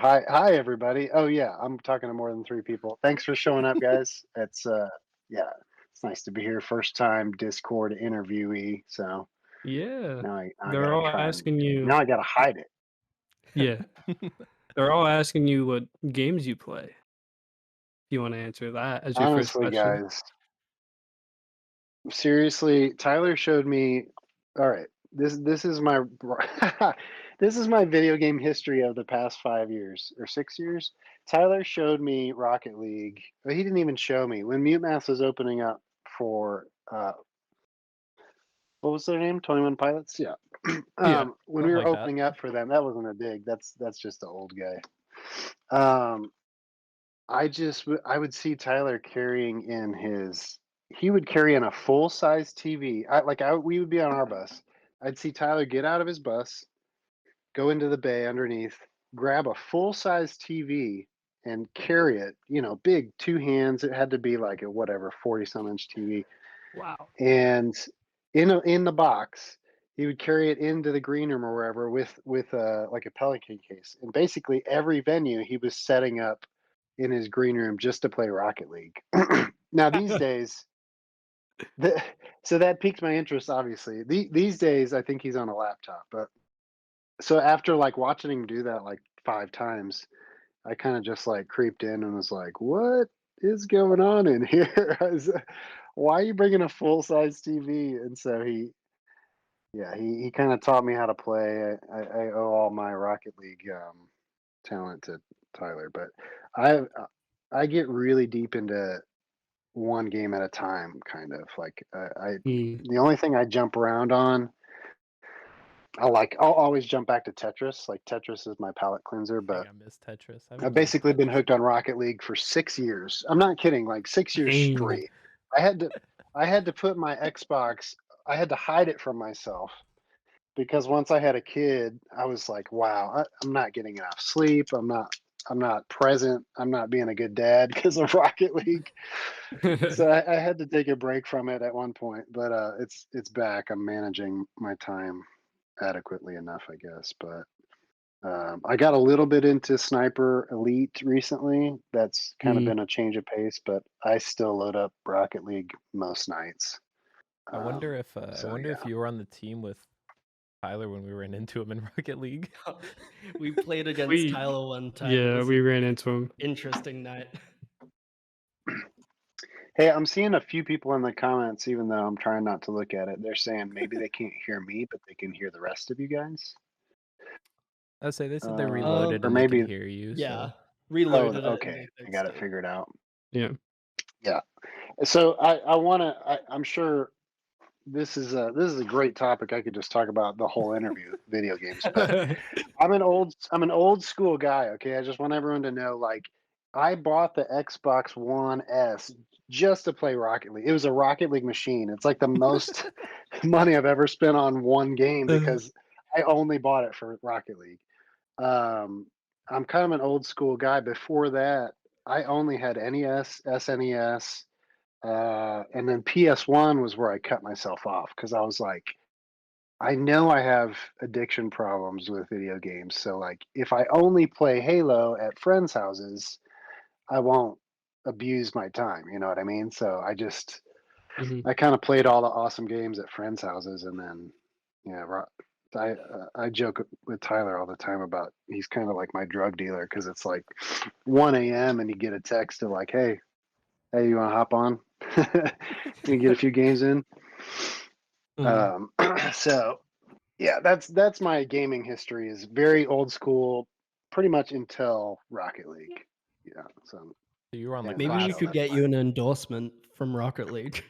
Hi, everybody. Oh yeah, I'm talking to more than three people. Thanks for showing up, guys. Yeah, it's nice to be here. First time Discord interviewee. So Yeah. now I They're gotta all try and asking you. now I gotta hide it. Yeah. They're all asking you what games you play. If you want to answer that as your first Honestly, question. guys, seriously, Tyler showed me. All right, this is my this is my video game history of the past 5 years or 6 years. Tyler showed me Rocket League. But he didn't even show me when Mute Math was opening up for what was their name? 21 Pilots. Yeah. Yeah. When we Something were like that. opening up for them, that wasn't a dig. That's just an old guy. Um, I would see Tyler carrying in his. He would carry in a full size TV. We would be on our bus. I'd see Tyler get out of his bus, go into the bay underneath, grab a full size TV and carry it. You know, big two hands. It had to be like a whatever 40 some inch TV. Wow. And in the box, he would carry it into the green room or wherever with like a Pelican case. And basically every venue he was setting up in his green room just to play Rocket League. Now these days, the, so that piqued my interest. Obviously, these days I think he's on a laptop. But so after like watching him do that like 5 times, I kind of just like creeped in and was like, "What is going on in here? Why are you bringing a full size TV?" And so he kind of taught me how to play. I owe all my Rocket League talent to Tyler, but I I get really deep into one game at a time, kind of like Mm. the only thing I jump around on. I'll always jump back to Tetris. Like Tetris is my palate cleanser, Dang, but I miss Tetris. I I've haven't played basically been Tetris hooked in a on while. Rocket League for 6 years. I'm not kidding, like 6 years Dang. straight. I had to I had to put my Xbox. I had to hide it from myself because once I had a kid, I was like, wow, I'm not getting enough sleep. I'm not present. I'm not being a good dad because of Rocket League. So I had to take a break from it at one point, but it's back. I'm managing my time adequately enough, I guess. But I got a little bit into Sniper Elite recently. That's kind of Mm. been a change of pace, but I still load up Rocket League most nights. I wonder if So yeah. you were on the team with Tyler when we ran into him in Rocket League. We played against We Tyler one time. It yeah, was we an ran into him. interesting night. Hey, I'm seeing a few people in the comments, even though I'm trying not to look at it. They're saying maybe they can't hear me, but they can hear the rest of you guys. I'd say they said they reloaded Or and they maybe. could hear you. Yeah, So. reloaded it and Okay, they I got fixed it figured out. Yeah. Yeah. So I want to. I'm sure this is a great topic. I could just talk about the whole interview, video games. But I'm an old school guy. Okay, I just want everyone to know. Like, I bought the Xbox One S just to play Rocket League. It was a Rocket League machine. It's like the most money I've ever spent on one game because I only bought it for Rocket League. Um, I'm kind of an old school guy. Before that, I only had NES, SNES, and then PS1 was where I cut myself off because I was like, I know I have addiction problems with video games. So like, if I only play Halo at friends' houses, I won't abuse my time. You know what I mean? So Mhm. I kind of played all the awesome games at friends' houses, and then yeah, I joke with Tyler all the time about he's kind of like my drug dealer because it's like 1 a.m. and you get a text to like, hey, you want to hop on? You get a few games in. Mhm. So yeah, that's my gaming history is very old school, pretty much until Rocket League. Yeah, so You were on like Maybe we Flash. could get you an endorsement from Rocket League.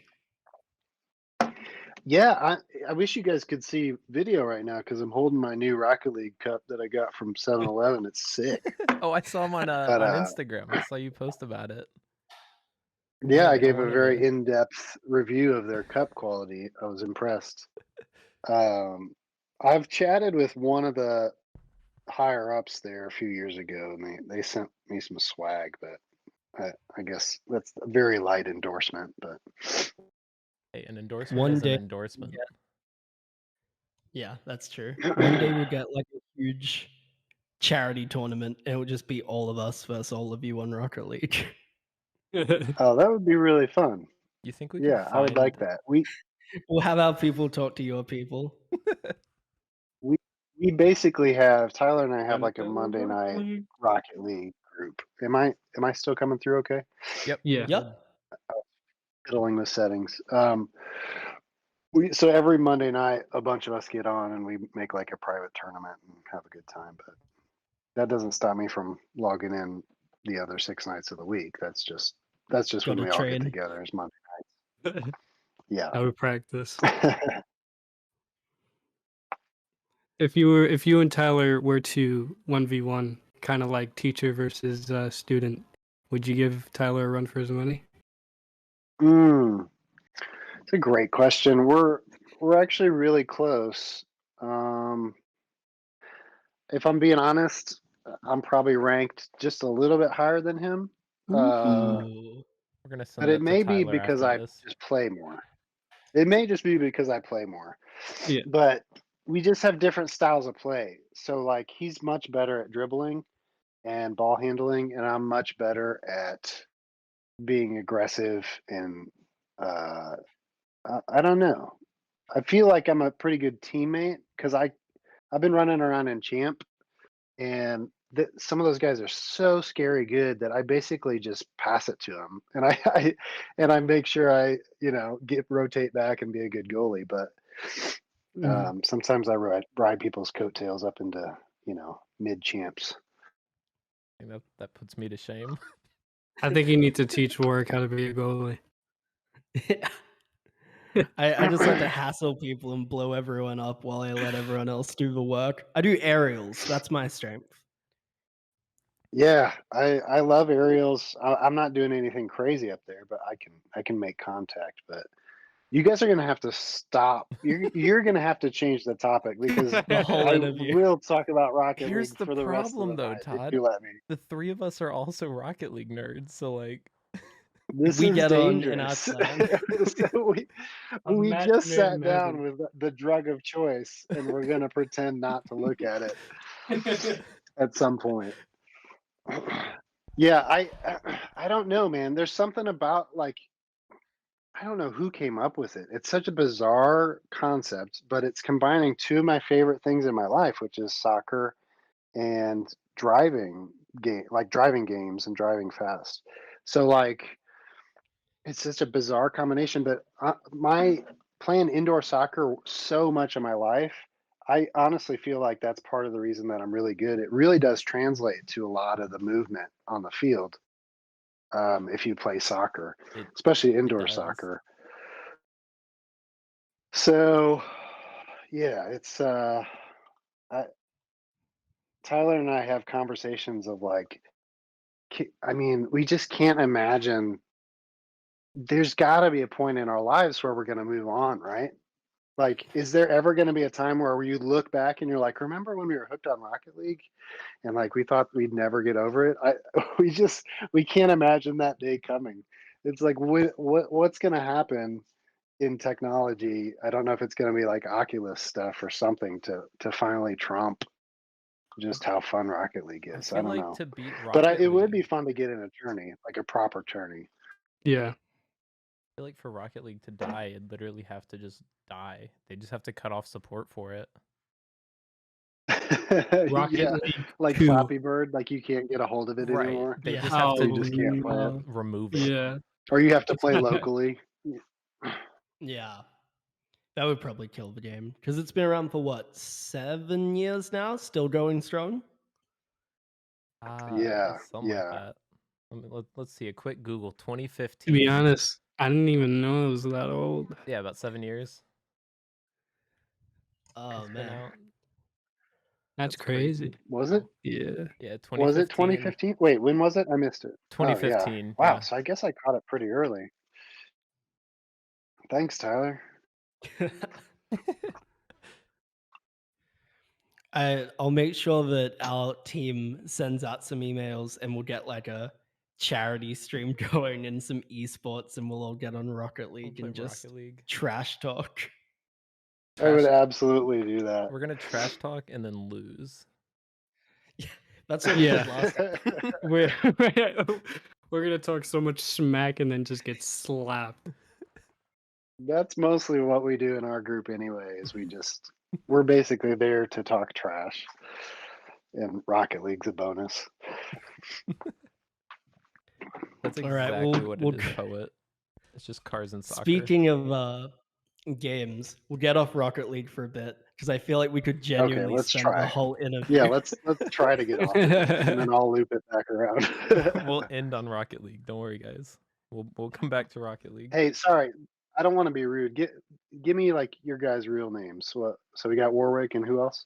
yeah, I wish you guys could see video right now because I'm holding my new Rocket League cup that I got from 7-Eleven. It's sick. Oh, I saw him on But Instagram. I saw you post about it. yeah, I I gave a wanted very to. in-depth review of their cup quality. I was impressed. I've chatted with one of the higher ups there a few years ago, and they sent me some swag, but I guess that's a very light endorsement. But Hey, an endorsement One is an day, endorsement. yeah, that's true. One day we'll get like a huge charity tournament. It would just be all of us versus all of you on Rocket League. Oh, that would be really fun. You think we Yeah, could I would like find- that. We'll have our people talk to your people. We basically have Tyler and I have like a Monday night Rocket League group. Am I still coming through okay? Yep. Yeah. Yep. Fiddling the settings. So every Monday night a bunch of us get on and we make like a private tournament and have a good time, but that doesn't stop me from logging in the other 6 nights of the week. That's just when Gotta we all get train. together is Monday nights. Yeah. I would practice. If you and Tyler were to 1v1, kind of like teacher versus student, would you give Tyler a run for his money? It's a great question. We're actually really close. If I'm being honest, I'm probably ranked just a little bit higher than him. Ooh. We're gonna send But that it may to be Tyler because after I this. just play more. It may just be because I play more. Yeah. But we just have different styles of play. So like he's much better at dribbling and ball handling, and I'm much better at being aggressive and I don't know. I feel like I'm a pretty good teammate because I've been running around in champ, and some of those guys are so scary good that I basically just pass it to them, and I make sure I get rotate back and be a good goalie. But sometimes I ride people's coattails up into mid champs. I think that puts me to shame. I think you need to teach Warwick how to be a goalie. I just like to hassle people and blow everyone up while I let everyone else do the work. I do aerials. That's my strength. Yeah, I love aerials. I'm not doing anything crazy up there, but I can make contact. But you guys are gonna have to stop. You're gonna have to change the topic because The whole I interview. will talk about Rocket Here's League the for the rest of problem, the though, night Todd. if you let me. The three of us are also Rocket League nerds, so like This We is get on in our dangerous. clan. So we just Imaginary sat down method. with the drug of choice, and we're gonna pretend not to look at it at some point. Yeah, I don't know, man. There's something about like I don't know who came up with it. It's such a bizarre concept, but it's combining two of my favorite things in my life, which is soccer and driving games and driving fast. So like it's such a bizarre combination, but my playing indoor soccer so much of my life, I honestly feel like that's part of the reason that I'm really good. It really does translate to a lot of the movement on the field if you play soccer, especially indoor does. soccer. So, yeah, it's Tyler and I have conversations of like, I mean, we just can't imagine. There's got to be a point in our lives where we're going to move on, right? Like, is there ever going to be a time where you look back and you're like, remember when we were hooked on Rocket League, and like we thought we'd never get over it? We can't imagine that day coming. It's like, what's going to happen in technology? I don't know if it's going to be like Oculus stuff or something to finally trump just how fun Rocket League I is. feel I don't like know, to beat but Rocket it would be League, fun to get in a tourney, like a proper tourney. Yeah. I feel like for Rocket League to die, it'd literally have to just die. They just have to cut off support for it. Rocket Yeah, League like 2. Flappy Bird, like you can't get a hold of it Right. anymore. They Yeah. just have So to you just can't play it. remove it. Yeah. Or you have to play locally. Yeah. That would probably kill the game because it's been around for what, 7 years now, still going strong. Yeah, Something like yeah. that. Let's see a quick Google. To 2015. be honest, I didn't even know it was that old. Yeah, about 7 years. Oh It's been man. out. That's That's crazy. crazy. Was it? Yeah. Yeah, 2015. Was it 2015? Wait, when was it? I missed it. Oh, yeah. 2015. Wow. Yeah. So I guess I caught it pretty early. Thanks, Tyler. I'll make sure that our team sends out some emails and we'll get like a charity stream going and some esports and we'll all get on Rocket League play and just Rocket League. trash talk. I would Trash- absolutely do that. We're gonna trash talk and then lose. That's what we Yeah. did last time. We're we're gonna talk so much smack and then just get slapped. That's mostly what we do in our group anyway, is we're basically there to talk trash. And Rocket League's a bonus. That's All right, exactly what we'll it is, Poet. It's just cars and soccer. Speaking of games, we'll get off Rocket League for a bit because I feel like we could genuinely let's spend try. the whole interview. Yeah, let's try to get off it, and then I'll loop it back around. We'll end on Rocket League. Don't worry, guys. We'll come back to Rocket League. Hey, sorry, I don't want to be rude. Give me like your guys' real names. So we got Warwick and who else?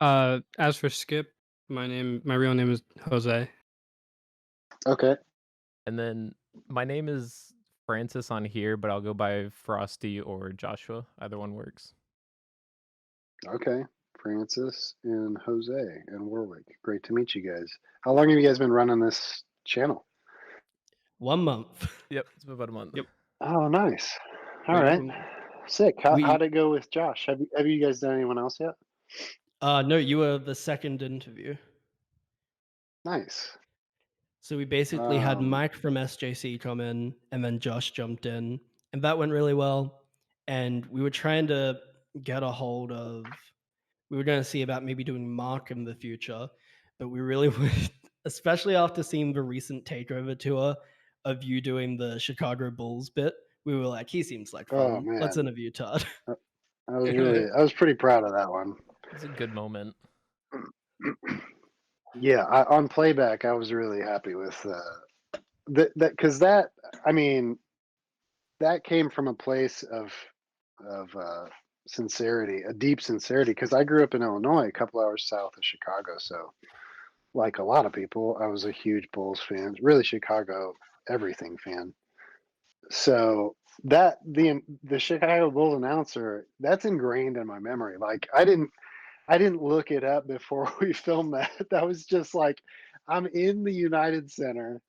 As for Skip, my real name is Jose. Okay. And then my name is Francis on here, but I'll go by Frosty or Joshua. Either one works. Okay. Francis and Jose and Warwick. Great to meet you guys. How long have you guys been running this channel? 1 month. Yep, it's been about a month. Yep. Oh, nice. All We- right. Sick. we- How'd it go with Josh? Have you guys done anyone else yet? No, you were the second interview. Nice. So we basically had Um, Mike from SJC come in, and then Josh jumped in, and that went really well. And we were trying to get a hold of. We were going to see about maybe doing Mark in the future, but we really would, especially after seeing the recent takeover tour of you doing the Chicago Bulls bit. We were like, he seems like Oh, fun. Let's man. interview Todd. I was pretty proud of that one. It's a good moment. Yeah, on playback, I was really happy with that because that, I mean, that came from a place of sincerity, a deep sincerity. Because I grew up in Illinois, a couple hours south of Chicago, so like a lot of people, I was a huge Bulls fan, really Chicago everything fan. So that the Chicago Bulls announcer, that's ingrained in my memory. Like I didn't look it up before we filmed that. That was just like, I'm in the United Center.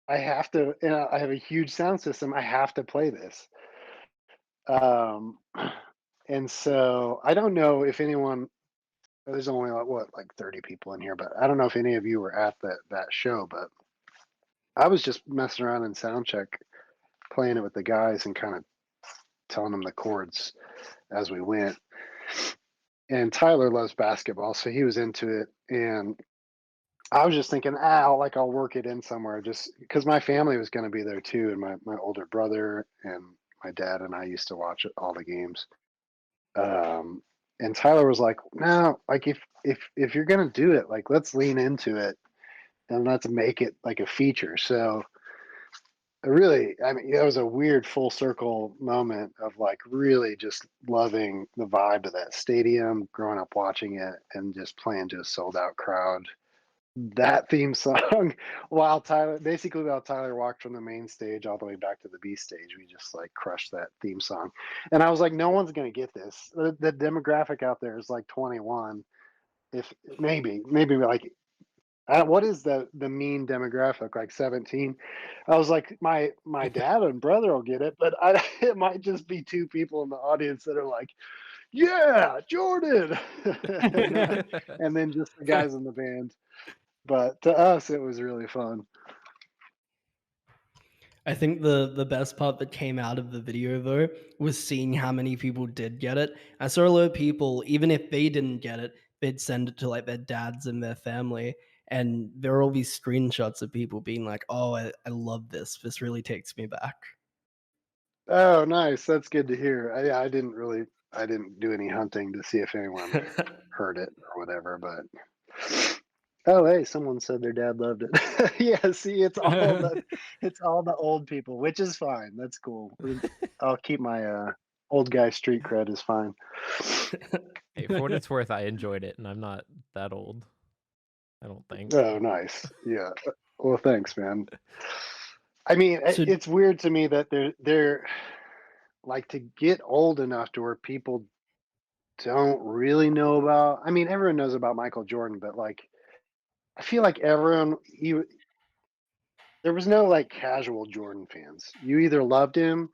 I have to, and I have a huge sound system. I have to play this. And so I don't know if anyone, there's only like 30 people in here, but I don't know if any of you were at that show, but I was just messing around in sound check, playing it with the guys and kind of telling them the chords as we went. And Tyler loves basketball, so he was into it. And I was just thinking, I'll work it in somewhere, just because my family was going to be there too, and my older brother and my dad and I used to watch all the games. And Tyler was like, "No, like if you're going to do it, like let's lean into it and let's make it like a feature." So I mean, that was a weird full circle moment of like really just loving the vibe of that stadium, growing up watching it, and just playing to a sold out crowd. That theme song, while Tyler walked from the main stage all the way back to the B stage, we just like crushed that theme song. And I was like, no one's gonna get this. The demographic out there is like 21, if maybe like what is the mean demographic, like 17? I was like, my dad and brother will get it, but it might just be two people in the audience that are like, yeah, Jordan, and then just the guys in the band. But to us, it was really fun. I think the best part that came out of the video though was seeing how many people did get it. I saw a lot of people, even if they didn't get it, they'd send it to like their dads and their family. And there are all these screenshots of people being like, "Oh, I love this. This really takes me back." Oh, nice. That's good to hear. I didn't do any hunting to see if anyone heard it or whatever, but oh, hey, someone said their dad loved it. Yeah, see, it's all the old people, which is fine. That's cool. I'll keep my old guy street cred is fine. Hey, for what it's worth, I enjoyed it, and I'm not that old. I don't think. Oh, nice. Yeah. Well, thanks, man. I mean, So- it's weird to me that they're like to get old enough to where people don't really know about. I mean, everyone knows about Michael Jordan, but like, I feel like there was no like casual Jordan fans. You either loved him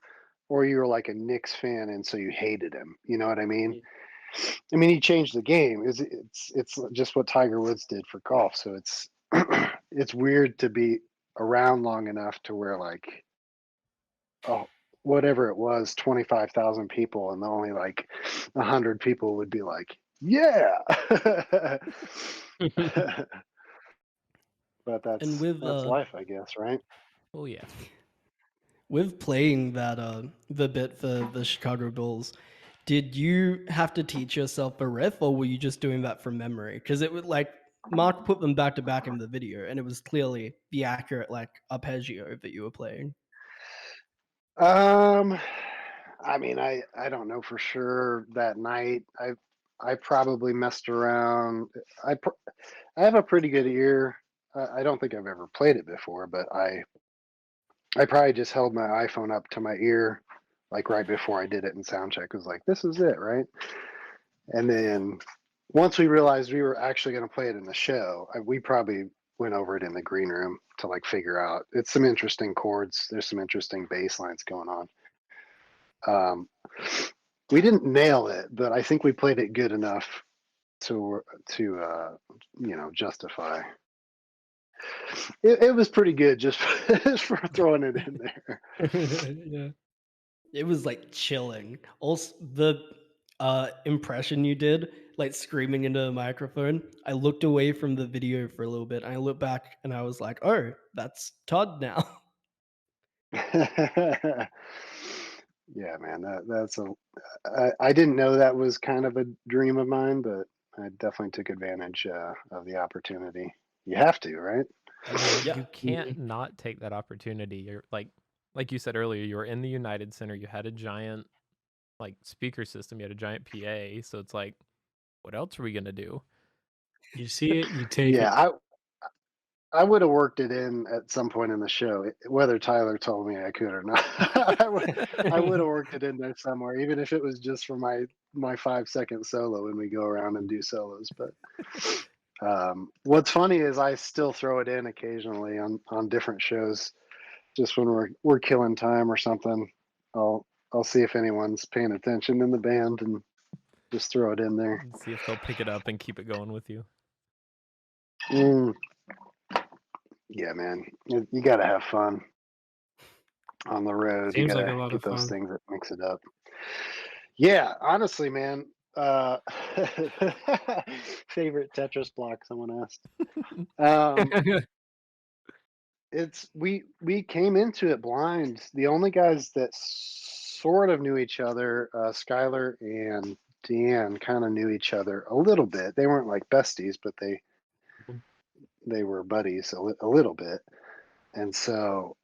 or you were like a Knicks fan, and so you hated him. You know what I mean? I mean, he changed the game. It's just what Tiger Woods did for golf. So it's it's weird to be around long enough to where like, oh, whatever it was, 25,000 people, and only like 100 people would be like, yeah. But And with that's life, I guess, right? Oh yeah. with playing that the bit for the Chicago Bulls, did you have to teach yourself a riff, or were you just doing that from memory? Because it would like Mark put them back to back in the video, and it was clearly the accurate like arpeggio that you were playing. Um, I mean, I don't know for sure that night. I probably messed around. I have a pretty good ear. I don't think I've ever played it before, but I probably just held my iPhone up to my ear like right before I did it in sound check. Was like, this is it, right? And then once we realized we were actually going to play it in the show, we probably went over it in the green room to like figure out. It's some interesting chords. There's some interesting bass lines going on. We didn't nail it, but I think we played it good enough to justify. It was pretty good just for throwing it in there. Yeah. It was like chilling. Also, the impression you did, like screaming into a microphone, I looked away from the video for a little bit. And I looked back and I was like, oh, that's Todd now. Yeah, man, that's I didn't know that was kind of a dream of mine, but I definitely took advantage of the opportunity. You have to, right? I mean, Yeah. you can't not take that opportunity. You're like you said earlier, you were in the United Center, you had a giant like speaker system, you had a giant PA, so it's like, what else are we gonna do? You see it, you take it. Yeah, I would have worked it in at some point in the show, whether Tyler told me I could or not. I would have worked it in there somewhere, even if it was just for my 5-second solo when we go around and do solos. But what's funny is I still throw it in occasionally on different shows, just when we're killing time or something. I'll see if anyone's paying attention in the band and just throw it in there. And see if they'll pick it up and keep it going with you. Mm. Yeah, man, you got to have fun on the road. Seems You like gotta a lot get of those fun. things that mix it up. Yeah, honestly, man. Favorite Tetris block? Someone asked. It's we came into it blind. The only guys that sort of knew each other, Skylar and Dan, kind of knew each other a little bit. They weren't like besties, but they were buddies a little bit. And so,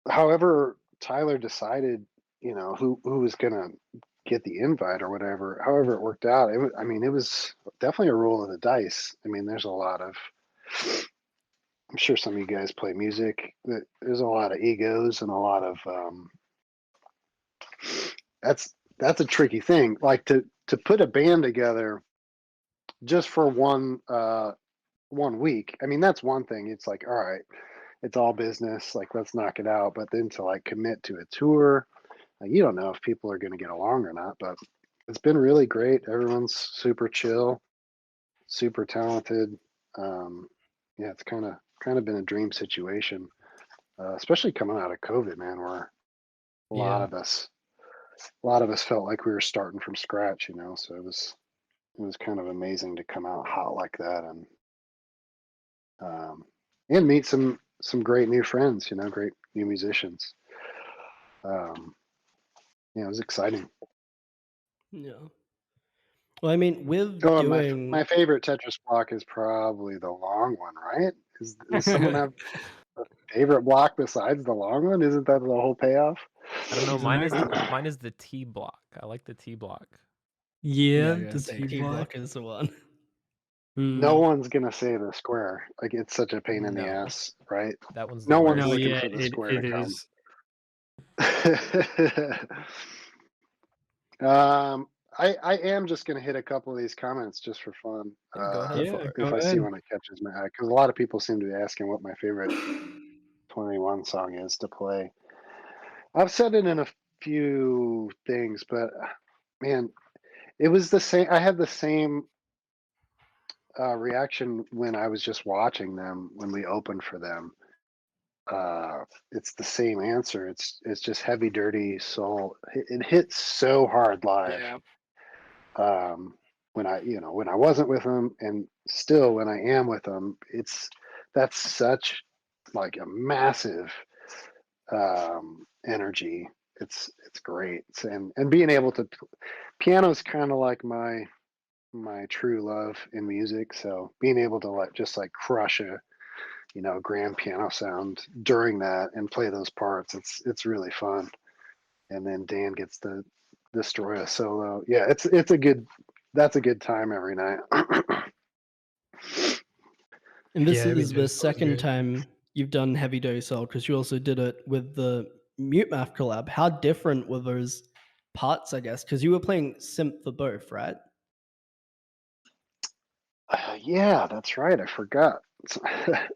however Tyler decided, who was gonna get the invite or whatever. However it worked out, it was definitely a roll of the dice. I mean, there's a lot of. I'm sure some of you guys play music. There's a lot of egos and a lot of. That's a tricky thing. Like to put a band together just for one week. I mean, that's one thing. It's like, all right, it's all business. Like, let's knock it out. But then to like commit to a tour, you don't know if people are going to get along or not. But it's been really great. Everyone's super chill, super talented. Yeah, it's kind of been a dream situation, especially coming out of COVID, man, where a lot Yeah. of us felt like we were starting from scratch, So it was kind of amazing to come out hot like that and meet some great new friends, great new musicians. Yeah, it was exciting. Yeah. Well, I mean, with Oh, and doing my favorite Tetris block is probably the long one, right? Does someone have a favorite block besides the long one? Isn't that the whole payoff? I don't know. He's an Mine is the T block. I like the T block. Yeah, I was the gonna say T T block. block is the one. No Mm. one's gonna say the square. Like it's such a pain in the No. ass, right? That one's the No one's worst. No, looking yeah, for the square it to come. is. I am just gonna hit a couple of these comments just for fun. Yeah, go ahead. Yeah, go If I see ahead. one that catches my eye, because a lot of people seem to be asking what my favorite 21 song is to play. I've said it in a few things, but man, it was the same. I had the same reaction when I was just watching them when we opened for them. It's the same answer. It's just heavy, dirty soul. It hits so hard live. Yeah. When I wasn't with them, and still when I am with them, that's such like a massive energy. It's great. And being able to piano's kind of like my true love in music. So being able to just crush a grand piano sound during that and play those parts, it's really fun. And then Dan gets to destroy a solo. Yeah, that's a good time every night. And this Yeah, Heavy is Dose the was second great. time you've done Heavy Dose Soul, because you also did it with the Mute Math collab. How different were those parts, I guess? Because you were playing synth for both, right? Yeah, that's right. I forgot.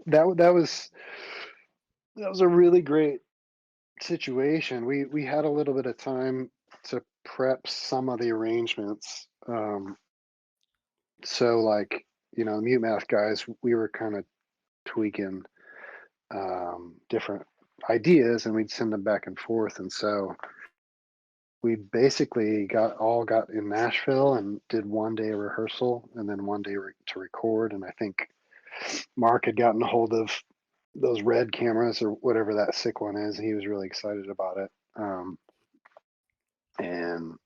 That was a really great situation. We had a little bit of time to prep some of the arrangements. So Mute Math guys, we were kind of tweaking different ideas, and we'd send them back and forth. And so we basically got in Nashville and did 1 day rehearsal and then 1 day to record. And I think Mark had gotten a hold of those red cameras or whatever that sick one is, and he was really excited about it. And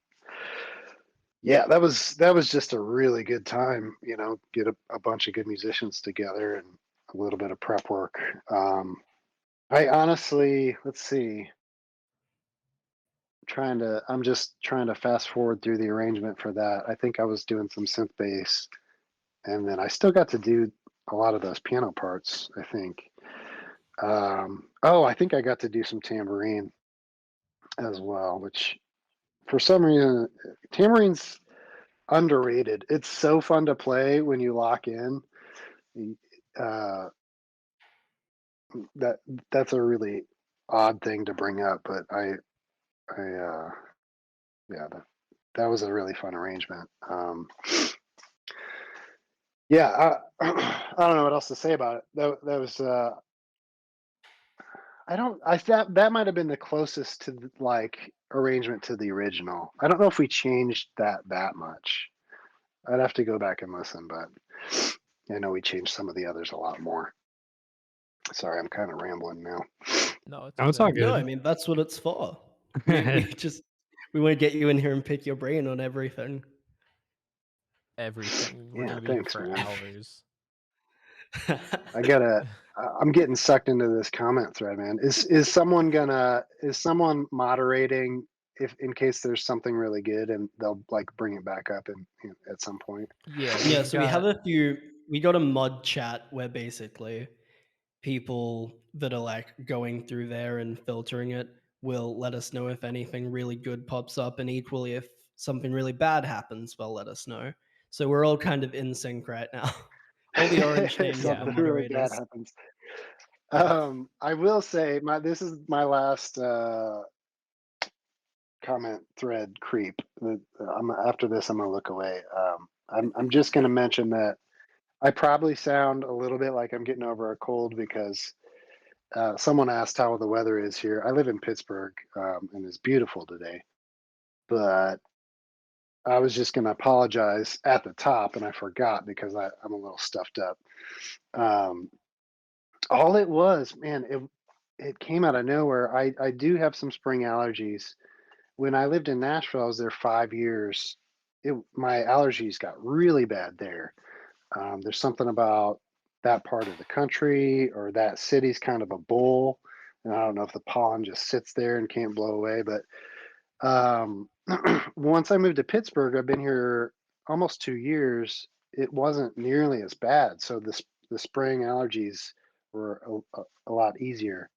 yeah, that was just a really good time. Get a bunch of good musicians together and a little bit of prep work. I honestly, let's see, I'm just trying to fast forward through the arrangement for that. I think I was doing some synth bass, and then I still got to do a lot of those piano parts, I think. I think I got to do some tambourine as well, which for some reason, tambourine's underrated. It's so fun to play when you lock in. Uh, that that's a really odd thing to bring up, but yeah, that was a really fun arrangement. Yeah, I don't know what else to say about it. That was I don't I that might have been the closest to arrangement to the original. I don't know if we changed that much. I'd have to go back and listen, but I know we changed some of the others a lot more. Sorry, I'm kind of rambling now. No, it's No, all it's all good. No, I good. mean, that's what it's for. We want to get you in here and pick your brain on everything. Everything. We're Yeah, gonna be here thanks, for man. hours. I'm getting sucked into this comment thread, man. Is someone moderating if in case there's something really good and they'll bring it back up at some point? Yeah, Yeah, we've so we have got we got a mod chat where basically people that are going through there and filtering it will let us know if anything really good pops up, and equally if something really bad happens, they'll let us know. So we're all kind of in sync right now. All the orange If names are something really bad moderators. happens. yeah. I will say this is my last comment thread creep. After this, I'm gonna look away. I'm just gonna mention that I probably sound a little bit like I'm getting over a cold because someone asked how the weather is here. I live in Pittsburgh, and it's beautiful today, but I was just gonna apologize at the top, and I forgot because I'm a little stuffed up. Um, all it was, man, it came out of nowhere. I do have some spring allergies. When I lived in Nashville, I was there 5 years. My allergies got really bad there. There's something about that part of the country or that city's kind of a bowl, and I don't know if the pollen just sits there and can't blow away. But once I moved to Pittsburgh, I've been here almost 2 years. It wasn't nearly as bad, so the spring allergies were a lot easier.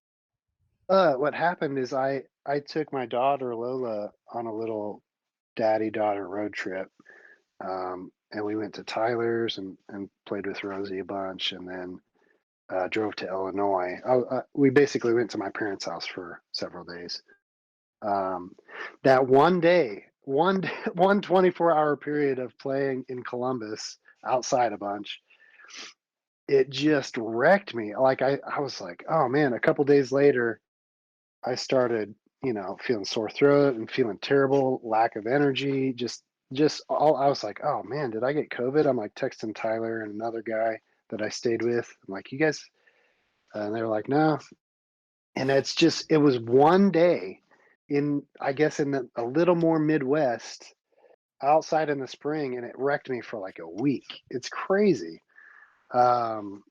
What happened is I took my daughter Lola on a little daddy-daughter road trip, and we went to Tyler's and played with Rosie a bunch, and then drove to Illinois. We basically went to my parents' house for several days. Um, that 1 day, one one 24-hour period of playing in Columbus outside a bunch, it just wrecked me. Like I was like, oh man, a couple days later, I started, feeling sore throat and feeling terrible, lack of energy, just all I was like, oh man, did I get COVID? I'm like texting Tyler and another guy that I stayed with. I'm like, you guys, and they were like, no. And it was one day I guess a little more Midwest outside in the spring, and it wrecked me for like a week. It's crazy. Um,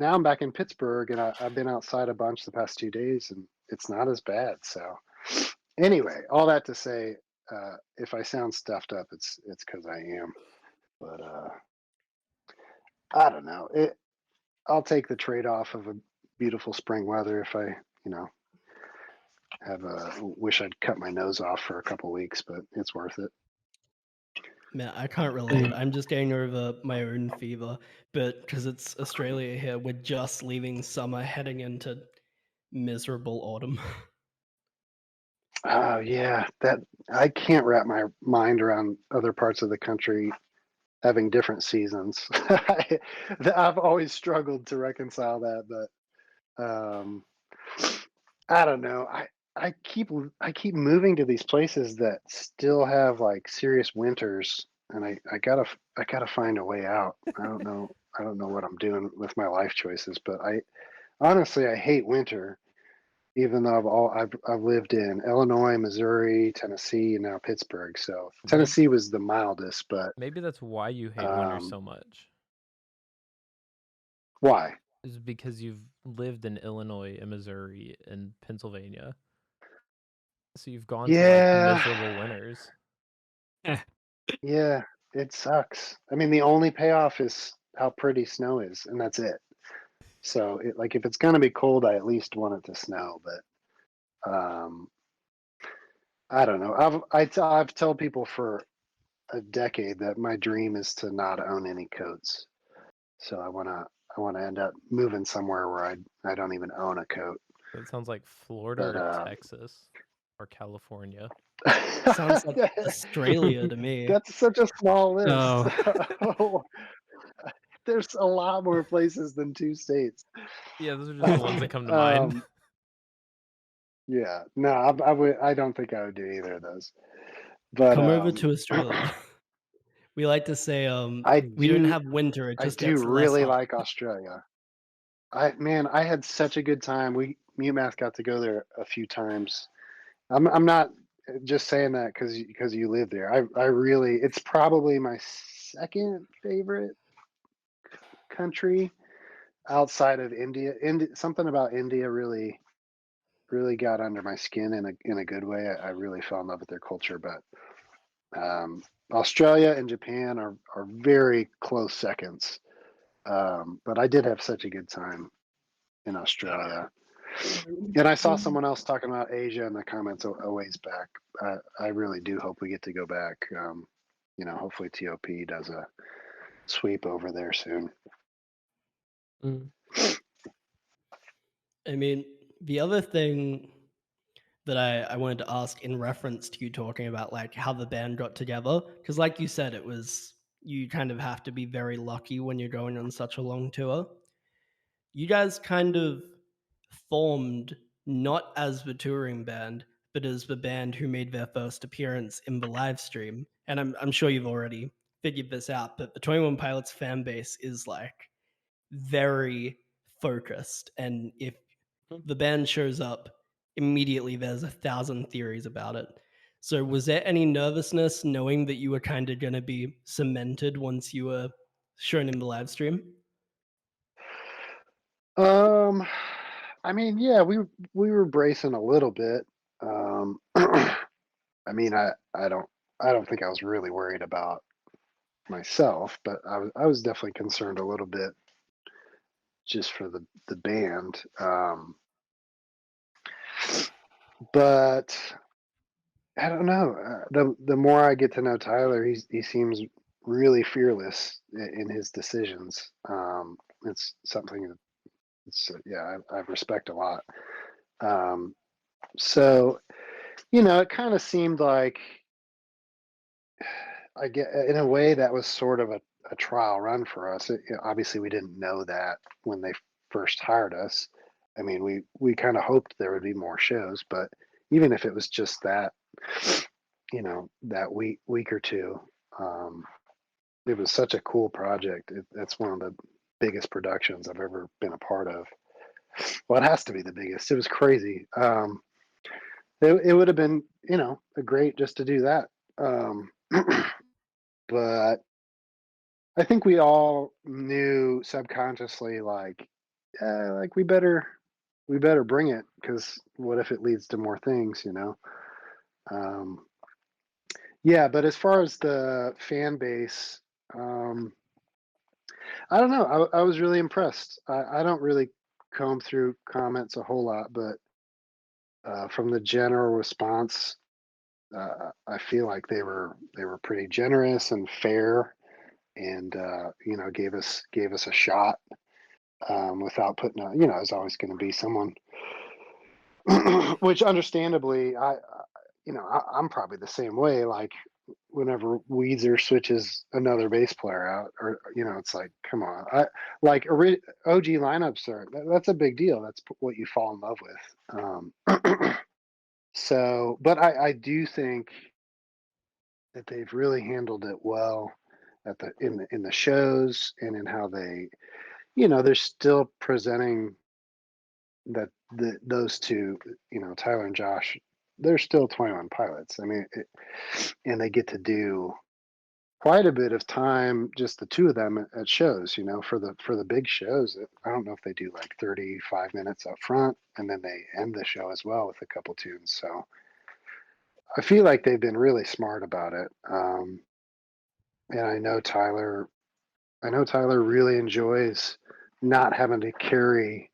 Now I'm back in Pittsburgh, and I've been outside a bunch the past 2 days, and it's not as bad. So anyway, all that to say, if I sound stuffed up, it's because I am. But I don't know. I'll take the trade off of a beautiful spring weather if I, you know, wish I'd cut my nose off for a couple weeks, but it's worth it. Man, I can't relate. I'm just getting over my own fever, but because it's Australia here, we're just leaving summer, heading into miserable autumn. Oh yeah, that I can't wrap my mind around other parts of the country having different seasons. I've always struggled to reconcile that, but I don't know. I keep moving to these places that still have like serious winters, and I gotta find a way out. I don't know what I'm doing with my life choices, but I honestly I hate winter. Even though I've lived in Illinois, Missouri, Tennessee, and now Pittsburgh. So Maybe, Tennessee was the mildest, but maybe that's why you hate winter so much. why? Is because you've lived in Illinois and Missouri and Pennsylvania. So you've gone to like Yeah, miserable winters. yeah, it sucks. I mean, the only payoff is how pretty snow is, and that's it. So like if it's gonna be cold, I at least want it to snow. But I don't know. I've told people for a decade that my dream is to not own any coats. So I wanna end up moving somewhere where I don't even own a coat. That sounds like Florida But or Texas or California. Sounds like Australia to me. that's such a small list. Oh. There's a lot more places than 2 states. Yeah, those are just the ones that come to mind. Yeah, no, I don't think I would do either of those. But Come over to Australia. We like to say I we don't do have winter, it I just do gets less really hot. like Australia. I had such a good time. Mute got to go there a few times. I'm not just saying that because you live there. I really it's probably my second favorite country outside of India. Something about India really got under my skin in a good way. I really fell in love with their culture, but Australia and Japan are very close seconds. But I did have such a good time in Australia. And I saw someone else talking about Asia in the comments a ways back. I really do hope we get to go back. Hopefully TOP does a sweep over there soon. I mean, the other thing that I wanted to ask in reference to you talking about like how the band got together, because like you said, you kind of have to be very lucky when you're going on such a long tour. You guys kind of formed not as the touring band, but as the band who made their first appearance in the live stream. And I'm sure you've already figured this out, but the 21 Pilots fan base is like very focused. And if the band shows up, immediately there's 1,000 theories about it. So was there any nervousness knowing that you were kind of going to be cemented once you were shown in the live stream? I mean, yeah, we were bracing a little bit. I mean, I don't think I was really worried about myself, but I was definitely concerned a little bit just for the band. But I don't know. The more I get to know Tyler, he seems really fearless in his decisions. It's something that I respect a lot. So it kind of seemed like I get in a way that was sort of a trial run for us. Obviously, we didn't know that when they first hired us. I mean, we kind of hoped there would be more shows, but even if it was just that, that week or two, um, it was such a cool project. It's one of the biggest productions I've ever been a part of. Well, it has to be the biggest. It was crazy. It would have been, a great just to do that. But I think we all knew subconsciously, like we better bring it, because what if it leads to more things? Um, yeah, but as far as the fan base, um, I don't know. I was really impressed. I don't really comb through comments a whole lot, but from the general response, I feel like they were pretty generous and fair, and gave us a shot, without putting there's always going to be someone, which understandably, I'm probably the same way. Like, whenever Weezer switches another bass player out, or it's like, come on, OG lineups that's a big deal. That's what you fall in love with. So, but I do think that they've really handled it well in the shows, and in how they're still presenting that those two, Tyler and Josh, they're still 21 Pilots. I mean, and they get to do quite a bit of time, just the two of them at shows. For the big shows. I don't know if they do like 35 minutes up front, and then they end the show as well with a couple tunes. So I feel like they've been really smart about it. And I know Tyler. Really enjoys not having to carry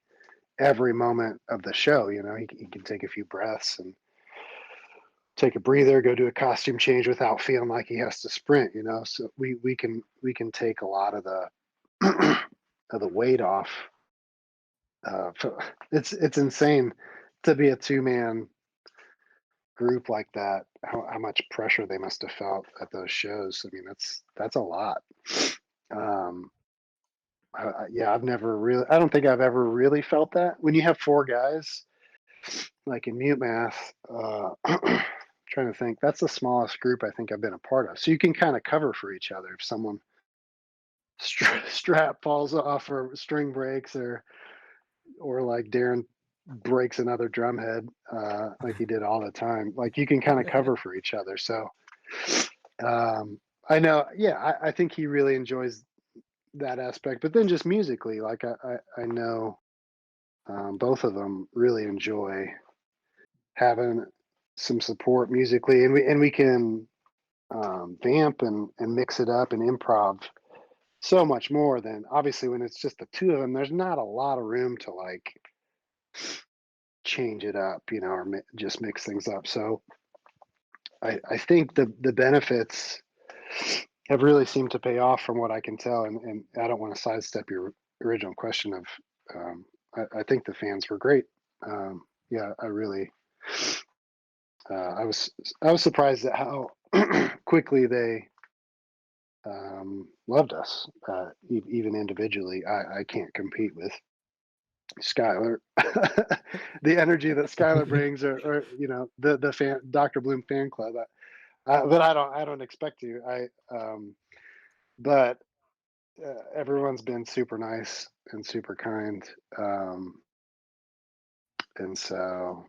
every moment of the show. He can take a few breaths and take a breather, go do a costume change without feeling like he has to sprint. So we can take a lot of the of the weight off. It's insane to be a two-man group like that. How much pressure they must have felt at those shows. I mean, that's a lot. Um, yeah, I don't think I've ever really felt that when you have four guys, like in Mute Math. Trying to think, that's the smallest group I think I've been a part of. So you can kind of cover for each other if someone strap falls off, or string breaks, or like Darren breaks another drum head, like he did all the time. Like, you can kind of cover for each other. So I know, yeah, I think he really enjoys that aspect. But then just musically, like I know, both of them really enjoy having some support musically, and we can, vamp and mix it up and improv so much more than, obviously, when it's just the two of them. There's not a lot of room to like change it up, or just mix things up. So I think the benefits have really seemed to pay off, from what I can tell. And I don't want to sidestep your original question of, I think the fans were great. Yeah, I really, I was surprised at how quickly they, loved us, even individually. I can't compete with Skylar. The energy that Skylar brings, or the fan, Dr. Bloom fan club. But I don't expect to. But everyone's been super nice and super kind. And so,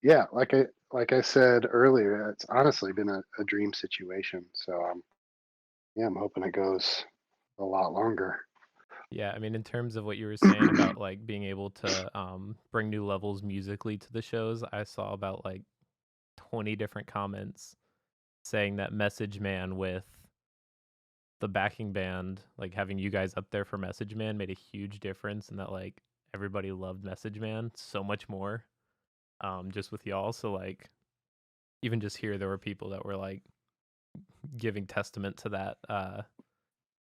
yeah, like I said earlier, it's honestly been a dream situation. So, yeah, I'm hoping it goes a lot longer. Yeah, I mean, in terms of what you were saying about like being able to bring new levels musically to the shows, I saw about like 20 different comments saying that Message Man with the backing band, like having you guys up there for Message Man, made a huge difference, and that like everybody loved Message Man so much more, just with y'all. So like, even just here, there were people that were like giving testament to that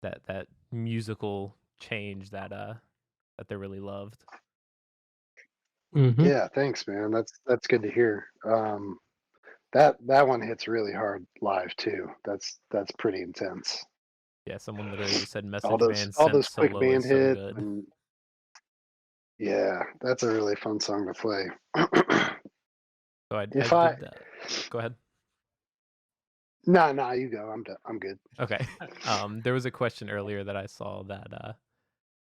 that musical change that they really loved. Mm-hmm. Yeah, thanks, man. That's good to hear. That one hits really hard live too. That's pretty intense. Yeah, someone literally just said All message those band all sent those quick solo band is so hits good. and yeah, that's a really fun song to play. So I If did that. Go ahead. No, you go. I'm good. Okay. There was a question earlier that I saw that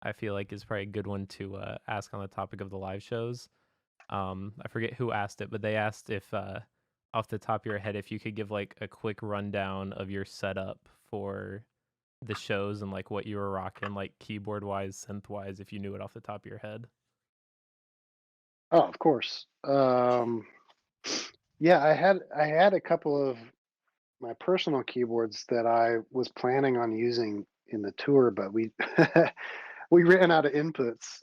I feel like is probably a good one to ask on the topic of the live shows. I forget who asked it, but they asked if off the top of your head if you could give like a quick rundown of your setup for the shows and like what you were rocking, like keyboard wise, synth wise, if you knew it off the top of your head. Oh, of course. Yeah, I had a couple of my personal keyboards that I was planning on using in the tour, but we we ran out of inputs.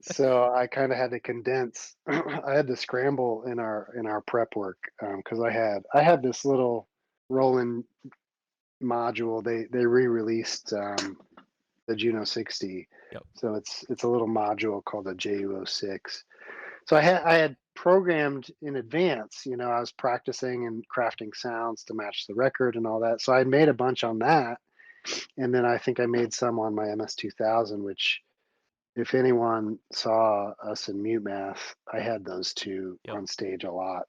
So I kind of had to condense. I had to scramble in our prep work because I had this little Roland module. They re-released the Juno 60, Yep. so it's a little module called the JU06. So I had programmed in advance. You know, I was practicing and crafting sounds to match the record and all that. So I made a bunch on that, and then I think I made some on my MS-2000, which if anyone saw us in Mute Math, I had those two Yep. on stage a lot.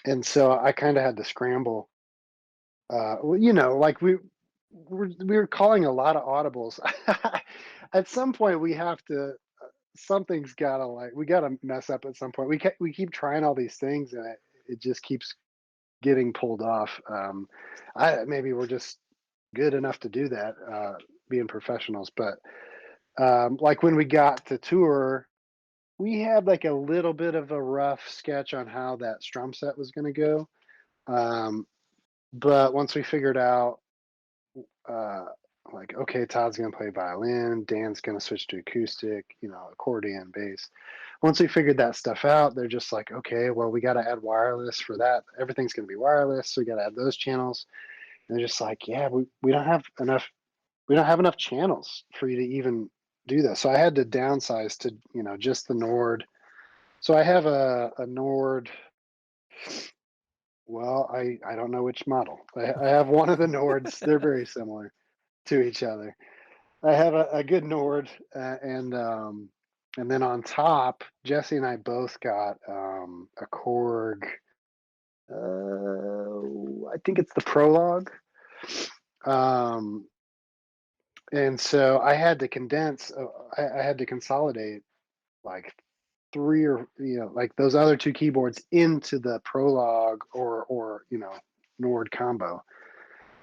And so I kind of had to scramble. You know, like we were calling a lot of audibles. At some point, we have to. Something's gotta we gotta mess up at some point. We keep trying all these things, and it just keeps getting pulled off. Maybe we're just good enough to do that, being professionals. But like when we got to tour, we had like a little bit of a rough sketch on how that strum set was going to go. But once we figured out, uh, like, okay, Todd's going to play violin, Dan's going to switch to acoustic, you know, accordion, bass. Once we figured that stuff out, they're just like, okay, well, we got to add wireless for that. Everything's going to be wireless, so we got to add those channels. And they're just like, yeah, we don't have enough. We don't have enough channels for you to even do this. So I had to downsize to, you know, just the Nord. So I have a Nord. Well, I don't know which model. I have one of the Nords. They're very similar to each other. I have a good Nord, and then on top, Jesse and I both got a Korg. I think it's the Prologue. And so I had to condense. I had to consolidate like three or like those other two keyboards into the Prologue or Nord combo.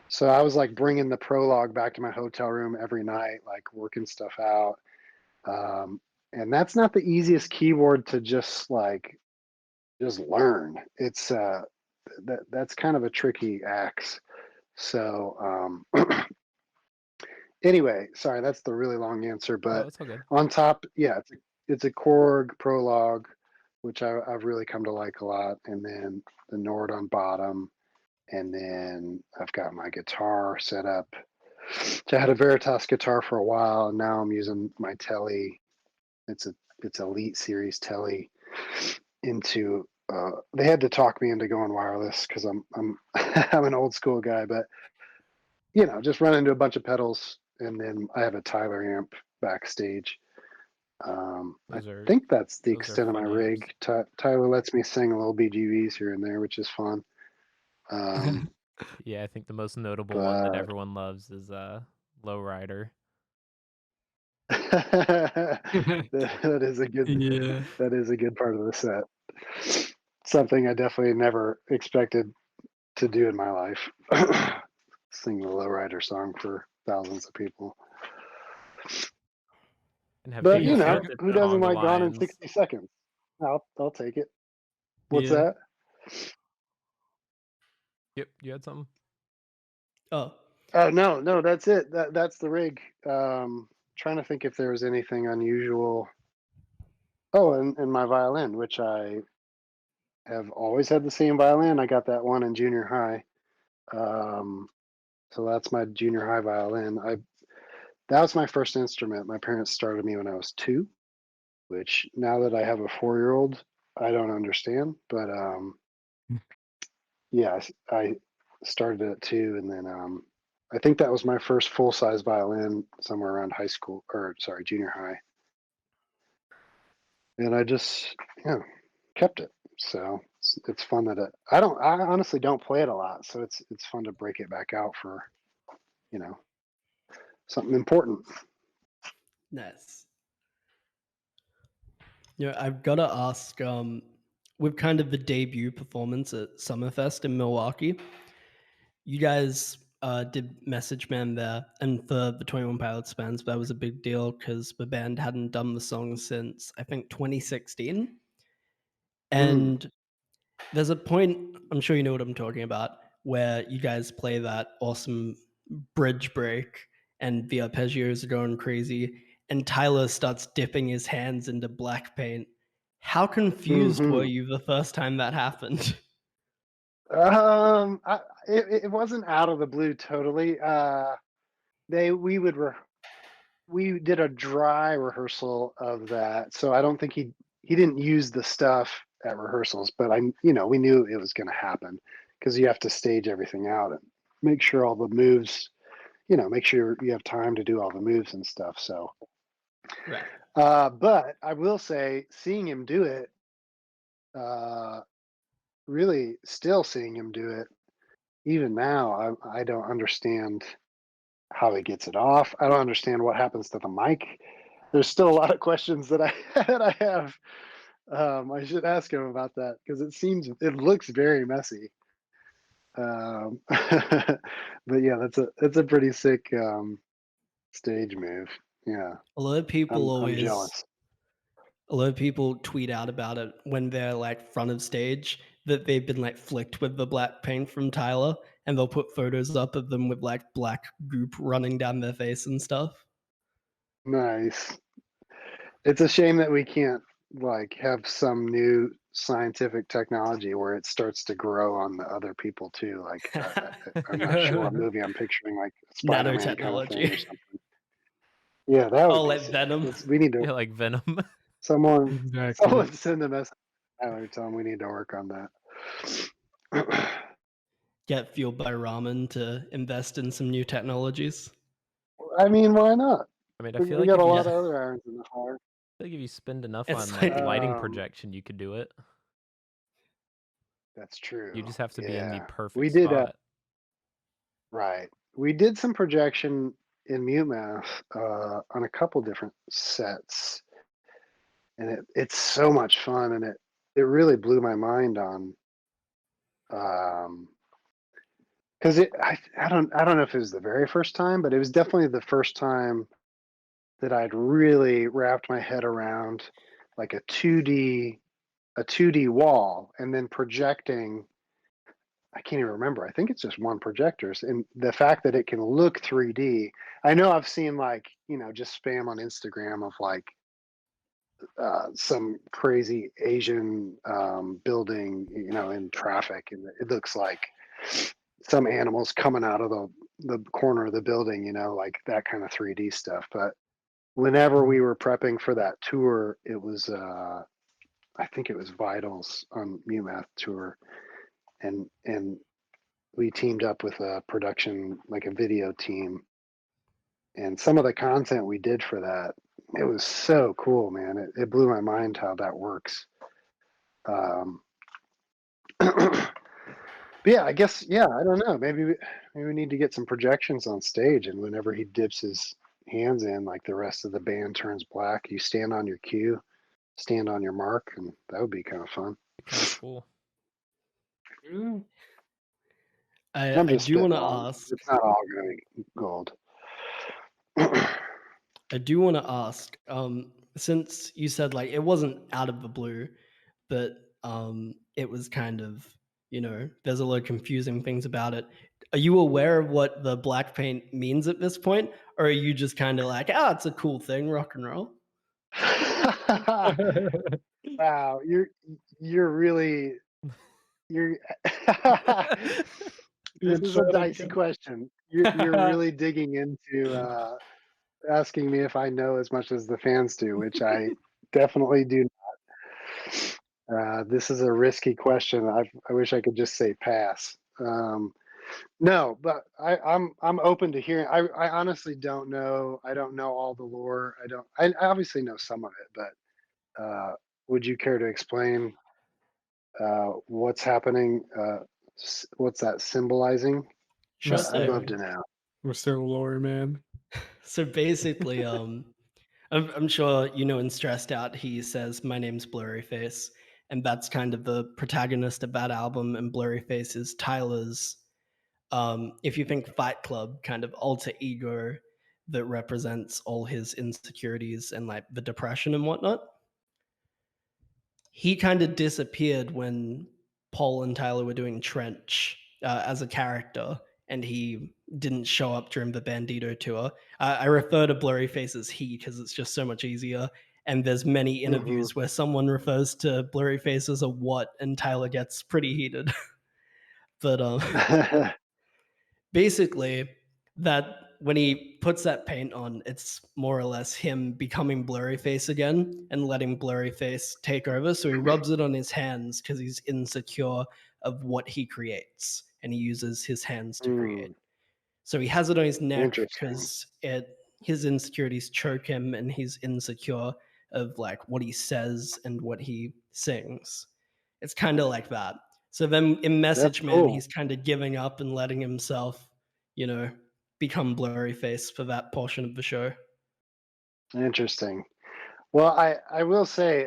So I was like bringing the Prologue back to my hotel room every night, like working stuff out. And that's not the easiest keyboard to just learn. It's that's kind of a tricky axe. So anyway, sorry, that's the really long answer. No, But it's all good. on top, yeah, it's a Korg Prologue, which I've really come to like a lot, and then the Nord on bottom, and then I've got my guitar set up. So I had a Veritas guitar for a while, and now I'm using my Tele. It's Elite Series Tele into. They had to talk me into going wireless because I'm I'm an old school guy, but you know, just run into a bunch of pedals, and then I have a Tyler amp backstage. I think that's the those are extent of my fun rig. amps. Tyler lets me sing a little BGVs here and there, which is fun. Yeah, I think the most notable one that everyone loves is Lowrider. that is a good Yeah. that is a good part of the set. Something I definitely never expected to do in my life. Sing the Lowrider song for thousands of people. And have But people you know, sent it who along doesn't the like Gone in lines. 60 Seconds? I'll take it. What's Yeah. that? Yep, you had something? Oh, Oh no, that's it. That's the rig. Trying to think if there was anything unusual. Oh, and my violin, which I have always had the same violin. I got that one in junior high. So that's my junior high violin. That was my first instrument. My parents started me when I was 2, which now that I have a 4-year-old, I don't understand. But yeah, I started at 2, and then I think that was my first full size violin somewhere around high school, or sorry, junior high, and I just kept it. So it's fun that I honestly don't play it a lot, so it's fun to break it back out for you know something important. Nice. I've got to ask, with kind of the debut performance at Summerfest in Milwaukee, you guys did Message Man there, and for the 21 Pilots fans, that was a big deal because the band hadn't done the song since, I think, 2016. And there's a point, I'm sure you know what I'm talking about, where you guys play that awesome bridge break and the arpeggios are going crazy, and Tyler starts dipping his hands into black paint. How confused were you the first time that happened? It wasn't out of the blue totally. We did a dry rehearsal of that, so I don't think he didn't use the stuff at rehearsals, but we knew it was going to happen because you have to stage everything out and make sure all the moves, make sure you have time to do all the moves and stuff. So, Right. but I will say, seeing him do it, really still seeing him do it, even now, I don't understand how he gets it off. I don't understand what happens to the mic. There's still a lot of questions that I have. I should ask him about that because it looks very messy. But yeah, that's a pretty sick stage move. Yeah, A lot of people I'm jealous. a lot of people tweet out about it when they're like front of stage that they've been like flicked with the black paint from Tyler, and they'll put photos up of them with like black goop running down their face and stuff. Nice. It's a shame that we can't like have some new scientific technology where it starts to grow on the other people too. Like I'm not sure what movie I'm picturing, like Spider-Man kind of thing or Nanotechnology. something. Yeah, that would Oh, be like sick. Venom. We need to Yeah, like Venom. someone Exactly. send a message. Tyler, tell him we need to work on that. Get fueled by ramen to invest in some new technologies. I mean, why not? I mean, I We, feel we like got if a you lot of other irons in the fire. if you spend enough It's on like like lighting Um, projection, you could do it. that's You true. just have to be in the Yeah, we perfect did. spot. Right. We did some projection in Mute Math on a couple different sets, and it's so much fun, and it really blew my mind on because I don't know if it was the very first time, but it was definitely the first time that I'd really wrapped my head around like a 2D wall and then projecting. I can't even remember. I think it's just one projector. And the fact that it can look 3D. I know I've seen like, just spam on Instagram of like some crazy Asian building, in traffic. And it looks like some animals coming out of the corner of the building, like that kind of 3D stuff. But whenever we were prepping for that tour, it was, I think it was Vitals on Mute Math tour. And we teamed up with a production, like a video team, and some of the content we did for that, it was so cool, man. It blew my mind how that works. But yeah, I guess, yeah, I don't know. Maybe we need to get some projections on stage, and whenever he dips his hands in, like the rest of the band turns black, you stand on your cue, stand on your mark, and that would be kind of fun. Kind of cool. I'm I just do want to spitballing. ask. It's not all going to be gold. I do want to ask. Since you said like it wasn't out of the blue, but it was kind of, there's a lot of confusing things about it. Are you aware of what the black paint means at this point, or are you just kind of like, it's a cool thing, rock and roll? Wow, you're really you're this Good is a setup, dicey guys. question. You're really digging into asking me if I know as much as the fans do, which I definitely do. This is a risky question. I wish I could just say pass. No, but I'm open to hearing. I honestly don't know. I don't know all the lore. I obviously know some of it, but would you care to explain what's happening? What's that symbolizing? Sure I'd love thing. to know. Mr. Lore Man. So basically, I'm sure you know in Stressed Out he says, "My name's Blurryface," and that's kind of the protagonist of that album. And Blurryface is Tyler's, if you think Fight Club, kind of alter ego that represents all his insecurities and like the depression and whatnot. He kind of disappeared when Paul and Tyler were doing Trench as a character, and he didn't show up during the Bandito tour. I refer to Blurryface as he because it's just so much easier. And there's many interviews where someone refers to Blurryface as a what, and Tyler gets pretty heated. But basically, that when he puts that paint on, it's more or less him becoming Blurryface again and letting Blurryface take over. So he rubs it on his hands because he's insecure of what he creates, and he uses his hands to create. So he has it on his neck Interesting. because his insecurities choke him, and he's insecure of like what he says and what he sings. It's kind of like that. So then in Message Man, cool. he's kind of giving up and letting himself, become Blurryface for that portion of the show. Interesting. Well, I will say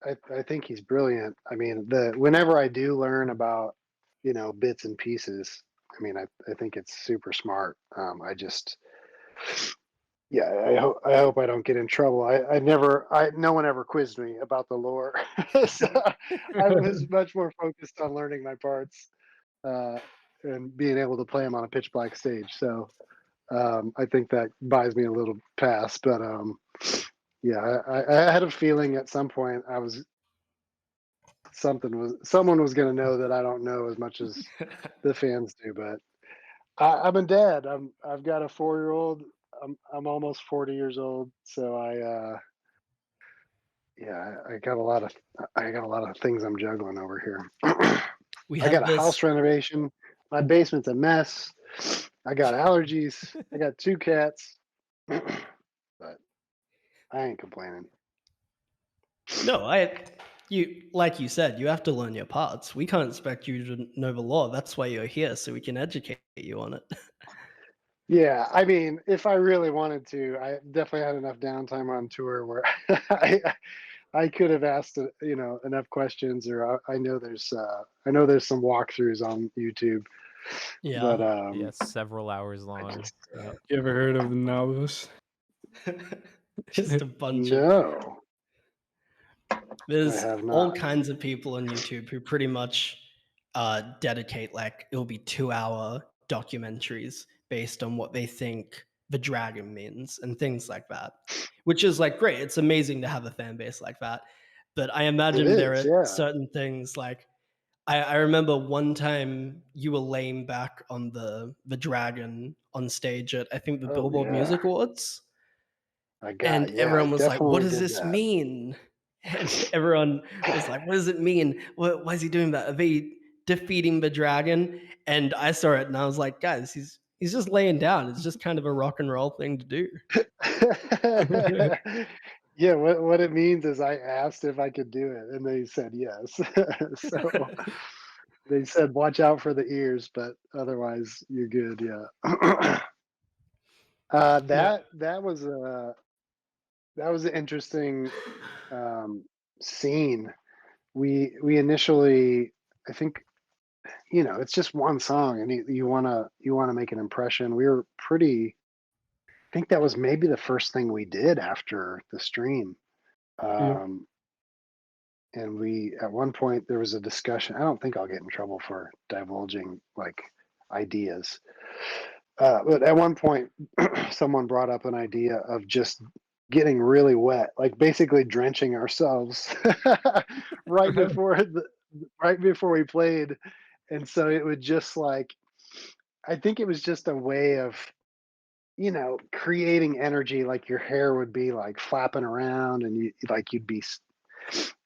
I think he's brilliant. I mean, whenever I do learn about bits and pieces, I mean, I think it's super smart. I hope I don't get in trouble. No one ever quizzed me about the lore, so I was much more focused on learning my parts and being able to play them on a pitch black stage. So I think that buys me a little pass. But yeah, I had a feeling at some point someone was going to know that I don't know as much as the fans do. But I'm a dad. I've got a 4-year-old. I'm almost 40 years old, so I got a lot of things I'm juggling over here. We I got have a house renovation. My basement's a mess. I got allergies. I got 2 cats, but I ain't complaining. No, like you said, you have to learn your parts. We can't expect you to know the law. That's why you're here, so we can educate you on it. Yeah, I mean, if I really wanted to, I definitely had enough downtime on tour where I could have asked, enough questions, or I know there's some walkthroughs on YouTube, Yeah. but Yeah, several hours long. Yep. You ever heard of the novice? Just a bunch of. No, There's I have all not. kinds of people on YouTube who pretty much dedicate it'll be 2-hour documentaries based on what they think the dragon means and things like that, which is great. It's amazing to have a fan base like that. But I It imagine there is, are yeah. certain things I remember one time you were laying back on the dragon on stage at I think the Oh Billboard yeah, Music Awards. I Everyone was like, "What definitely does did this that. mean?" And everyone was like, "What does it mean? Why is he doing that? Are they defeating the dragon?" And I saw it and I was like, "Guys, he's just laying down. It's just kind of a rock and roll thing to do." Yeah, what it means is I asked if I could do it, and they said yes. So they said, "Watch out for the ears, but otherwise you're good." Yeah. Yeah. That was an interesting scene. We initially, I think, it's just one song, and you wanna make an impression. We were pretty. I think that was maybe the first thing we did after the stream. Um, and at one point, there was a discussion. I don't think I'll get in trouble for divulging ideas. But at one point, someone brought up an idea of just getting really wet, like basically drenching ourselves right before right before we played. And so it would just I think it was just a way of creating energy. Like your hair would be flapping around, and you'd be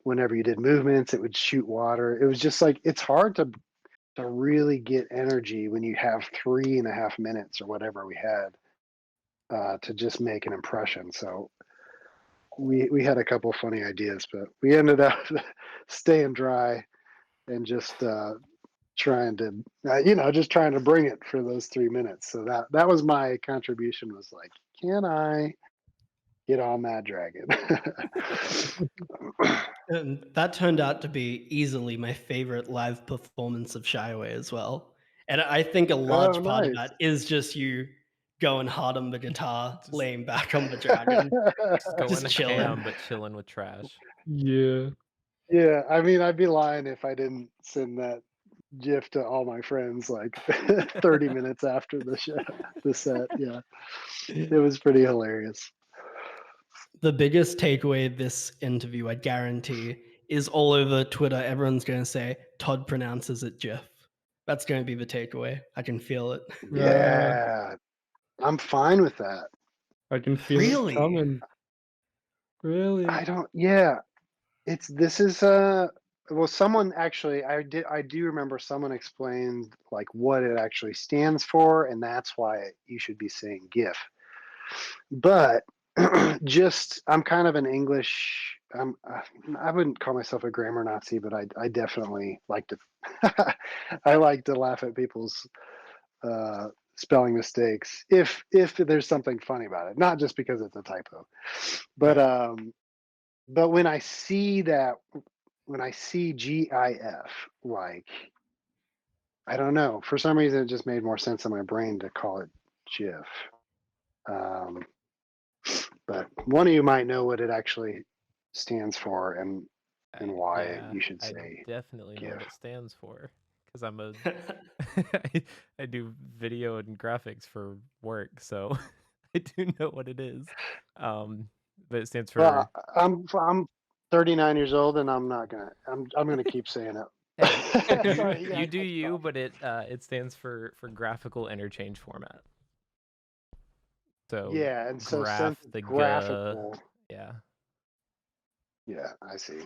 whenever you did movements, it would shoot water. It was just like, it's hard to really get energy when you have 3.5 minutes or whatever we had to just make an impression. So we had a couple funny ideas, but we ended up staying dry and just trying to just trying to bring it for those 3 minutes. So that was my contribution, was like, can I get on that dragon? And that turned out to be easily my favorite live performance of Shyway as well. And I think a large part of Nice. that is just you going hard on the guitar, Just- laying back on the dragon. Just going Just chilling. ham, but chilling with trash. Yeah. Yeah, I mean, I'd be lying if I didn't send that GIF to all my friends like 30 minutes after the set. Yeah, it was pretty hilarious. The biggest takeaway of this interview, I guarantee, is all over Twitter. Everyone's going to say Todd pronounces it GIF. That's going to be the takeaway. I can feel it. Yeah, I'm fine with that. I can feel Really? it coming. Really? This is well, someone actually, I do remember someone explained like what it actually stands for, and that's why you should be saying GIF. But just, I'm kind of an English, I wouldn't call myself a grammar Nazi, but I definitely like to I like to laugh at people's spelling mistakes if there's something funny about it, not just because it's a typo. But when I see GIF, like, I don't know, for some reason it just made more sense in my brain to call it GIF. But one of you might know what it actually stands for and why Yeah, you should I say definitely know what GIF. it stands for, because I'm a I do video and graphics for work, so I do know what it is. But it stands for Well, I'm 39 years old, and I'm gonna keep saying it. Sorry, you, yeah, you do that's you, fine. but it stands for graphical interchange format. So Yeah, and so graph since the graphical, yeah. yeah, I see.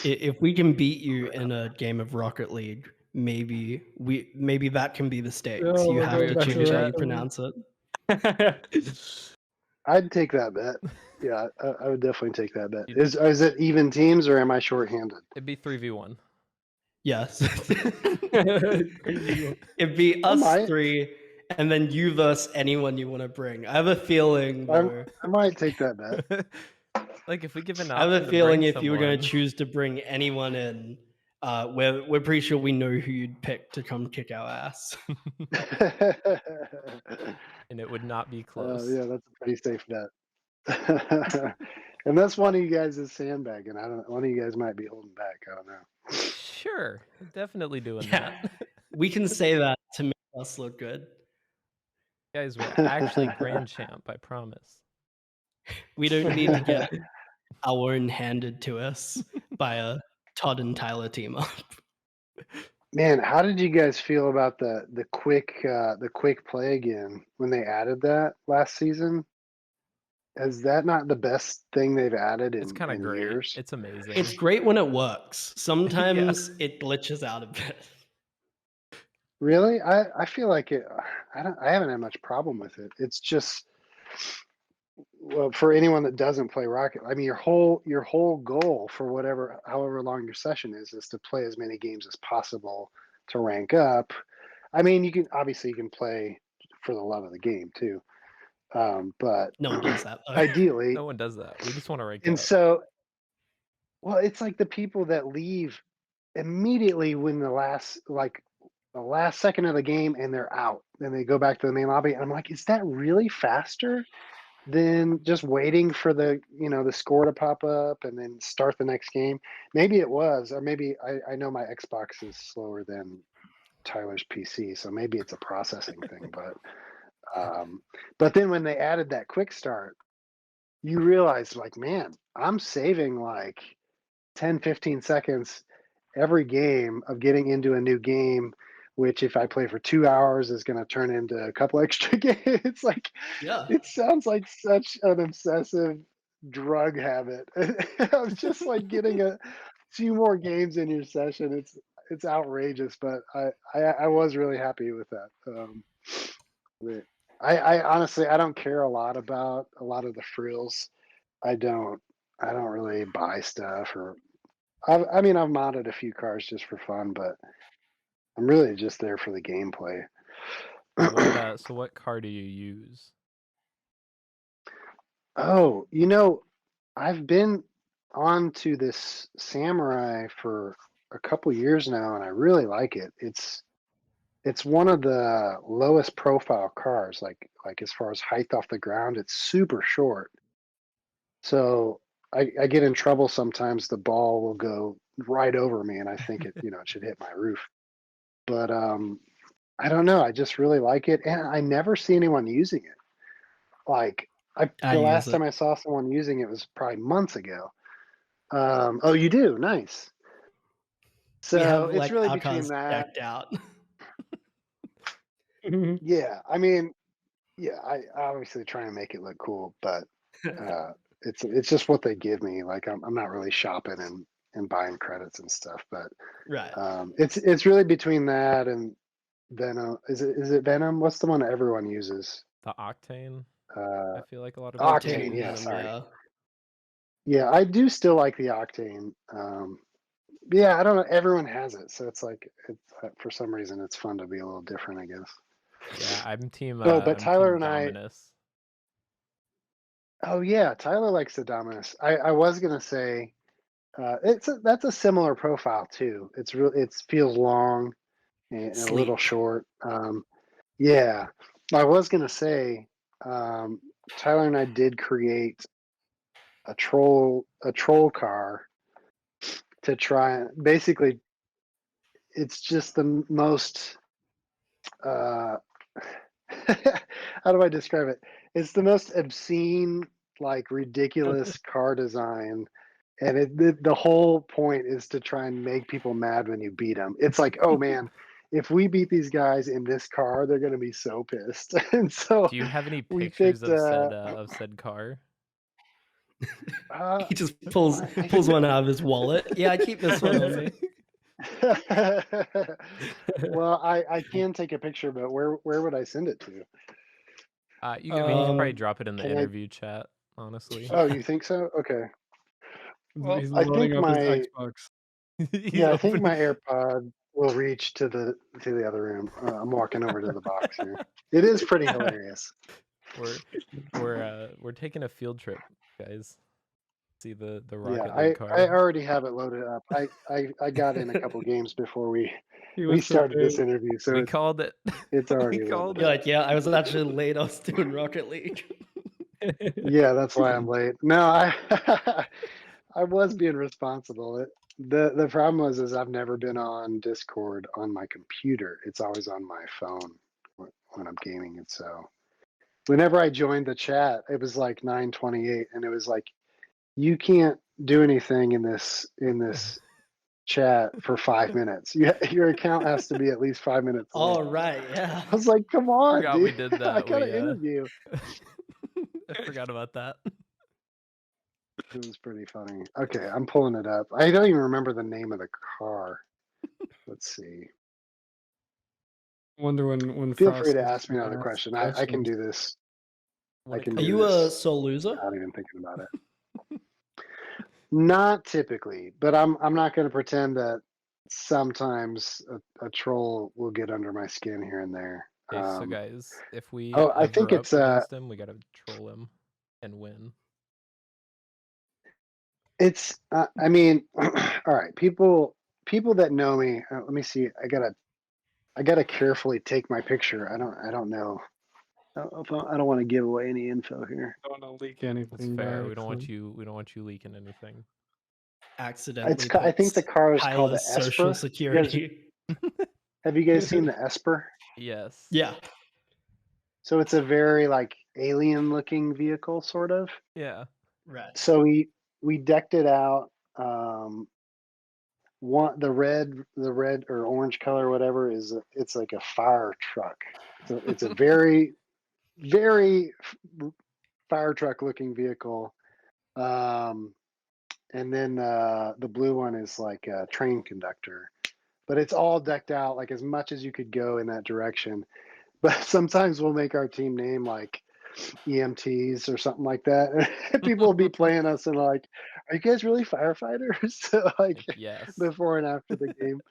If we can beat you in a game of Rocket League, maybe that can be the stakes. Oh, You we're have going to back to choose how that? you pronounce it. I'd take that bet. Yeah, I would definitely take that bet. You'd- Is it even teams, or am I shorthanded? It'd be 3v1. Yes. It'd be I us might. three, and then you versus anyone you want to bring. I have a feeling, though. I might take that bet. Like, if we give an I have option a to feeling bring if you were going to someone- choose to bring anyone in, we're pretty sure we know who you'd pick to come kick our ass. and it would not be close. Yeah, that's a pretty safe bet. Unless one of you guys is sandbagging. I don't know. One of you guys might be holding back. I don't know. Sure, definitely doing Yeah. that. We can say that to make us look good. Guys, we're actually grand champ, I promise. We don't need to get our own handed to us by a Todd and Tyler team up. Man, how did you guys feel about the quick play again when they added that last season? Is that not the best thing they've added It's kind of in great. years? It's amazing. It's great when it works. Sometimes it glitches out a bit. Really? I feel like it. I haven't had much problem with it. It's just, well, for anyone that doesn't play Rocket, I mean, your whole goal for however long your session is to play as many games as possible to rank up. I mean, you can play for the love of the game too, but No one does that, though. ideally, No one does that. We just want to rank and up. so, well, it's like the people that leave immediately when the last second of the game, and they're out, and they go back to the main lobby, and I'm like, is that really faster than just waiting for the score to pop up and then start the next game? Maybe it was, or maybe I know my Xbox is slower than Tyler's PC, so maybe it's a processing thing. But then when they added that quick start, you realize, like, man, I'm saving like 10-15 seconds every game of getting into a new game, which if I play for 2 hours is going to turn into a couple extra games. It's like, Yeah. it sounds like such an obsessive drug habit. I was just like getting a few more games in your session. It's outrageous, but I was really happy with that. But I honestly I don't care a lot about a lot of the frills. I don't really buy stuff or I mean I've modded a few cars just for fun, but I'm really just there for the gameplay. So what car do you use? Oh, I've been on to this Samurai for a couple years now, and I really like it. It's one of the lowest profile cars, like as far as height off the ground, it's super short. So I get in trouble sometimes. The ball will go right over me, and I think it should hit my roof. But I don't know. I just really like it, and I never see anyone using it. Like I the use last it. time I saw someone using it was probably months ago. Oh, you do? Nice. We So have it's like really our between cars that. decked out. Yeah, I mean, yeah, I obviously try and make it look cool, but it's just what they give me. Like I'm not really shopping and buying credits and stuff, but Right. it's really between that and Venom. Is it Venom? What's the one everyone uses? The Octane. Uh, I feel like a lot of people Octane. use. Yeah, Venom, sorry. yeah. Yeah, I do still like the Octane. Yeah, I don't know. Everyone has it, so it's like for some reason it's fun to be a little different, I guess. Yeah, I'm team. Oh, but I'm Tyler team and I. Dominus. Oh yeah, Tyler likes the Dominus. I was gonna say that's a similar profile too. It's real. It feels long and a little Sleek. short. Yeah, I was gonna say Tyler and I did create a troll car to try. Basically, it's just the most. Uh, how do I describe it? It's the most obscene, like ridiculous car design, and the whole point is to try and make people mad when you beat them. It's like, oh man, if we beat these guys in this car, they're gonna be so pissed. And so Do you have any we pictures picked. of said car? He just pulls one out of his wallet. Yeah, I keep this one on me. Well, I can take a picture, but where would I send it to? You can probably Um, drop it in the Can I? interview chat. Honestly, Oh, you think so? Okay. Well, He's I loading think up his my Xbox. he's I think opening. my AirPod will reach to the other room. I'm walking over to the box here. It is pretty hilarious. We're taking a field trip, guys. See the Yeah, Rocket League I car. already have it loaded up. I got in a couple games before we He was started this prepared. interview, so We called it. it's We already called loaded You're up. like, yeah, I was actually late. I was doing Rocket League. Yeah, that's why I'm late. No, I was being responsible. The problem is I've never been on Discord on my computer. It's always on my phone when I'm gaming, and so whenever I joined the chat, it was like 9:28, and it was like you can't do anything in this chat for 5 minutes. Your account has to be at least 5 minutes late. All right, yeah. I was like, come on, Forgot dude. we did that. I got an interview. I forgot about that. It was pretty funny. Okay, I'm pulling it up. I don't even remember the name of the car. Let's see. Wonder when Feel Frost free to is ask me gonna another ask question. I can questions. do this. When I it can Are comes- do you a this sole loser? without even thinking about it. Not typically, but I'm not going to pretend that sometimes a troll will get under my skin here and there. Okay, so guys, if we Oh, I think ever up it's against him, we gotta troll him and win. it's I mean, all right, people that know me. Let me see. I gotta carefully take my picture. I don't know. I don't want to give away any info here. Don't want to leak That's anything. fair. by We don't want accident. you leaking anything. Accidentally. I think the puts car is called the Tyler's social Esper. security. Have you guys seen the Esper? Yes. Yeah. So it's a very like alien looking vehicle, sort of. Yeah. Right. So we decked it out. The red or orange color, whatever, it's like a fire truck. So it's a very, very fire truck looking vehicle. And then the blue one is like a train conductor. But it's all decked out like as much as you could go in that direction. But sometimes we'll make our team name like EMTs or something like that. And people will be playing us and like, are you guys really firefighters? Like Yes. before and after the game.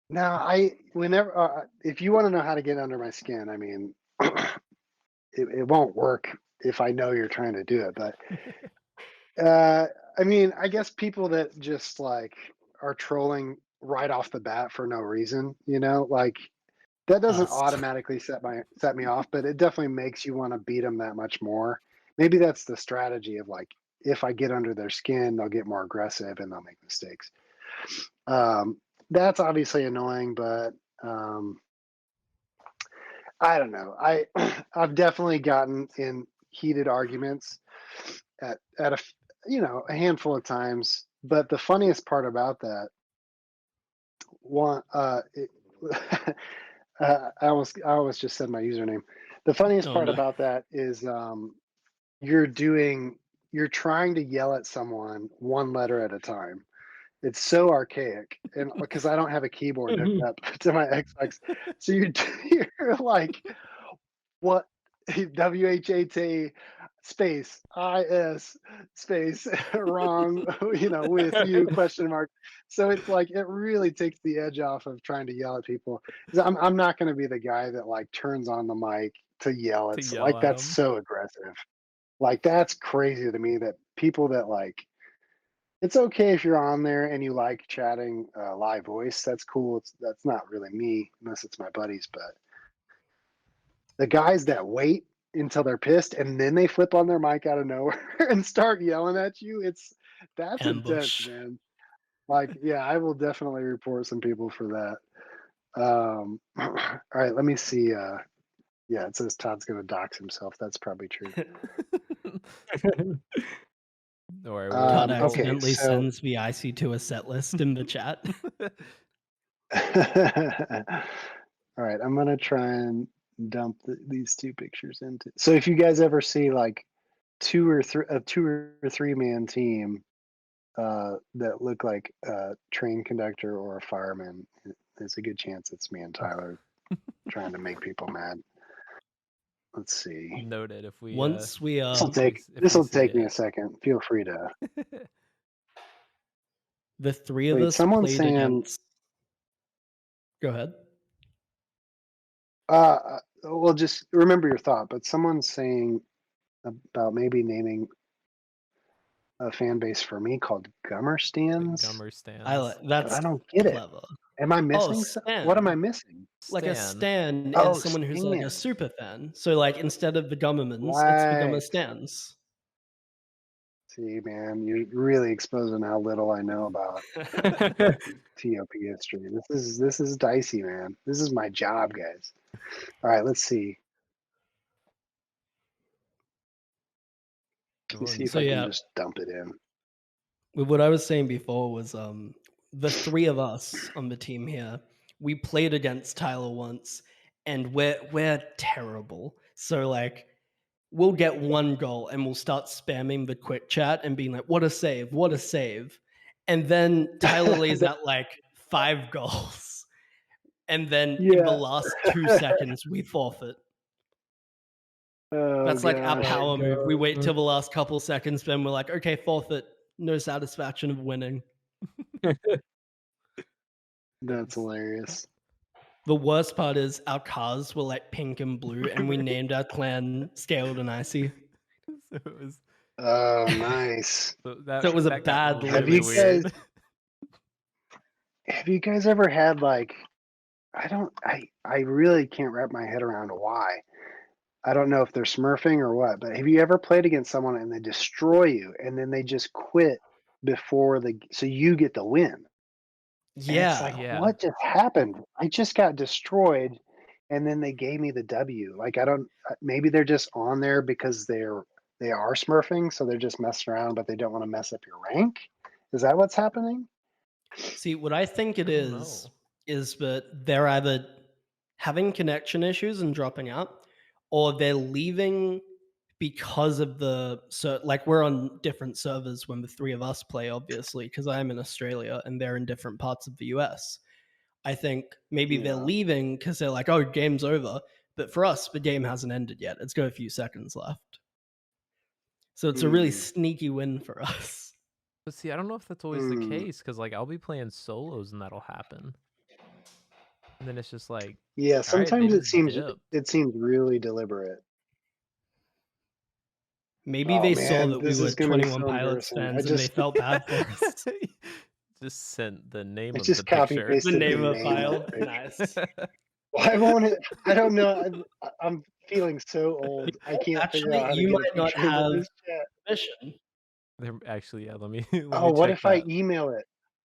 Now whenever if you want to know how to get under my skin, I mean, it won't work if I know you're trying to do it. But I mean, I guess people that just like are trolling right off the bat for no reason, like that doesn't Us. automatically set me off, but it definitely makes you want to beat them that much more. Maybe that's the strategy of like, if I get under their skin, they'll get more aggressive and they'll make mistakes. That's obviously annoying, but I don't know. I've definitely gotten in heated arguments at a handful of times. But the funniest part about that I almost just said my username. The funniest Oh, part no. about that is you're trying to yell at someone one letter at a time. It's so archaic, and because I don't have a keyboard hooked up to my Xbox, so you're like, what? WHAT space IS space wrong, with you question mark. So it's like it really takes the edge off of trying to yell at people. 'Cause I'm not going to be the guy that like turns on the mic to yell To at yell like at that's 'em. so aggressive. Like that's crazy to me that people that like it's okay if you're on there and you like chatting live voice. That's cool. That's not really me unless it's my buddies, but the guys that wait until they're pissed and then they flip on their mic out of nowhere and start yelling at you, that's intense, Ambush. man. Like, yeah, I will definitely report some people for that. All right, let me see. Yeah, it says Todd's gonna dox himself. That's probably true. Don't worry, Todd we'll Okay, accidentally so sends the IC to a set list in the chat. all right, I'm gonna try and dump these two pictures into. So if you guys ever see like two or three man team that look like a train conductor or a fireman, there's a good chance it's me and Tyler trying to make people mad. Let's see. noted if we Once we This will if we take see me a it. second. Feel free to. the three of Wait, us someone's played saying. against. Go ahead. Well, just remember your thought. But someone's saying about maybe naming a fan base for me called Gummer Stands, Gummer I stands. like but that's I don't get it. clever. Am I Oh, missing what am I Stan. missing? Like a Stan. stan Oh, is someone who's like a Stan. super fan. So like instead of the Gummermans, it's the Gummer Right. Stans. See, man, you're really exposing how little I know about TOP history. This is dicey, man. This is my job, guys. All right, let's see. Let me see if So I can yeah, just dump it in. with what I was saying before was the three of us on the team here, we played against Tyler once, and we're terrible. So like we'll get one goal and we'll start spamming the quick chat and being like, what a save, what a save. And then Tyler lays out like 5 goals. And then in the Yeah. last 2 seconds, we forfeit. Oh That's like our gosh. power move. We wait till the last couple seconds, then we're like, okay, forfeit. No satisfaction of winning. That's hilarious. The worst part is our cars were like pink and blue, and we named our clan Scaled and Icy. So it was Oh, nice. so that, So it was a that bad got look. Have really you weird. guys have you guys ever had like I really can't wrap my head around why. I don't know if they're smurfing or what, but have you ever played against someone and they destroy you and then they just quit before so you get the win? And it's like, Yeah. Yeah. what just happened? I just got destroyed and then they gave me the W. Like I don't maybe they're just on there because they are smurfing, so they're just messing around, but they don't want to mess up your rank. Is that what's happening? See, what I think it I don't is that they're either having connection issues and dropping out, or they're leaving because of like we're on different servers when the three of us play, obviously, because I'm in Australia and they're in different parts of the US. I think maybe they're Yeah. leaving because they're like, oh, game's over. But for us, the game hasn't ended yet. It's got a few seconds left. So it's a really sneaky win for us. But see, I don't know if that's always the case, because like I'll be playing solos and that'll happen. And then it's just like, Yeah, all right, they sometimes just dipped. it seems really deliberate. Maybe Oh they saw man, that we this were is gonna be 21 so Pilots embarrassing. I fans and they just felt bad for us. Just sent the name I of the just copy picture. The pasted the name of name file. of the picture. Nice. Why won't it? I don't know. I'm feeling so old. I can't figure Actually, out how to you get a might not picture into have this chat. permission. They're actually, yeah, let me Oh, what check if that. I email it?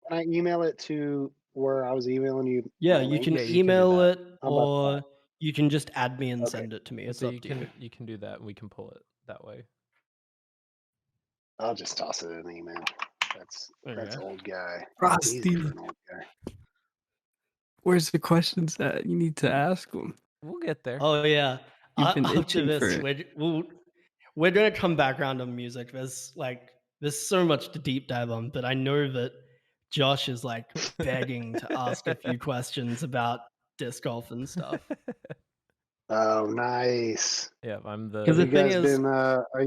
Can I email it to where I was emailing you? Yeah, my you link? can Yeah, you can do email that. it How about or that? you can just add me and Okay. send it to me. It's So up to you. you can do that and we can pull it that way. I'll just toss it in an email. That's Okay. old guy. Easy Frosty, for an old guy. where's the questions that you need to ask them? We'll get there. Oh yeah. You've been After itching this, for it. we're gonna come back around on music. There's so much to deep dive on, but I know that Josh is like begging to ask a few questions about disc golf and stuff. Oh, nice. Yeah, I'm Because Have the you thing guys is, been? Are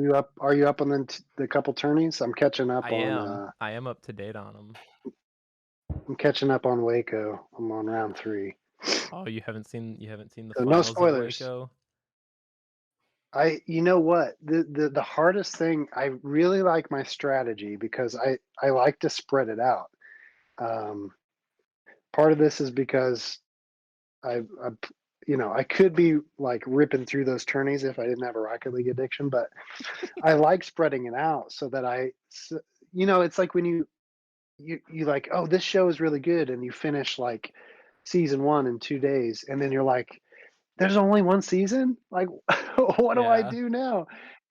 you up on the couple tourneys? I'm catching up on. I am up to date on them. I'm catching up on Waco. I'm on round 3. Oh, you haven't seen the So no finals of spoilers. Waco? You know what? The hardest thing, I really like my strategy because I like to spread it out. Part of this is because I I could be like ripping through those tourneys if I didn't have a Rocket League addiction, but I like spreading it out so that it's like when you like, oh, this show is really good, and you finish like season 1 in 2 days, and then you're like, there's only one season? Like, what do I Yeah, do now?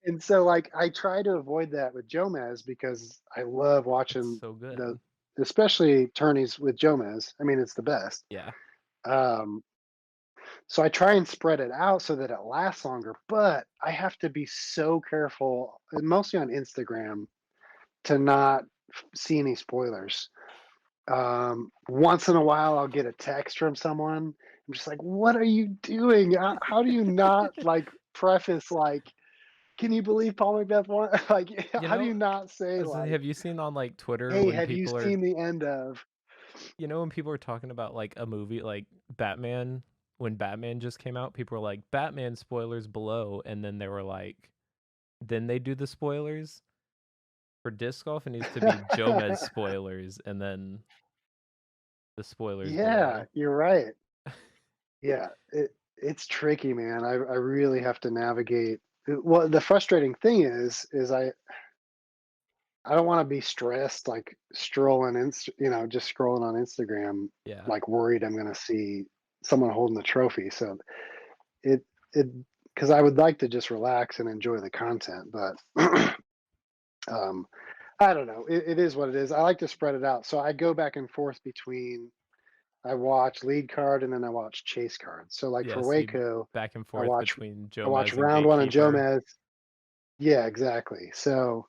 And so, like, I try to avoid that with Jomez because I love it's watching so good. especially tourneys with Jomez. I mean, it's the best. Yeah. Um, so I try and spread it out so that it lasts longer, but I have to be so careful, and mostly on Instagram, to not see any spoilers. Once in a while, I'll get a text from someone. I'm just like, what are you doing? How do you not like preface like, can you believe Paul Macbeth won? Like, You how do know, you not say so like, have you seen on like Twitter hey, when have you people are, seen the end of? when people are talking about like a movie like Batman, when Batman just came out, people were like, Batman spoilers below, and then they were like, then they do the spoilers. For disc golf, it needs to be Jomez spoilers, and then the spoilers Yeah, below. you're right. Yeah, it's tricky, man. I really have to navigate. Well, the frustrating thing is I don't want to be stressed, like strolling, just scrolling on Instagram, Yeah. like worried I'm going to see someone holding the trophy. So it, it, because I would like to just relax and enjoy the content, but um, I don't know. It is what it is. I like to spread it out. So I go back and forth between, I watch lead card and then I watch chase card. So like Yeah, for so you Waco, back and I forth watch, between I watch Jomez and round 1 on Gatekeeper. Jomez. Yeah, exactly. So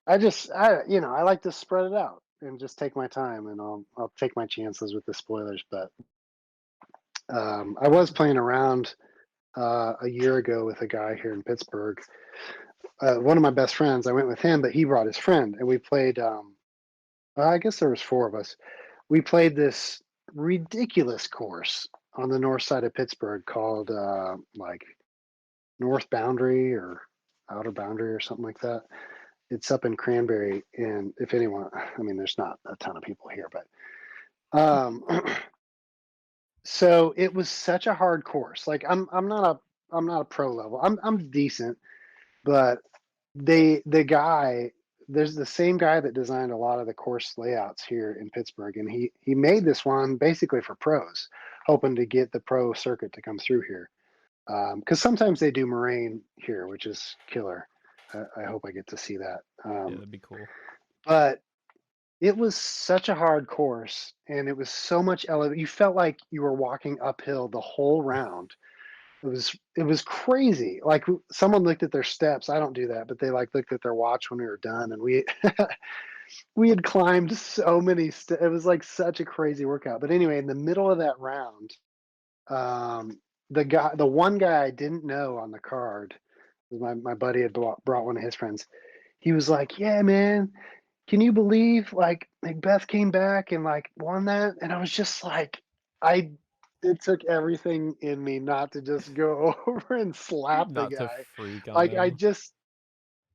I like to spread it out and just take my time, and I'll take my chances with the spoilers. But I was playing around a year ago with a guy here in Pittsburgh. One of my best friends. I went with him, but he brought his friend, and we played. I guess there was 4 of us. We played this ridiculous course on the north side of Pittsburgh called like North Boundary or Outer Boundary or something like that. It's up in Cranberry, and if anyone, I mean, there's not a ton of people here, but so it was such a hard course. Like I'm not a pro level. I'm decent, but the guy, there's the same guy that designed a lot of the course layouts here in Pittsburgh, and he made this one basically for pros, hoping to get the pro circuit to come through here. Because sometimes they do moraine here, which is killer. I hope I get to see that. Yeah, that'd be cool. But it was such a hard course, and it was so much elevation. You felt like you were walking uphill the whole round. it was crazy. Like someone looked at their steps. I don't do that, but they like looked at their watch when we were done, and we we had climbed so many steps. It was like such a crazy workout. But anyway, in the middle of that round, the one guy I didn't know on the card, my buddy had brought one of his friends. He was like, "Yeah, man, can you believe like Macbeth came back and like won that?" And I was just like, I it took everything in me not to just go over and slap the Not to guy. freak on Like him.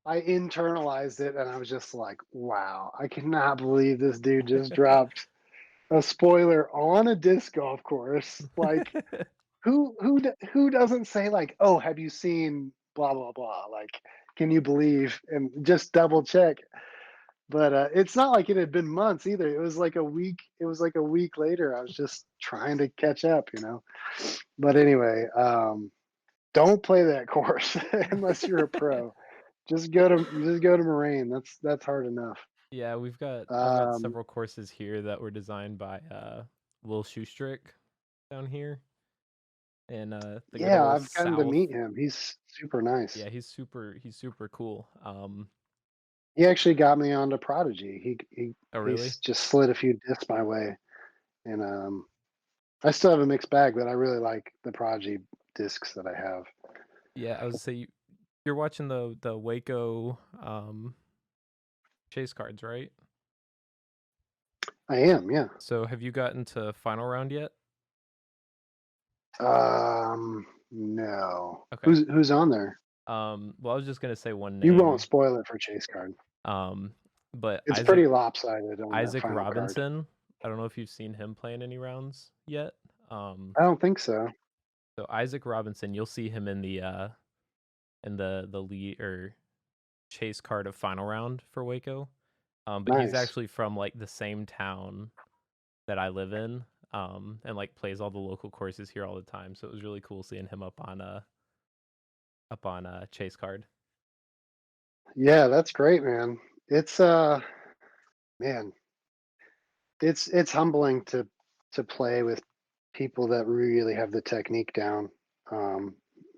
I internalized it and I was just like, wow, I cannot believe this dude just dropped a spoiler on a disc golf course. Like who doesn't say like, "Oh, have you seen blah blah blah?" Like, can you believe and just double check. But it's not like it had been months either. It was like a week. It was like a week later. I was just trying to catch up, you know. But anyway, don't play that course unless you're a pro. Just go to Moraine. That's hard enough. Yeah, I've got Um, several courses here that were designed by Will Shoestrick down here in the good yeah, old I've gotten to South. meet him. He's super nice. Yeah, he's super cool. He actually got me onto Prodigy. Oh really? He's just slid a few discs my way, and I still have a mixed bag, but I really like the Prodigy discs that I have. Yeah, I would say you're watching the Waco chase cards, right? I am, yeah. So have you gotten to final round yet? No. Okay. Who's on there? Well, I was just gonna say one You won't name. spoil it for Chase Card. But It's pretty lopsided on that Isaac final card. Robinson. I don't know if you've seen him play in any rounds yet. I don't think so. So Isaac Robinson, you'll see him in the lead or chase card of final round for Waco. But he's Nice. actually from like the same town that I live in. And like plays all the local courses here all the time. So it was really cool seeing him up on chase card. Yeah, that's great, man. It's man, it's humbling to play with people that really have the technique down.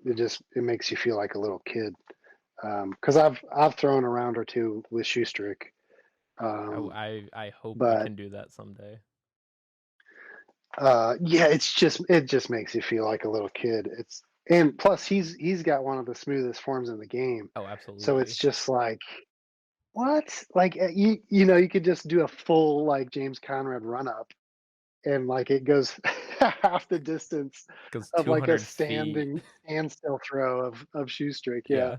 It makes you feel like a little kid. Because I've thrown a round or two with Shoestrick. I hope we But can do that someday. yeah, it just makes you feel like a little kid. And plus he's got one of the smoothest forms in the game. Oh, So absolutely. it's just like what? Like you know, you could just do a full like James Conrad run up and like it goes half the distance Goes of like a 200 feet. standstill throw of Shoestrick. Yeah.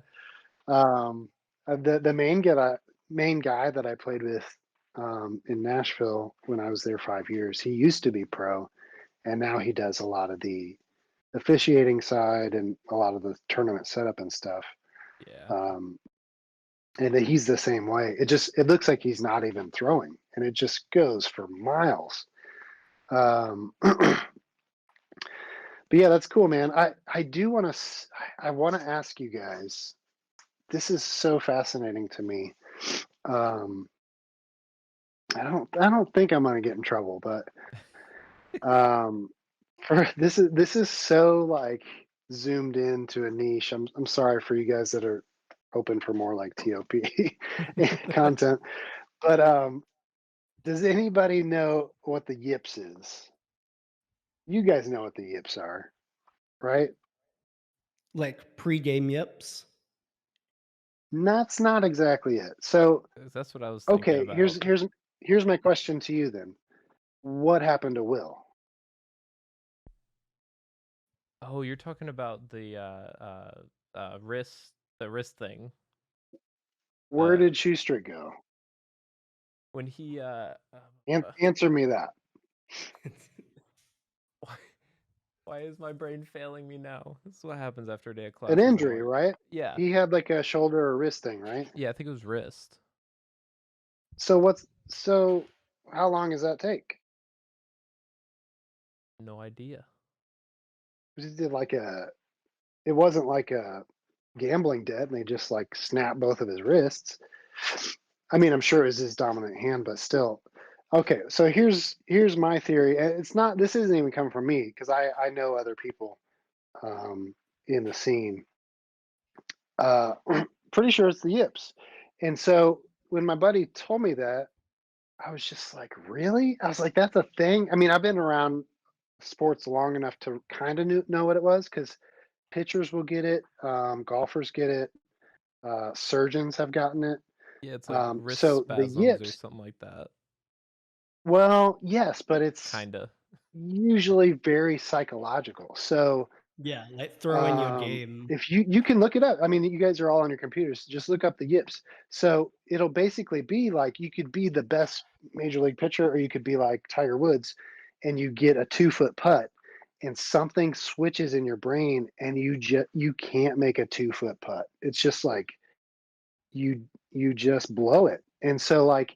Yeah. The main guy that I played with in Nashville when I was there 5 years, he used to be pro, and now he does a lot of the officiating side and a lot of the tournament setup and stuff. Yeah. And he's the same way. It looks like he's not even throwing, and it just goes for miles. But yeah, that's cool, man. I do want to I want to ask you guys. This is so fascinating to me. I don't think I'm gonna get in trouble, but for this is so like zoomed into a niche. I'm sorry for you guys that are open for more like TOP content. But does anybody know what the yips is? You guys know what the yips are, right? Like pre-game yips. That's not exactly it. So That's what I was thinking okay, about. here's my question to you then. What happened to Will? Oh, you're talking about the wrist thing. Where did Shoestrick go? When he Answer me that. why is my brain failing me now? This is what happens after a day of class. An injury, right? Yeah. He had like a shoulder or wrist thing, right? Yeah, I think it was wrist. So how long does that take? No idea. He did it wasn't like a gambling debt and they just like snapped both of his wrists. I mean, I'm sure it was his dominant hand, but still. Okay, so here's my theory. This isn't even coming from me because I know other people in the scene. Pretty sure it's the yips. And so when my buddy told me that, I was just like, really? I was like, that's a thing. I mean, I've been around sports long enough to kind of know what it was because pitchers will get it, golfers get it, surgeons have gotten it. Yeah, it's like wrist So the spasms or yips, something like that. well, yes, but it's Kinda. usually very psychological. So Yeah, like throwing your game. if you can look it up. I mean, you guys are all on your computers. Just look up the yips. So it'll basically be like you could be the best major league pitcher, or you could be like Tiger Woods, and you get a 2-foot putt, and something switches in your brain, and you can't make a 2-foot putt. It's just like you just blow it. And so like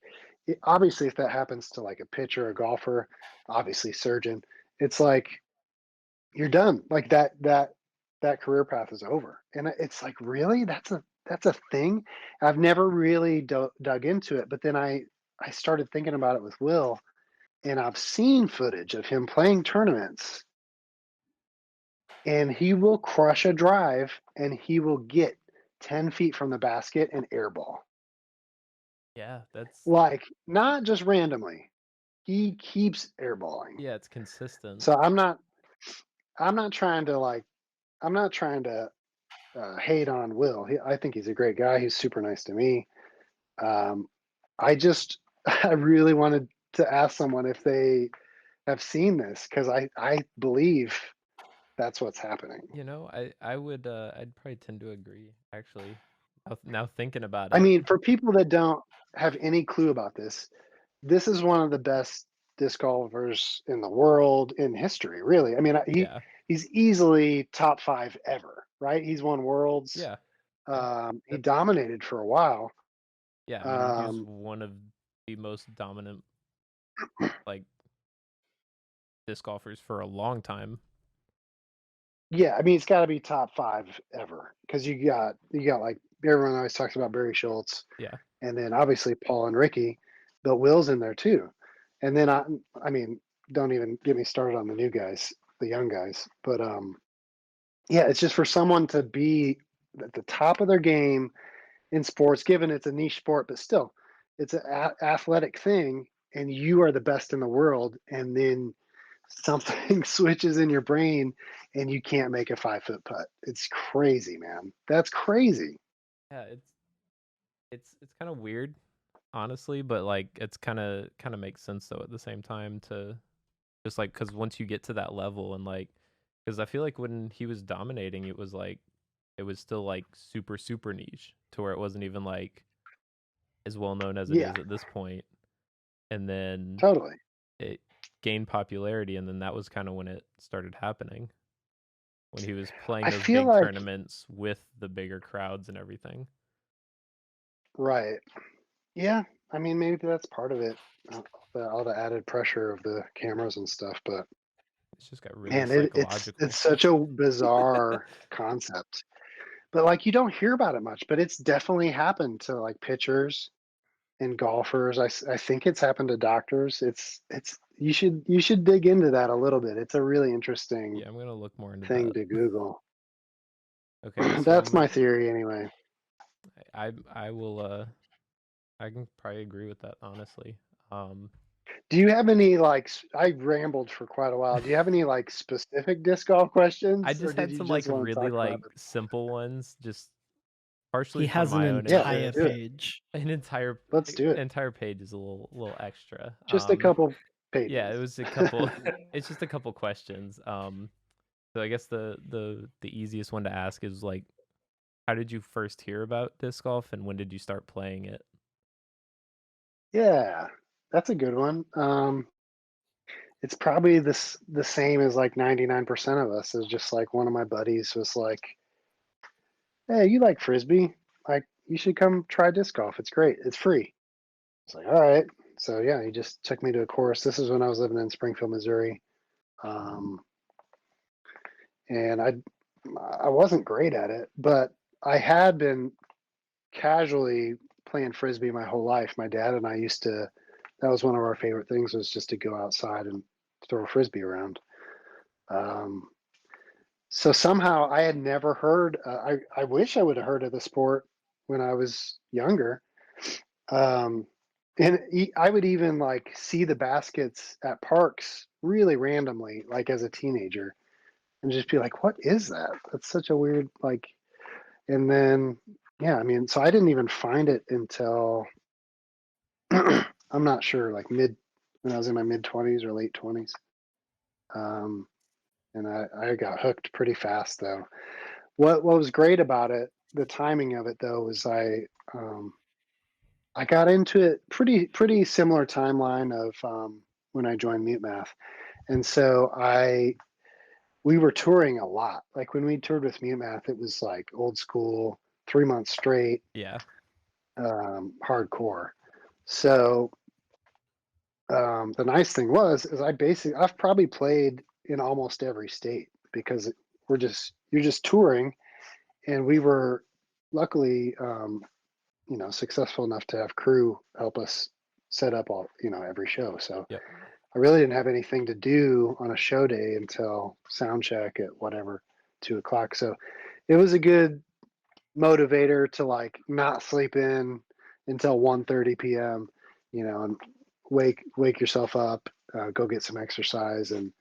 obviously if that happens to like a pitcher, a golfer, obviously surgeon, it's like you're done. Like that career path is over. And it's like, really? That's a thing? I've never really dug into it, but then I started thinking about it with Will, and I've seen footage of him playing tournaments, and he will crush a drive and he will get 10 feet from the basket and airball. Yeah, that's Like, not just randomly. He keeps airballing. yeah, it's consistent. So I'm not trying to like I'm not trying to hate on Will. I think he's a great guy. He's super nice to me. I just I really wanted to ask someone if they have seen this because I believe that's what's happening. You know, I would I'd probably tend to agree actually. Now thinking about I it. mean, for people that don't have any clue about this, this is one of the best disc golfers in the world in history, really. I mean, Yeah. he's easily top 5 ever, right? He's won worlds. Yeah. He That- dominated for a while. yeah, I mean, he was one of the most dominant like disc golfers for a long time. Yeah, I mean, it's got to be top 5 ever because you got like everyone always talks about Barry Schultz, Yeah. and then obviously Paul and Ricky, but Will's in there too. And then I mean, don't even get me started on the new guys, the young guys. But yeah, it's just for someone to be at the top of their game in sports, given it's a niche sport, but still, it's an athletic thing, and you are the best in the world, and then something switches in your brain and you can't make a 5-foot putt. It's crazy, man. That's crazy. Yeah, it's kind of weird, honestly, but like it's kind of makes sense though at the same time to just like because once you get to that level and like because I feel like when he was dominating, it was like it was still like super niche to where it wasn't even like as well known as it Yeah, is at this point. And then totally. it gained popularity, and then that was kind of when it started happening. When he was playing I those feel big like, tournaments with the bigger crowds and everything. right. Yeah, I mean, maybe that's part of it. All the added pressure of the cameras and stuff, but It's just got really man, psychological. it's such a bizarre concept. But like you don't hear about it much, but it's definitely happened to like pitchers and golfers. I think it's happened to doctors. It's you should dig into that a little bit. It's a really interesting Yeah, I'm gonna look more into thing that. to Google. Okay, so That's my theory anyway. I will I can probably agree with that honestly. Do you have any like I rambled for quite a while. Do you have any like specific disc golf I questions, or just did had you some like just want to really talk about like it? simple ones, just He partially for has an my own Yeah, entire interest. do it. page. An Let's do it. entire page is a little extra. Just a couple Yeah, it pages. was a couple. It's just a couple questions. So I guess the easiest one to ask is like, how did you first hear about disc golf, and when did you start playing it? Yeah, that's a good one. It's probably the same as like 99% of us. Is just like one of my buddies was like, "Hey, you like frisbee? Like, you should come try disc golf. It's great. It's free." It's like, "All right." So yeah, he just took me to a course. This is when I was living in Springfield, Missouri, um, and I wasn't great at it, but I had been casually playing frisbee my whole life. My dad and I used to. That was one of our favorite things was just to go outside and throw a frisbee around. Um, So somehow I had never heard. I wish I would have heard of the sport when I was younger. Um, and I would even like see the baskets at parks really randomly, like as a teenager, and just be like, "What is that? That's such a weird like." And then, yeah, I mean, so I didn't even find it until I'm not sure, like when I was in my mid 20s or late 20s. Um, and I got hooked pretty fast though. What was great about it, the timing of it though, was I got into it pretty similar timeline of when I joined Mute Math, and so we were touring a lot. Like when we toured with Mute Math, it was like old school, 3 months straight, Yeah. hardcore. So the nice thing is I've probably played in almost every state because you're just touring, and we were luckily successful enough to have crew help us set up every show. So Yep. I really didn't have anything to do on a show day until sound check at whatever 2 o'clock. So it was a good motivator to like not sleep in until 1:30 p.m. And wake yourself up, go get some exercise, and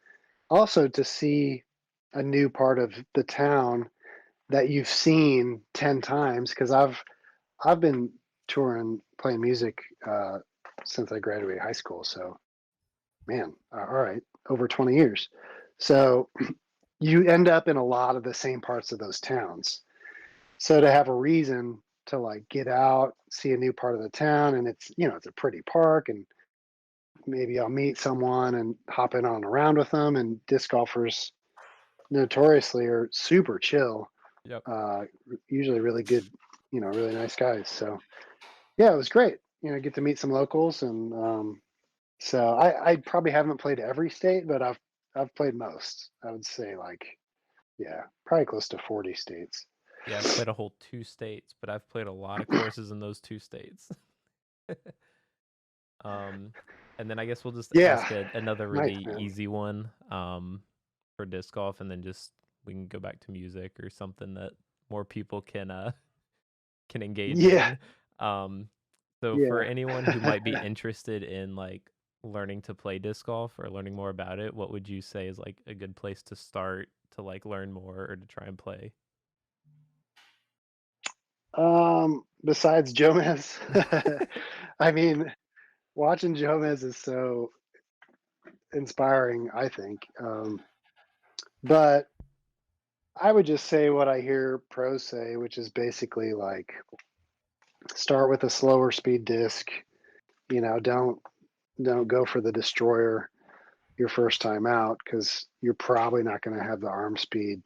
also to see a new part of the town that you've seen 10 times, because I've been touring playing music since I graduated high school. So man, all right, over 20 years. So you end up in a lot of the same parts of those towns. So to have a reason to like get out, see a new part of the town, and it's a pretty park, and maybe I'll meet someone and hop in on around with them. And disc golfers notoriously are super chill, Yep. usually really good, really nice guys. So yeah, it was great. Get to meet some locals, and so I probably haven't played every state, but I've played most. I would say like, yeah, probably close to 40 states. Yeah, I've played a whole 2 states, but I've played a lot of courses in those 2 states. Um, and then I guess we'll just ask Yeah, another nice really man. easy one for disc golf, and then just we can go back to music or something that more people can engage Yeah, in. So for anyone who might be yeah. interested in like learning to play disc golf or learning more about it, what would you say is like a good place to start to like learn more or to try and play? Besides Jomez, I mean, watching Jomez is so inspiring, I think. But I would just say what I hear pros say, which is basically like start with a slower speed disc. Don't go for the destroyer your first time out, because you're probably not going to have the arm speed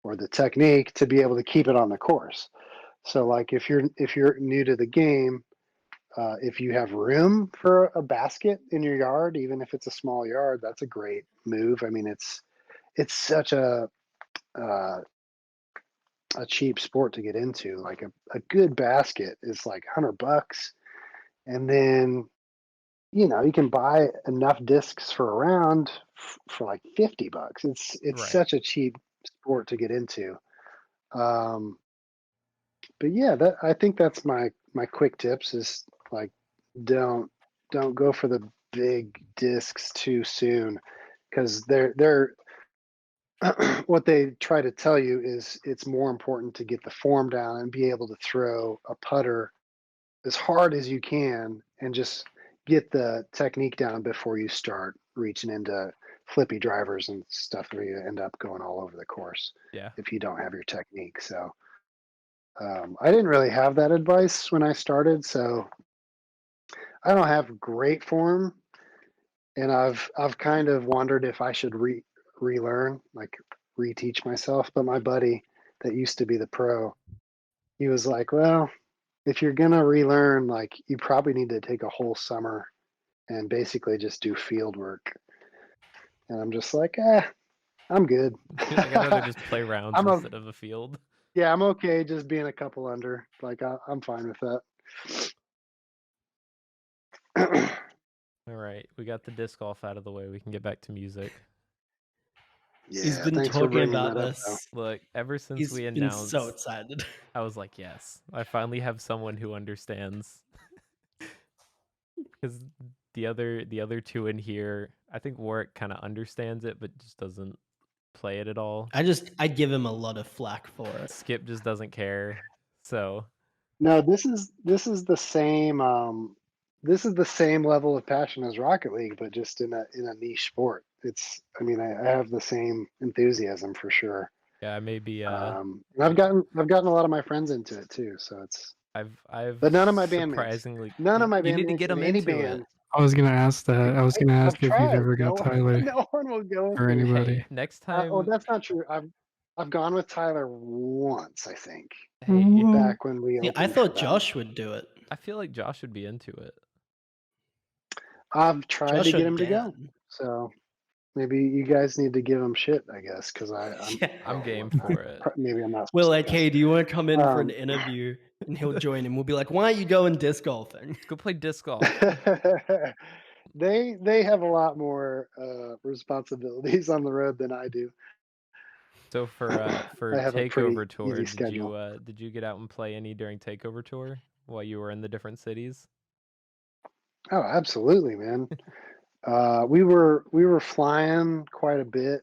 or the technique to be able to keep it on the course. So like if you're new to the game, if you have room for a basket in your yard, even if it's a small yard, that's a great move. I mean, it's such uh, a cheap sport to get into. Like a good basket is like $100, and then you can buy enough discs for a round for like $50. It's Right. such a cheap sport to get into. Um, but yeah, that I think that's my quick tips is like don't don't go for the big discs too soon, because they're what they try to tell you is it's more important to get the form down and be able to throw a putter as hard as you can and just get the technique down before you start reaching into flippy drivers and stuff where you end up going all over the course Yeah. if you don't have your technique. So I didn't really have that advice when I started, so I don't have great form, and I've kind of wondered if I should relearn, like reteach myself. But my buddy that used to be the pro, he was like, "Well, if you're gonna relearn, like you probably need to take a whole summer and basically just do field work." And I'm just like, I'm good. You're like, I'd rather just play rounds I'm a instead of a field. Yeah, I'm okay just being a couple under. Like I'm fine with that. All right, we got the disc golf out of the way. We can get back to music. He's Yeah, been thanks for talking bringing about that up, though. this. Look, ever since He's we been so announced, excited. I was like, yes, I finally have someone who understands. Because the other two in here, I think Warwick kind of understands it, but just doesn't play it at all. I give him a lot of flack for it. Skip just doesn't care. So No, this is the same level of passion as Rocket League, but just in a niche sport. I mean, I have the same enthusiasm for sure. yeah, I may be And I've gotten a lot of my friends into it too. So I've but none of my bandmates, surprisingly you need to get them in any into band. it. I was gonna ask that. I was gonna I've ask if you've tried. ever got Tyler No one will go with or me. anybody. Hey, next Oh, time, that's not true. I've gone with Tyler once, I think, hey, back when we See, I opened thought for them. Josh would do it. I feel like Josh would be into it. I've tried Josh to get or him to go, Dan. so maybe you guys need to give him shit, I guess, because I'm game for it. maybe I'm not. We're supposed like, to go. hey, do you want to come in for an Um, interview? And he'll join and we'll be like, why aren't you going disc golfing? Go play disc golf. they have a lot more responsibilities on the road than I do. So for I have a pretty Takeover Tour, easy schedule. did you get out and play any during Takeover Tour while you were in the different cities? Oh, absolutely, man. We were flying quite a bit,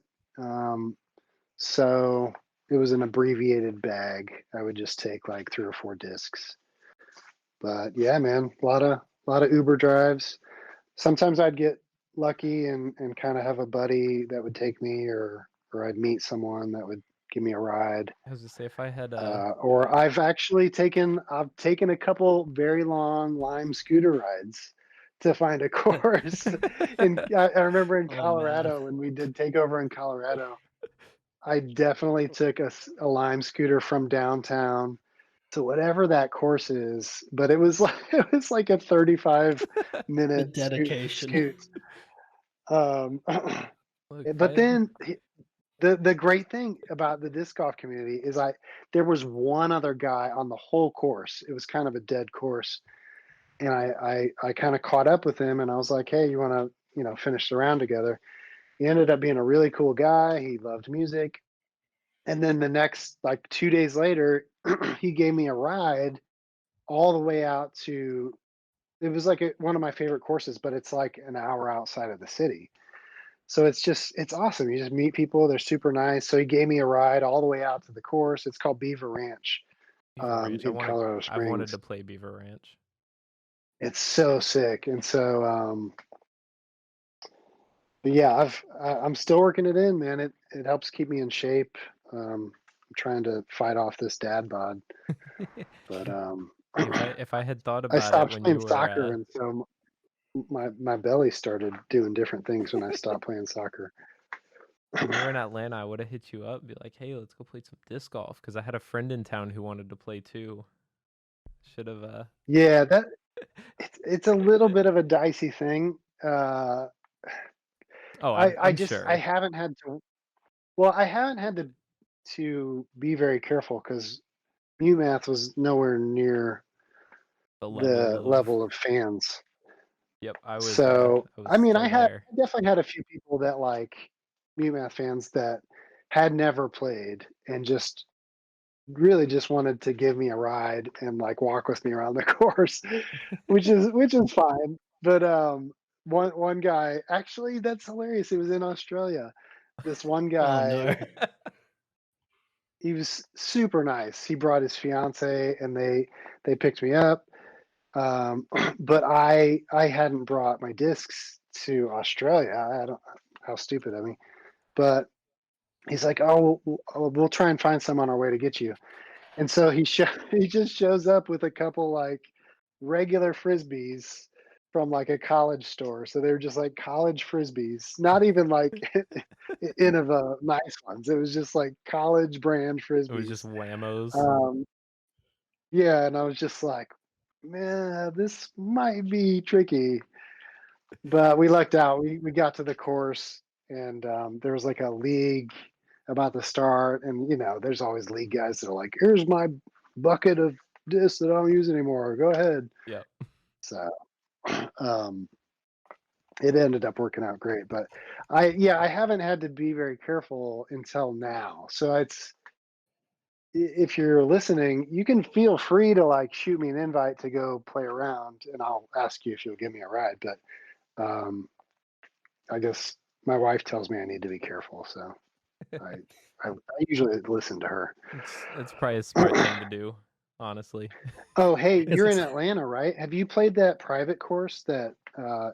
so it was an abbreviated bag. I would just take like 3 or 4 discs. But yeah, man, a lot of Uber drives. Sometimes I'd get lucky and kind of have a buddy that would take me, or I'd meet someone that would give me a ride. I was to say if I had Or I've taken a couple very long Lime scooter rides to find a course. I remember in Oh, Colorado when we did Takeover in Colorado, I definitely took a Lime scooter from downtown to whatever that course is, but it was like a 35 The minute dedication. scoot. look, if I But had- then the great thing about the disc golf community is there was one other guy on the whole course. It was kind of a dead course, and I kind of caught up with him, and I was like, hey, you want to finish the round together? He ended up being a really cool guy. He loved music, and then the next, like 2 days later, he gave me a ride all the way out to. It was like one of my favorite courses, but it's like an hour outside of the city. So it's awesome. You just meet people. They're super nice. So he gave me a ride all the way out to the course. It's called Beaver Ranch, Beaver Ranch, in Colorado I've wanted Springs. to play Beaver Ranch. It's so sick. And so, but yeah, I'm still working it in, man. It helps keep me in shape. I'm trying to fight off this dad bod, but If I had thought I about it stopped when playing you were soccer, and so my belly started doing different things when I stopped playing soccer. when you were in Atlanta, I would have hit you up and be like, hey, let's go play some disc golf because I had a friend in town who wanted to play too. Should have Yeah, it's a little bit of a dicey thing. Oh, I I'm just sure. I haven't had to. Well, I haven't had to be very careful because UMass was nowhere near The the level of level of fans. Yep, I So was I mean, still there. I definitely had a few people that like UMass fans that had never played and just really just wanted to give me a ride and like walk with me around the course, which is fine. But one guy, actually, that's hilarious. It was in Australia. This one Oh no. guy, he was super nice. He brought his fiance and they picked me up. But I hadn't brought my discs to Australia. I don't, how stupid of me. But he's like, oh, we'll try and find some on our way to get you. And so he just shows up with a couple like regular frisbees from like a college store. So they were just like college frisbees, not even like Innova nice ones. It was just like college brand It was just frisbees. whammos. Yeah, and I was just like, man, this might be tricky. But we lucked out. We got to the course, and there was like a league about to start, and there's always league guys that are like, "Here's my bucket of discs that I don't use anymore. Go ahead." Yep. So, um, it ended up working out great. But I haven't had to be very careful until now. So if you're listening, you can feel free to like shoot me an invite to go play around, and I'll ask you if you'll give me a ride. But I guess my wife tells me I need to be careful, so I usually listen to her. It's probably a smart thing to do, honestly. Oh, hey, It's you're in just- Atlanta, right? Have you played that private course that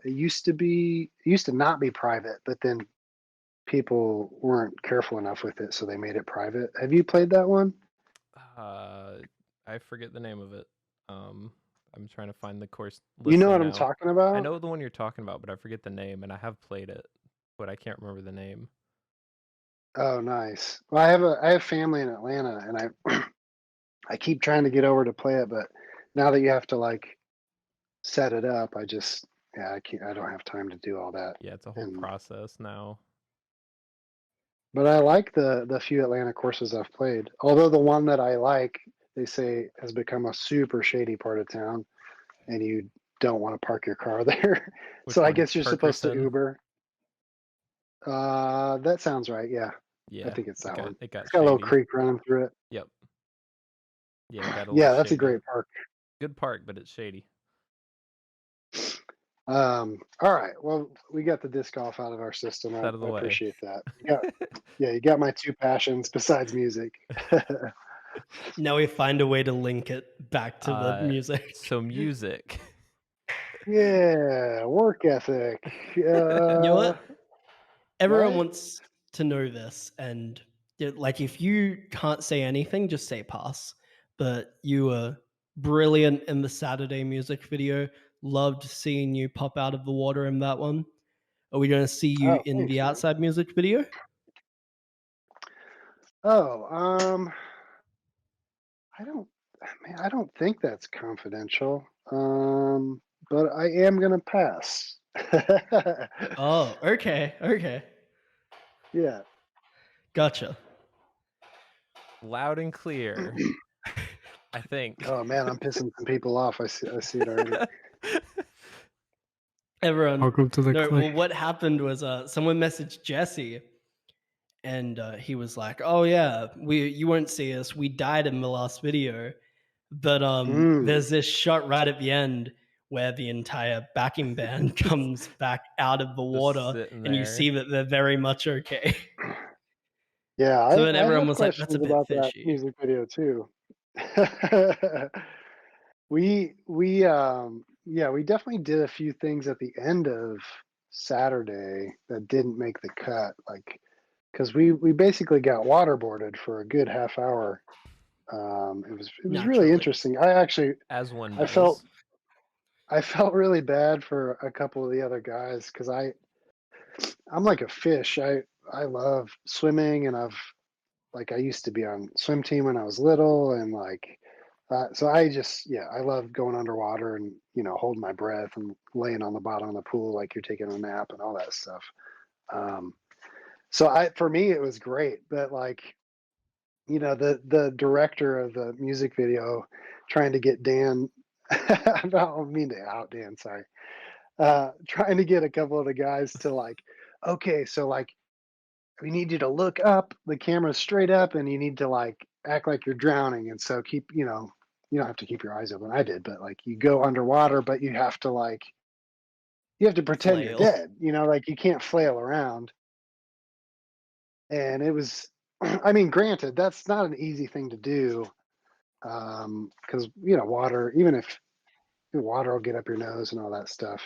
it used to not be private, but then people weren't careful enough with it, so they made it private. Have you played that one? I forget the name of it. I'm trying to find the course You know listing what I'm now. talking I about? know the one you're talking about, but I forget the name, and I have played it, but I can't remember the name. Oh, nice. Well, I have family in Atlanta, and I keep trying to get over to play it, but now that you have to like set it up, I don't have time to do all that. Yeah, it's a whole And process now. but I like the few Atlanta courses I've played. Although the one that I like, they say has become a super shady part of town, and you don't want to park your car there. Which So I one? guess you're supposed to Perkerson? Uber. That sounds right. Yeah, I Yeah, think it's that one. it got It's got a little shady. creek running through it. Yep. Yeah, it got a Yeah, little that's a shady. great park. Good park, but it's shady. All right. Well, we got the disc golf out of our system. It's out of the I way. appreciate that. You got my two passions besides music. Now we find a way to link it back to the music. So music. Yeah, work ethic. You know what? Everyone right? wants to know this, and like if you can't say anything, just say pass. But you were brilliant in the Saturday music video. Loved seeing you pop out of the water in that one. Are we going to see you Oh, in thanks, the man. outside music video? Oh, I don't think that's confidential. But I am gonna pass. Oh, okay, Yeah. gotcha. Loud and clear, I think. Oh man, I'm pissing some people off. I see it already. Everyone, Welcome to the no. clique. Well, what happened was someone messaged Jesse, and he was like, "Oh yeah, you won't see us. We died in the last video, but there's this shot right at the end where the entire backing band comes back out of the water, sitting and you there. see that they're very much okay." Yeah, So then I everyone have was like, "That's a questions bit about that fishy." music video too. We definitely did a few things at the end of Saturday that didn't make the cut, like because we basically got waterboarded for a good half hour. It was really Naturally. interesting. As one I does. felt really bad for a couple of the other guys because I'm like a fish. I love swimming, and I used to be on swim team when I was little, and so I love going underwater and holding my breath and laying on the bottom of the pool like you're taking a nap and all that stuff. Um, so for me it was great, but the director of the music video trying to get Dan, I don't mean to out Dan, sorry, trying to get a couple of the guys to okay, so we need you to look up, the camera's straight up, and you need to act like you're drowning, and so you don't have to keep your eyes open. I did, but you go underwater, but you have to pretend you're Flail. dead, you can't flail around. And it was, I mean, granted, that's not an easy thing to do, because water, even if water will get up your nose and all that stuff.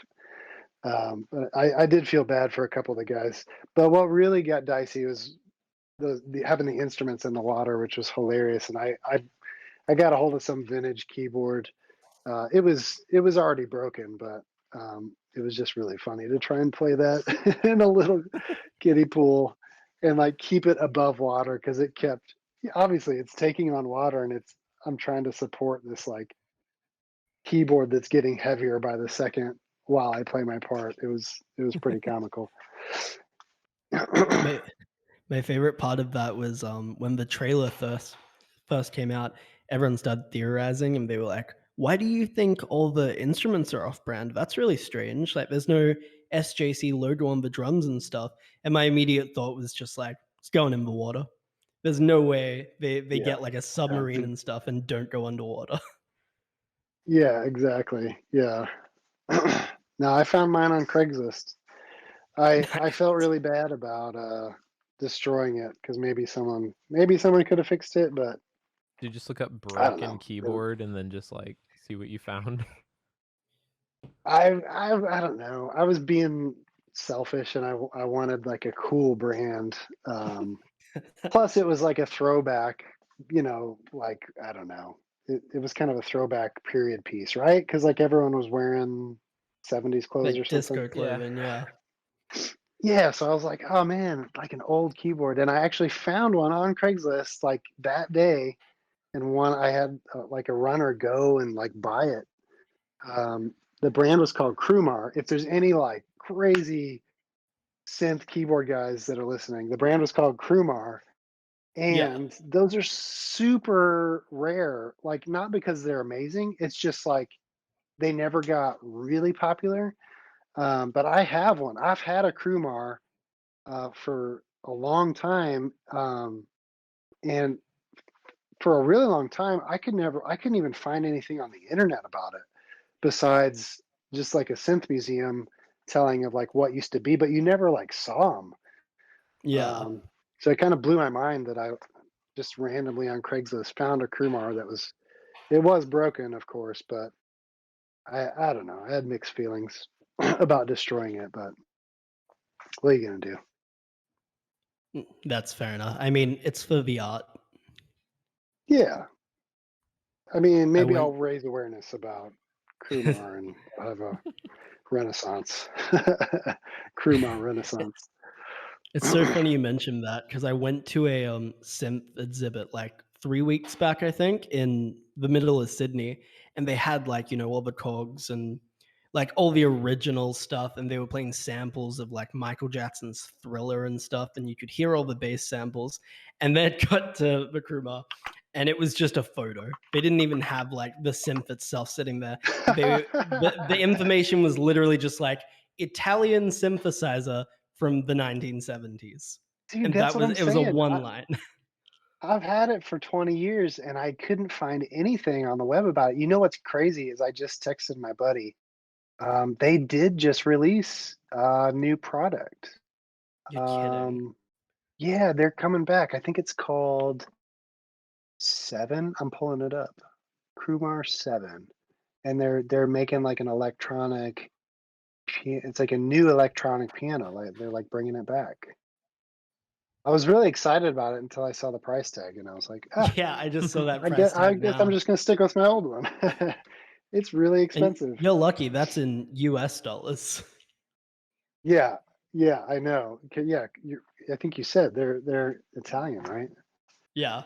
But I did feel bad for a couple of the guys. But what really got dicey was having the instruments in the water, which was hilarious. And I got a hold of some vintage keyboard. It was already broken, but it was just really funny to try and play that in a little kiddie pool and keep it above water, because it kept, obviously it's taking on water, and I'm trying to support this keyboard that's getting heavier by the second while I play my part. It was pretty comical. My favorite part of that was when the trailer first came out, everyone started theorizing and they were like, why do you think all the instruments are off brand? That's really strange. Like there's no SJC logo on the drums and stuff. And my immediate thought was just like, it's going in the water. There's no way they Yeah. get like a submarine and stuff and don't go underwater. Yeah, exactly. Yeah. No, I found mine on Craigslist. I felt really bad about destroying it because maybe someone could have fixed it, but Did you just look up I don't broken know. keyboard and then just like see what you found? I don't know. I was being selfish and I wanted like a cool brand. Plus it was like a throwback, like I don't know. It was kind of a throwback period piece, right? Because like everyone was wearing 70s clothes Like or something. disco clothing, yeah. Yeah, so I was like, oh man, like an old keyboard. And I actually found one on Craigslist like that day. And one I had like a runner go and like buy it. The brand was called Krumar. If there's any like crazy synth keyboard guys that are listening, the brand was called Krumar. And those are super rare, like not because they're amazing. It's just like they never got really popular. But I have one. I've had a Krumar for a long time. And for a really long time, I couldn't even find anything on the internet about it besides just like a synth museum telling of like what used to be, but you never like saw them. Yeah. So it kind of blew my mind that I just randomly on Craigslist found a Krumar it was broken, of course, but I don't know. I had mixed feelings about destroying it, but what are you gonna do? That's fair enough. I mean, it's for the art. Yeah. I mean, maybe went- I'll raise awareness about Krumar and have a renaissance. Krumar renaissance. It's so funny you mentioned that because I went to a synth exhibit like 3 weeks back, I think, in the middle of Sydney, and they had like all the cogs and like all the original stuff, and they were playing samples of like Michael Jackson's Thriller and stuff, and you could hear all the bass samples, and then cut to the Krumar, and it was just a photo. They didn't even have like the synth itself sitting there. The information was literally just like Italian synthesizer from the 1970s. Dude, And that's what I'm it was a saying. one line. I've had it for 20 years and I couldn't find anything on the web about it. You know what's crazy is I just texted my buddy. They did just release a new product. You're kidding. Yeah, they're coming back. I think it's called 7. I'm pulling it up. Krumar 7. And they're making like an electronic it's like a new electronic piano. Like they're like bringing it back. I was really excited about it until I saw the price tag, and I was like, Yeah, I just saw that I price guess tag now. I'm just gonna stick with my old one. It's really And expensive. you're lucky. That's in US dollars. Yeah, I know. Yeah, I think you said they're Italian, right? Yeah.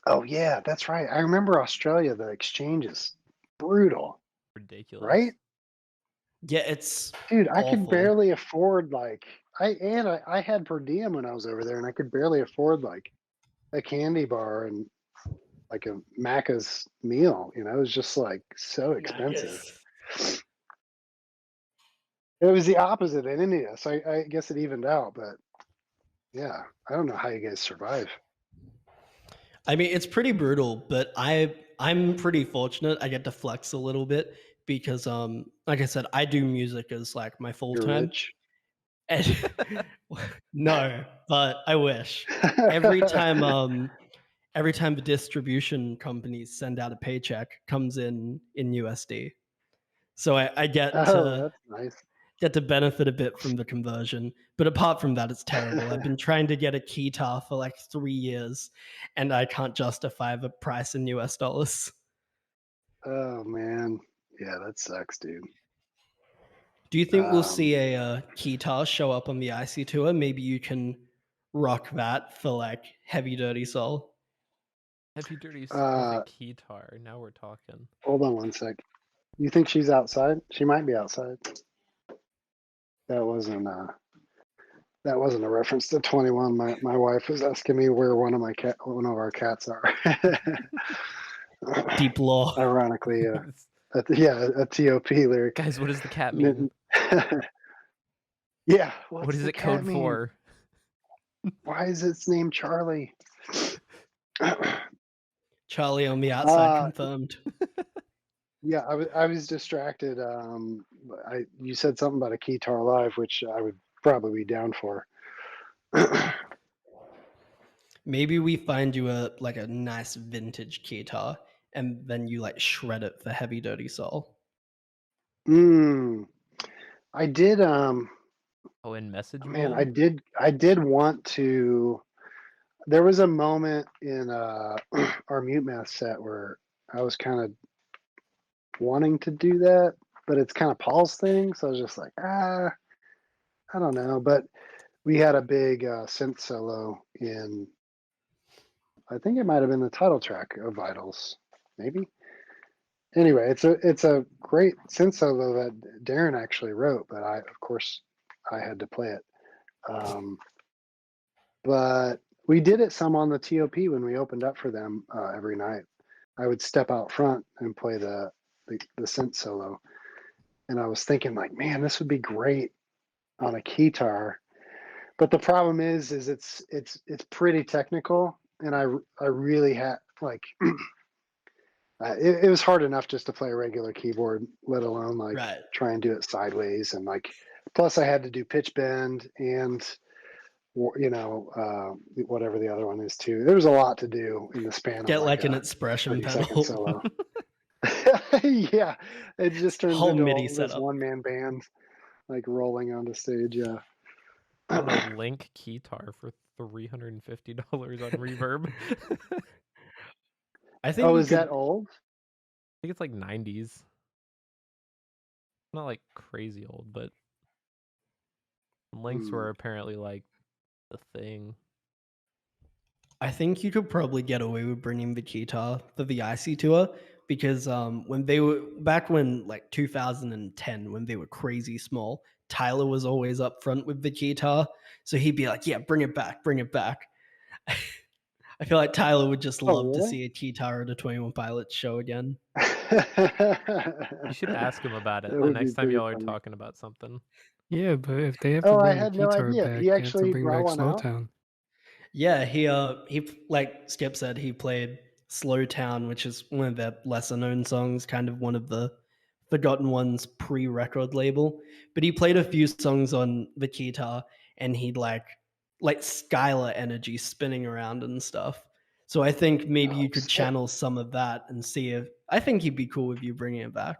Oh yeah, that's right. I remember Australia. The exchange is brutal, Ridiculous. right? Yeah, it's Dude, I could awful. barely afford like I had per diem when I was over there, and I could barely afford like a candy bar and like a Macca's meal. It was just like so expensive. It was the opposite in India, so I guess it evened out. But yeah, I don't know how you guys survive. I mean, it's pretty brutal, but I'm pretty fortunate. I get to flex a little bit because like I said, I do music as like my full You're time. rich. And no, but I wish. Every time the distribution companies send out a paycheck comes in USD. So I get Oh, that's to benefit a bit from the conversion. But apart from that, it's terrible. I've been trying to get a guitar for like 3 years and I can't justify the price in US dollars. Oh man, yeah, that sucks, dude. Do you think we'll see a guitar show up on the IC tour? Maybe you can rock that for like Heavy Dirty Soul. Heavy Dirty Soul guitar. Now we're talking. Hold on one sec. You think she's outside? She might be outside. That wasn't a reference to 21. My wife was asking me where one of our cats are. Deep lore. Ironically, a TOP lyric. Guys, what does the cat mean? Yeah, What what's is the it cat code mean? for? Why is its name Charlie? Charlie on the outside uh, confirmed. yeah, I was distracted. You said something about a Keytar Live, which I would probably be down for. Maybe we find you a nice vintage guitar, and then you like shred it for Heavy Dirty Soul. I did. Oh, in message Man, mode? I did want to. There was a moment in our Mute Math set where I was kind of wanting to do that, but it's kind of Paul's thing, so I was just like, I don't know. But we had a big synth solo in. I think it might have been the title track of Vitals, maybe. Anyway, it's a great synth solo that Darren actually wrote, but of course I had to play it. But we did it some on the TOP when we opened up for them every night. I would step out front and play the synth solo, and I was thinking like, man, this would be great on a guitar. But the problem is it's pretty technical, and I really had like it was hard enough just to play a regular keyboard, let alone like Right. try and do it sideways, and like plus I had to do pitch bend and whatever the other one is too. There was a lot to do in the span of Get like an a expression 30-second pedal. solo. Yeah, it just turns Whole into MIDI this setup. one-man band like rolling onto stage. Yeah. On a Link keytar for $350 on Reverb. I think Oh, you is could. that old? I think it's like 90s. Not like crazy old, but Links were apparently like the thing. I think you could probably get away with bringing the guitar for the IC tour because when they were back when like 2010 when they were crazy small, Tyler was always up front with the guitar, so he'd be like, "Yeah, bring it back, bring it back." I feel like Tyler would just Oh, love to really? see a guitar at a 21 Pilots show again. You should ask him about it That the would be next time pretty y'all are funny. talking about something. Yeah, but if they have to Oh, I bring a had no guitar idea. back, He they have to actually bring brought back one out. Slowtown. Yeah, he like Skip said, he played Slow Town, which is one of their lesser known songs, kind of one of the forgotten ones pre-record label. But he played a few songs on the guitar and he'd like Skylar energy spinning around and stuff. So I think maybe Oh, you could sick. channel some of that and see if I think he'd be cool with you bringing it back.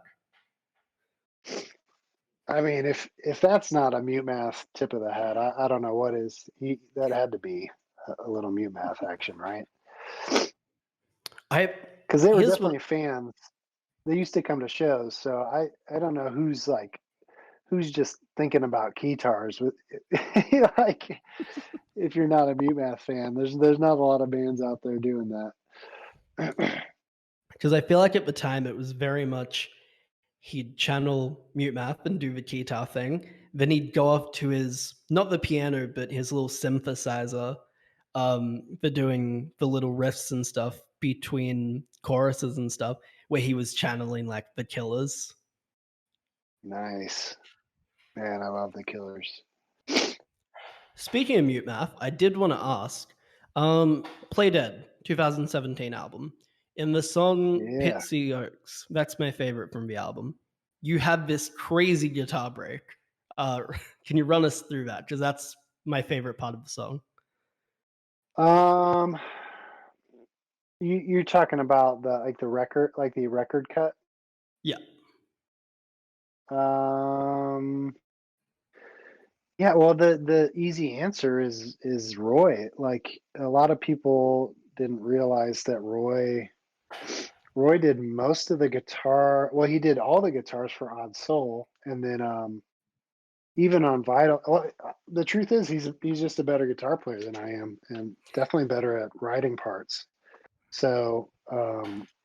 I mean, if that's not a Mute Math tip of the hat, I don't know what is. That had to be a little Mute Math action, right? Because they were Here's definitely fans. They used to come to shows, so I don't know who's just thinking about guitars with like if you're not a Mute Math fan, there's not a lot of bands out there doing that. because I feel like at the time it was very much he'd channel Mute Math and do the guitar thing. Then he'd go off to his not the piano, but his little synthesizer for doing the little riffs and stuff between choruses and stuff, where he was channeling like the Killers. Nice. Man, I love the Killers. Speaking of Mute Math, I did want to ask, Play Dead 2017 album. In the song Yeah. Pitsy Oaks, that's my favorite from the album. You have this crazy guitar break. Can you run us through that? Because that's my favorite part of the song. You're talking about the record cut? Yeah. Yeah, well the easy answer is Roy. Like a lot of people didn't realize that Roy did most of the guitar. Well, he did all the guitars for Odd Soul, and then even on Vital. Well, the truth is, he's just a better guitar player than I am, and definitely better at writing parts. So,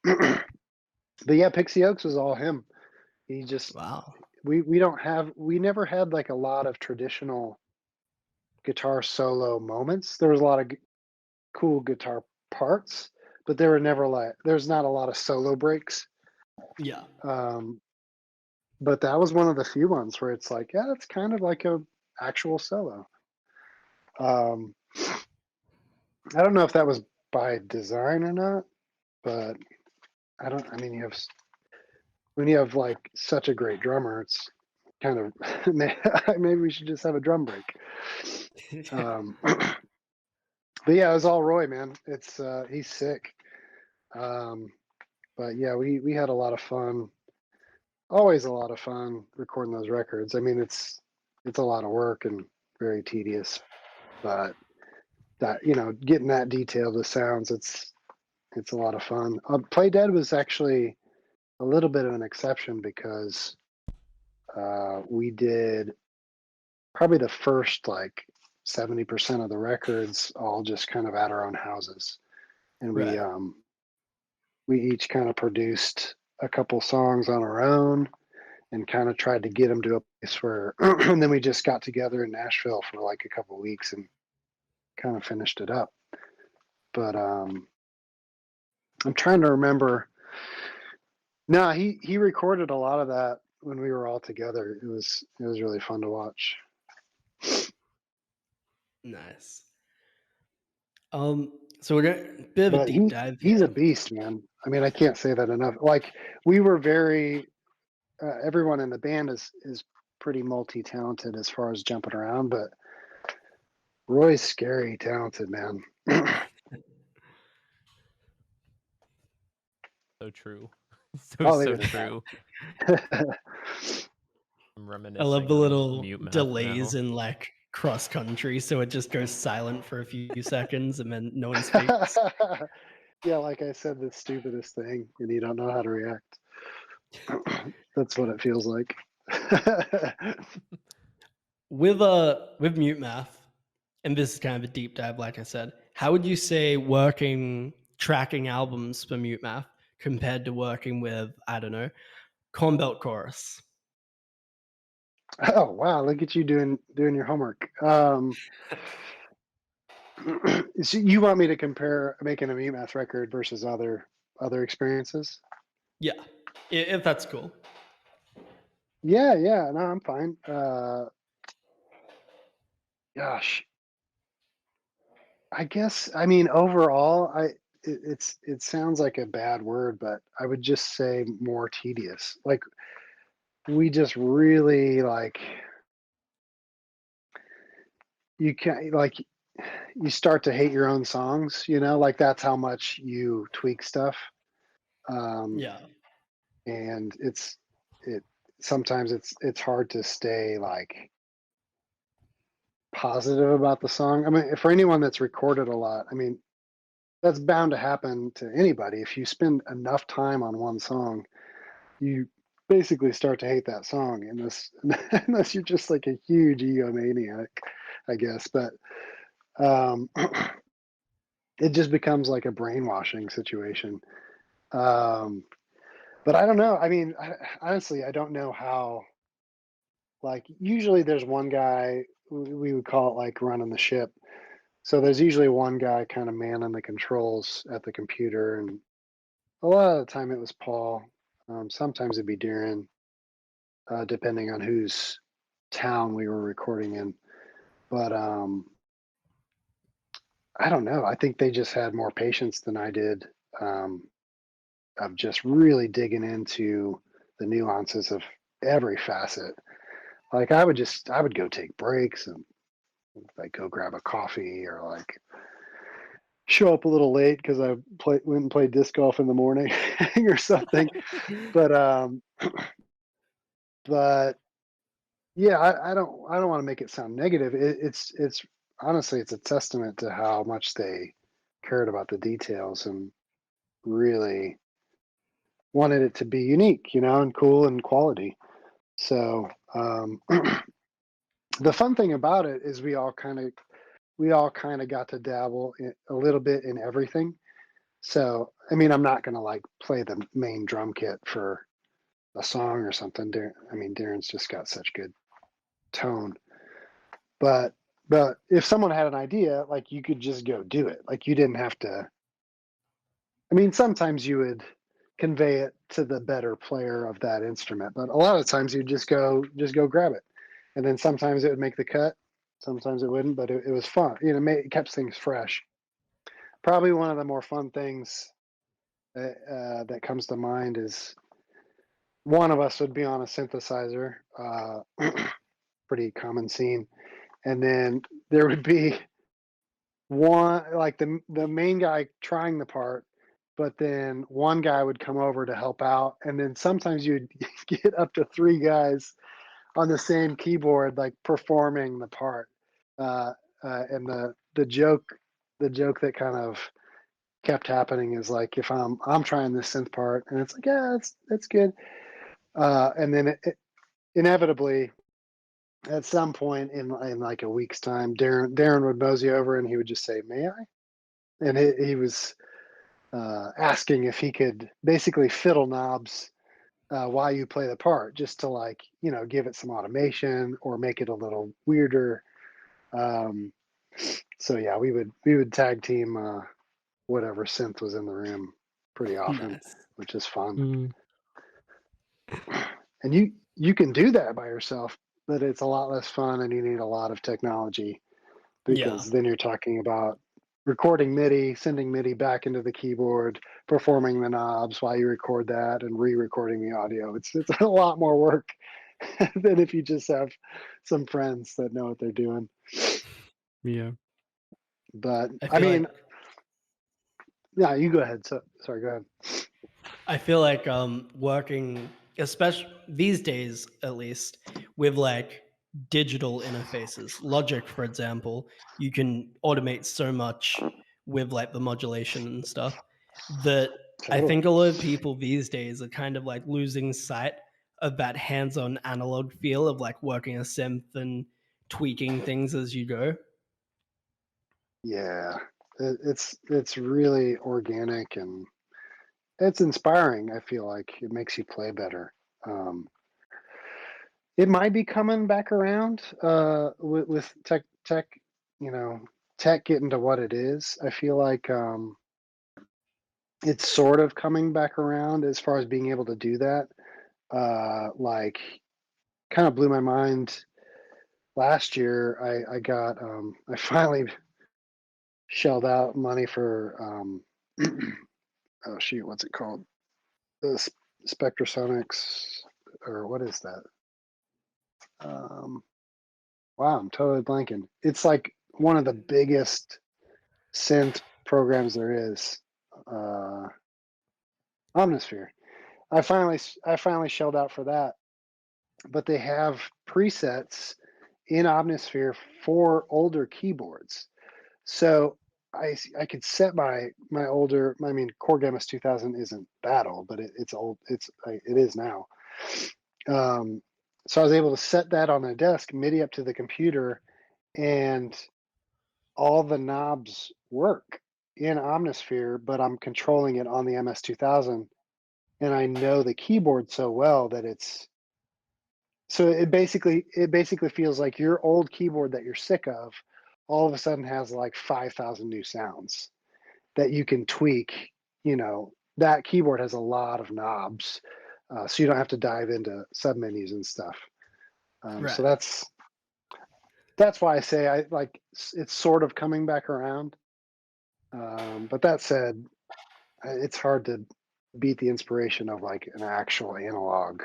but yeah, Pixie Oaks was all him. He just Wow. we never had like a lot of traditional guitar solo moments. There was a lot of cool guitar parts, but there were never there's not a lot of solo breaks. Yeah. But that was one of the few ones where it's like, yeah, it's kind of like a actual solo. Um, I don't know if that was by design or not, but I mean, when you have like such a great drummer, it's kind of maybe we should just have a drum break. But yeah, it was all Roy, man. It's he's sick. But yeah, we had a lot of fun. Always a lot of fun recording those records. I mean, it's a lot of work and very tedious, but that getting that detailed with sounds, it's a lot of fun. Play Dead was actually a little bit of an exception because we did probably the first like 70% of the records all just kind of at our own houses, and Right. we each kind of produced a couple songs on our own and kind of tried to get them to a place where and then we just got together in Nashville for like a couple of weeks and kind of finished it up. But I'm trying to remember. No, he recorded a lot of that when we were all together. It was really fun to watch. Nice. So we're gonna bit of a But deep dive he's a here. beast, man. I mean, I can't say that enough. Like we were very everyone in the band is pretty multi-talented as far as jumping around, but Roy's scary talented, man. So true. I'll leave So it at true. that. I'm I reminiscing love the on little Mute Math delays now. in like cross country, so it just goes silent for a few seconds and then no one speaks. Yeah, like I said, the stupidest thing, and you don't know how to react. That's what it feels like. With Mute Math, and this is kind of a deep dive, like I said, how would you say tracking albums for Mute Math compared to working with, I don't know, Corn Belt Chorus? Oh wow, look at you doing your homework. So you want me to compare making a Mute Math record versus other experiences? Yeah, if that's cool. Yeah, no, I'm fine. Gosh, I guess I mean overall, it sounds like a bad word, but I would just say more tedious. Like we just really like you can like you start to hate your own songs, like that's how much you tweak stuff. Um, Yeah, and it sometimes it's hard to stay like positive about the song. I mean, for anyone that's recorded a lot, I mean, that's bound to happen to anybody. If you spend enough time on one song, you basically start to hate that song unless you're just like a huge egomaniac, I guess. But um, it just becomes like a brainwashing situation. Um, but I don't know. I mean, honestly, I don't know how. Like, usually there's one guy, we would call it like running the ship. So there's usually one guy kind of manning the controls at the computer. And a lot of the time it was Paul. Sometimes it'd be Darren, depending on whose town we were recording in. But I don't know. I think they just had more patience than I did, um, of just really digging into the nuances of every facet. Like I would go take breaks and like go grab a coffee or like show up a little late because I went and played disc golf in the morning or something. But but yeah, I don't want to make it sound negative. It's honestly it's a testament to how much they cared about the details and really wanted it to be unique, and cool and quality. So the fun thing about it is we all kind of got to dabble a little bit in everything. So I mean, I'm not gonna like play the main drum kit for a song or something. I mean, Darren's just got such good tone. But if someone had an idea, like you could just go do it. Like you didn't have to. I mean, sometimes you would convey it to the better player of that instrument. But a lot of times you just go grab it, and then sometimes it would make the cut, sometimes it wouldn't. But it was fun. It kept things fresh. Probably one of the more fun things that comes to mind is one of us would be on a synthesizer, pretty common scene, and then there would be one, like the main guy trying the part, but then one guy would come over to help out, and then sometimes you'd get up to 3 guys on the same keyboard, like performing the part. And the joke that kind of kept happening is like, if I'm trying this synth part, and it's like, yeah, that's good, and then inevitably at some point in like a week's time, Darren would mosey over and he would just say, "May I?" And he was asking if he could basically fiddle knobs while you play the part, just to, like, give it some automation or make it a little weirder. So yeah, we would tag team whatever synth was in the room pretty often, Nice. which is fun. Mm. And you can do that by yourself, but it's a lot less fun, and you need a lot of technology, because then you're talking about recording MIDI, sending MIDI back into the keyboard, performing the knobs while you record that, and re-recording the audio. It's a lot more work than if you just have some friends that know what they're doing. Yeah. But I I feel mean, like yeah, you go ahead. Sorry, go ahead. I feel like working, especially these days at least, with like digital interfaces. Logic, for example, you can automate so much with like the modulation and stuff that I Totally. think a lot of people these days are kind of like losing sight of that hands-on analog feel of like working a synth and tweaking things as you go. Yeah, it's really organic, and it's inspiring. I feel like it makes you play better. Um, it might be coming back around with tech, tech getting to what it is. I feel like it's sort of coming back around as far as being able to do that. Like, kind of blew my mind last year. I got I finally shelled out money for oh shoot, what's it called? The Spectrasonics, or what is that? Wow, I'm totally blanking. It's like one of the biggest synth programs there is. Uh, Omnisphere. I finally shelled out for that, but they have presets in Omnisphere for older keyboards. So I could set my older. I mean, Core Gamma's 2000 isn't that old, but it's old. It is now. Um, so I was able to set that on the desk, MIDI up to the computer, and all the knobs work in Omnisphere, but I'm controlling it on the MS-2000, and I know the keyboard so well that it basically feels like your old keyboard that you're sick of all of a sudden has like 5,000 new sounds that you can tweak. That keyboard has a lot of knobs, so you don't have to dive into submenus and stuff. So Right. that's why I say it's sort of coming back around. But that said, it's hard to beat the inspiration of like an actual analog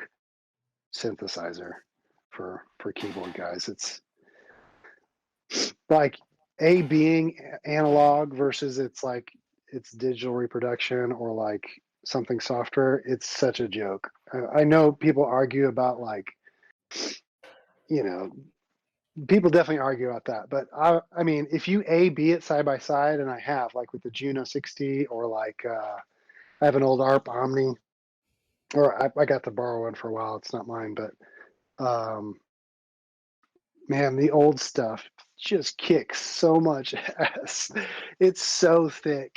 synthesizer for keyboard guys. It's like being analog versus it's digital reproduction, or like something software. It's such a joke. I know people argue about, like, you know people definitely argue about that, but I mean, if you B it side by side, and I have, like, with the Juno 60, or like I have an old ARP Omni, or I got to borrow one for a while. It's not mine, but um, man, the old stuff just kicks so much ass. It's so thick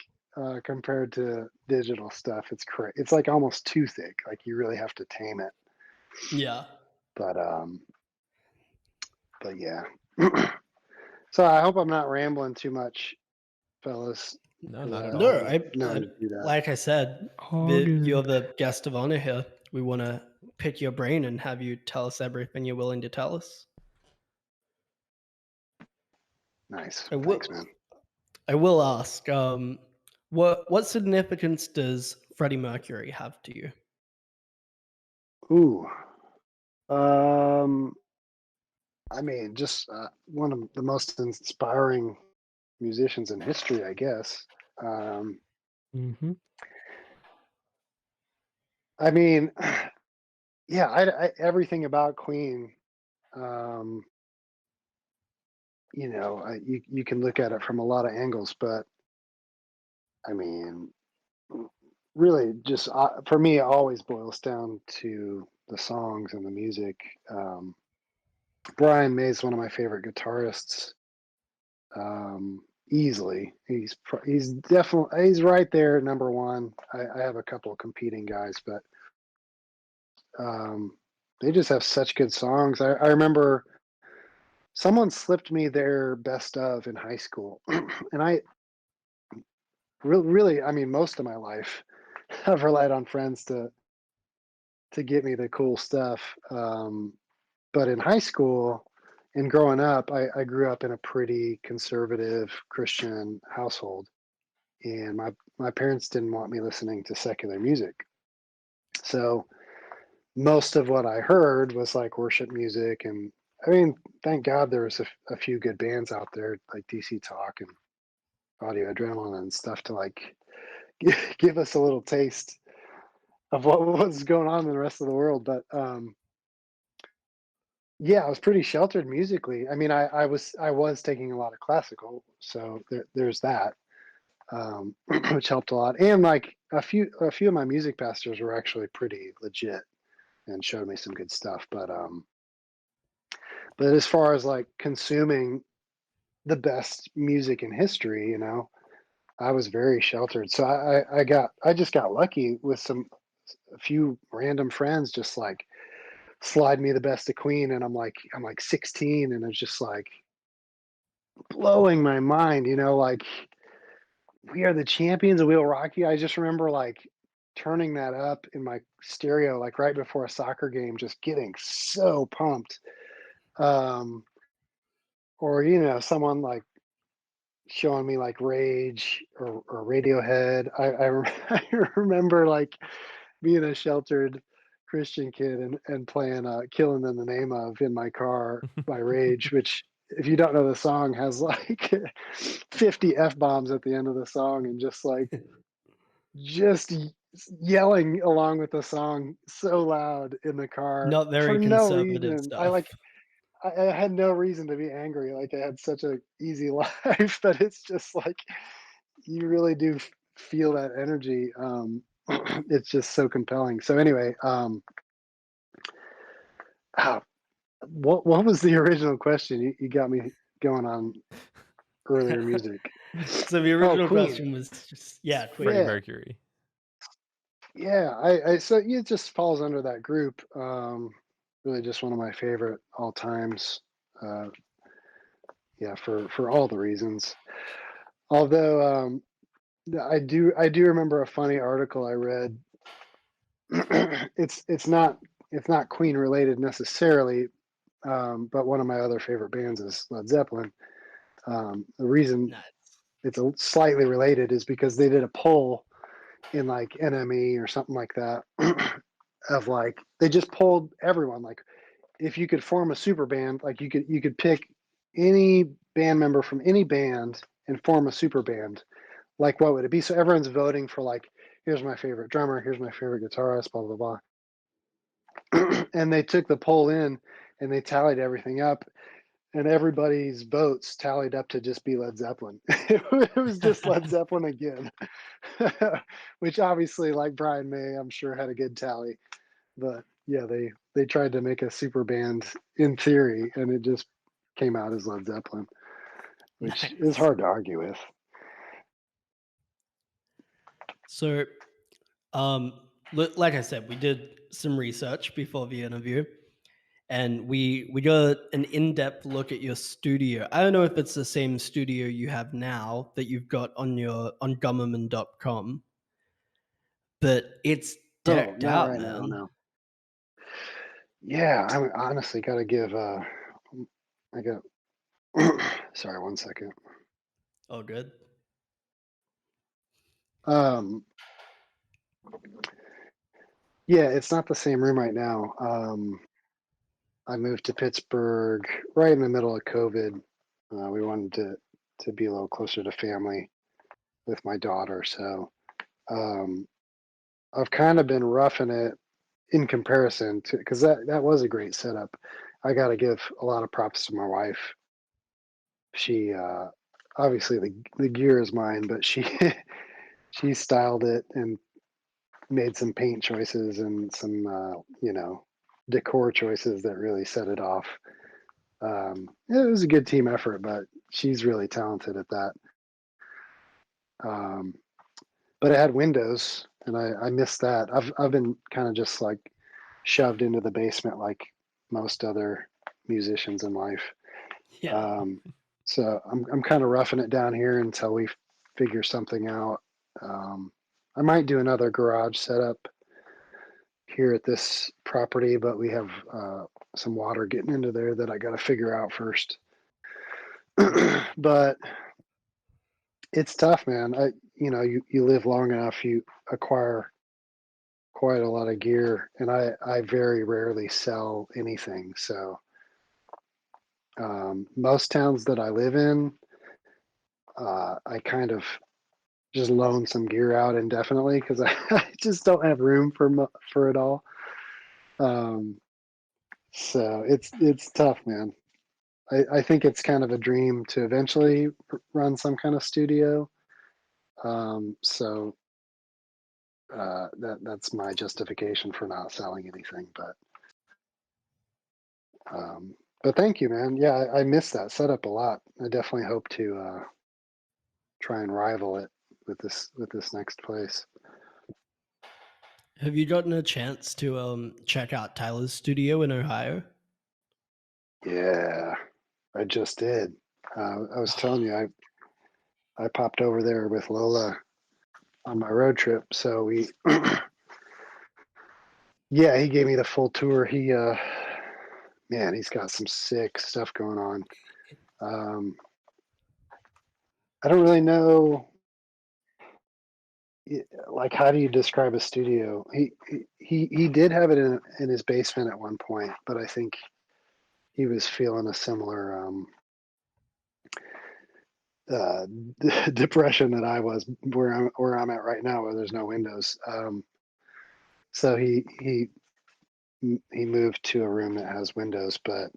compared to digital stuff. It's like almost too thick. Like, you really have to tame it. Yeah. But yeah. So I hope I'm not rambling too much, fellas. No, not at Yeah. all. No, No, just do that. like I said, you're the guest of honor here. We want to pick your brain and have you tell us everything you're willing to tell us. Nice. I Thanks, will, man. I will ask, what significance does Freddie Mercury have to you? Ooh. I mean, just one of the most inspiring musicians in history, I guess. Mm-hmm. I mean, yeah, everything about Queen. Um, you can look at it from a lot of angles, but I mean, really, just for me, it always boils down to the songs and the music. Brian May is one of my favorite guitarists. Easily, he's definitely he's right there, number one. I have a couple of competing guys, but they just have such good songs. I remember someone slipped me their best of in high school, and I really, I mean, most of my life, I've relied on friends to get me the cool stuff. But in high school and growing up, I grew up in a pretty conservative Christian household, and my parents didn't want me listening to secular music. So most of what I heard was like worship music, and I mean, thank God there was a few good bands out there like DC Talk and Audio Adrenaline and stuff to like give us a little taste of what was going on in the rest of the world. But yeah, I was pretty sheltered musically. I mean, I was taking a lot of classical, so there's that, which helped a lot. And like a few of my music pastors were actually pretty legit and showed me some good stuff. But as far as like consuming the best music in history, I was very sheltered. So I just got lucky with a few random friends just like slide me the best of Queen, and I'm like 16, and it's just like blowing my mind, like We Are the Champions and We'll Rock You. I just remember like turning that up in my stereo like right before a soccer game, just getting so pumped. Um, or someone like showing me like Rage or Radiohead. I remember like being a sheltered Christian kid and playing "Killing in the Name of" in my car by Rage, which if you don't know the song has like 50 f bombs at the end of the song, and just yelling along with the song so loud in the car Not very for no conservative reason. I stuff. like I had no reason to be angry. Like I had such a easy life, but it's just like you really do feel that energy. It's just so compelling. So anyway, ah, what was the original question? You got me going on earlier music. So the Oh, original Queen. question was just, yeah, Freddie Queen. Yeah, Mercury. yeah. I so it just falls under that group. Really, just one of my favorite all times. Uh, yeah, for all the reasons. Although I do remember a funny article I read. It's not Queen related necessarily, but one of my other favorite bands is Led Zeppelin. The reason Nice. it's slightly related is because they did a poll in like NME or something like that of like they just polled everyone like if you could form a super band, like you could pick any band member from any band and form a super band, like what would it be? So everyone's voting for like here's my favorite drummer, here's my favorite guitarist, blah blah blah. And they took the poll in and they tallied everything up, and everybody's votes tallied up to just be Led Zeppelin. It was just Led Zeppelin again, which obviously, like Brian May, I'm sure had a good tally. But yeah, they tried to make a super band in theory, and it just came out as Led Zeppelin, which is Nice. hard to argue with. So, like I said, we did some research before the interview, and we got an in-depth look at your studio. I don't know if it's the same studio you have now that you've got on Gummerman.com, but it's Oh, decked not out, right now, man. no. Yeah, I honestly got to give. I got. Sorry, one second. Oh, good. Um, yeah, it's not the same room right now. I moved to Pittsburgh right in the middle of COVID. We wanted to be a little closer to family with my daughter, so um, I've kind of been roughing it in comparison to, because that was a great setup. I got to give a lot of props to my wife. She obviously the gear is mine, but she she styled it and made some paint choices and some decor choices that really set it off. It was a good team effort, but she's really talented at that. Um, but it had windows, and I missed that. I've been kind of just like shoved into the basement like most other musicians in life. Yeah. So I'm kind of roughing it down here until we figure something out. I might do another garage setup here at this property, but we have some water getting into there that I got to figure out first. But it's tough, man. You live long enough, you acquire quite a lot of gear, and I very rarely sell anything. So most towns that I live in, I kind of just loan some gear out indefinitely because I just don't have room for it all. So it's tough, man. I think it's kind of a dream to eventually run some kind of studio. So that's my justification for not selling anything. But thank you, man. Yeah, I miss that setup a lot. I definitely hope to try and rival it with this next place. Have you gotten a chance to check out Tyler's studio in Ohio? Yeah, I just did. I was telling you, I popped over there with Lola on my road trip. So yeah, he gave me the full tour. Man, he's got some sick stuff going on. I don't really know, like, how do you describe a studio? He did have it in his basement at one point, but I think he was feeling a similar uh, depression that I was, where I'm at right now, where there's no windows. So he moved to a room that has windows, but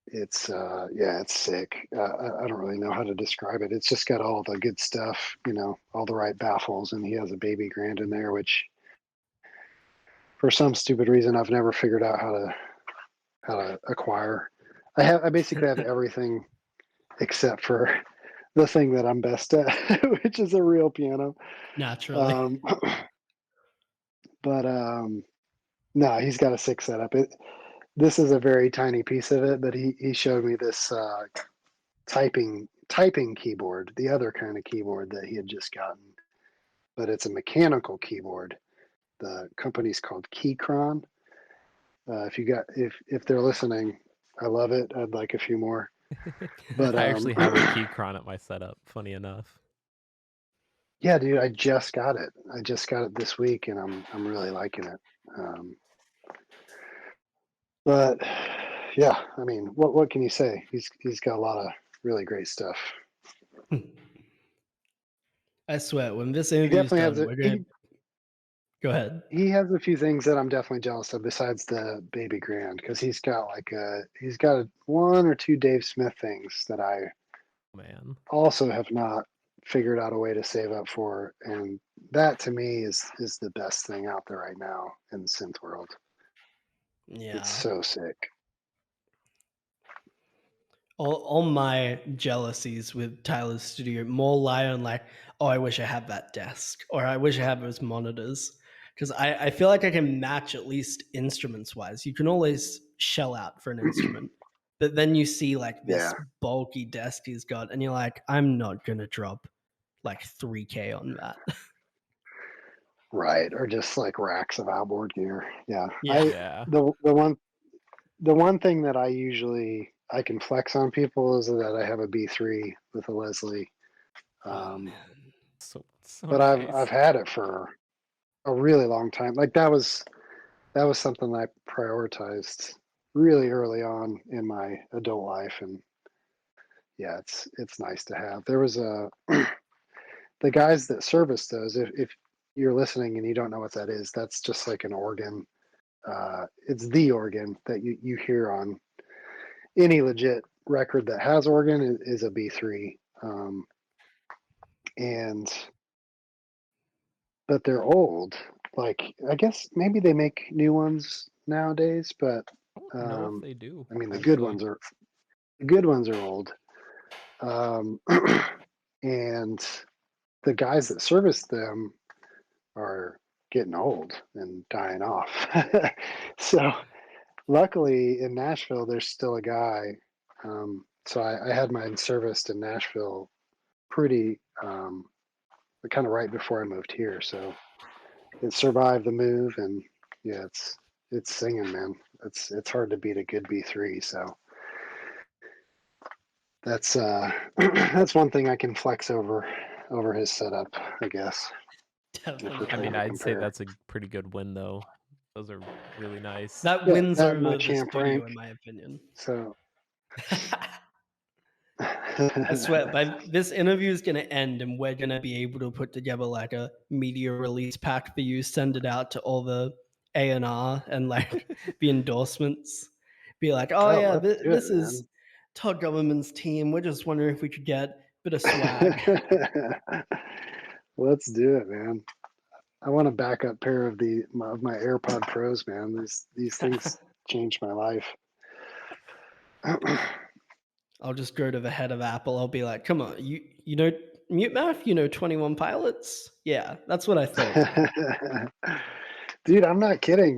it's yeah, it's sick. I don't really know how to describe it. It's just got all the good stuff, all the right baffles, and he has a baby grand in there, which for some stupid reason I've never figured out how to acquire. I basically have everything except for the thing that I'm best at, which is a real piano. Naturally. But no, he's got a sick setup. This is a very tiny piece of it, but he showed me this typing keyboard, the other kind of keyboard that he had just gotten, but it's a mechanical keyboard. The company's called Keychron. If they're listening, I love it. I'd like a few more. But I actually have a Keychron at my setup, funny enough. yeah, dude, I just got it. I just got it this week, and I'm really liking it. But yeah, I mean, what can you say? He's got a lot of really great stuff. I swear, when this He interview's definitely done, has we're gonna go ahead. he has a few things that I'm definitely jealous of besides the baby grand, because he's got one or two Dave Smith things that I Man. also have not figured out a way to save up for, and that to me is the best thing out there right now in the synth world. Yeah. It's so sick. All my jealousies with Tyler's studio more lie on like, oh, I wish I had that desk, or I wish I had those monitors. because I feel like I can match at least instruments wise. You can always shell out for an instrument, but then you see like this bulky desk he's got, and you're like, I'm not gonna drop like 3K on that. Right, or just like racks of outboard gear. Yeah. Yeah. The one thing that I can flex on people is that I have a B3 with a Leslie. Oh, man. So But nice. I've had it for a really long time. Like that was something I prioritized really early on in my adult life, and yeah, it's nice to have. There was the guys that service those. If you're listening and you don't know what that is, that's just like an organ. It's the organ that you hear on any legit record that has organ is a B3. And but they're old. Like I guess maybe they make new ones nowadays, but I don't know if they do. I mean the Actually. good ones are old. And the guys that service them are getting old and dying off. So luckily in Nashville, there's still a guy. So I had mine serviced in Nashville pretty kind of right before I moved here. So it survived the move, and yeah, it's singing, man. It's hard to beat a good B3. So that's that's one thing I can flex over his setup, I guess. Definitely. I mean, to I'd say compare. that's a pretty good win, though. Those are really nice. That Yeah, wins that and my over the champ studio, rank. in my opinion. So I swear, by this interview is going to end, and we're going to be able to put together like a media release pack for you, send it out to all the A&R and like the endorsements. Be like, oh yeah, let's do this it, is Todd Gummerman's team. We're just wondering if we could get a bit of swag. man. Let's do it, man. I want a backup pair of my AirPod Pros, man. These things changed my life. I'll just go to the head of Apple. I'll be like, come on, you know Mute Math, you know 21 Pilots? Yeah, that's what I thought. Dude, I'm not kidding.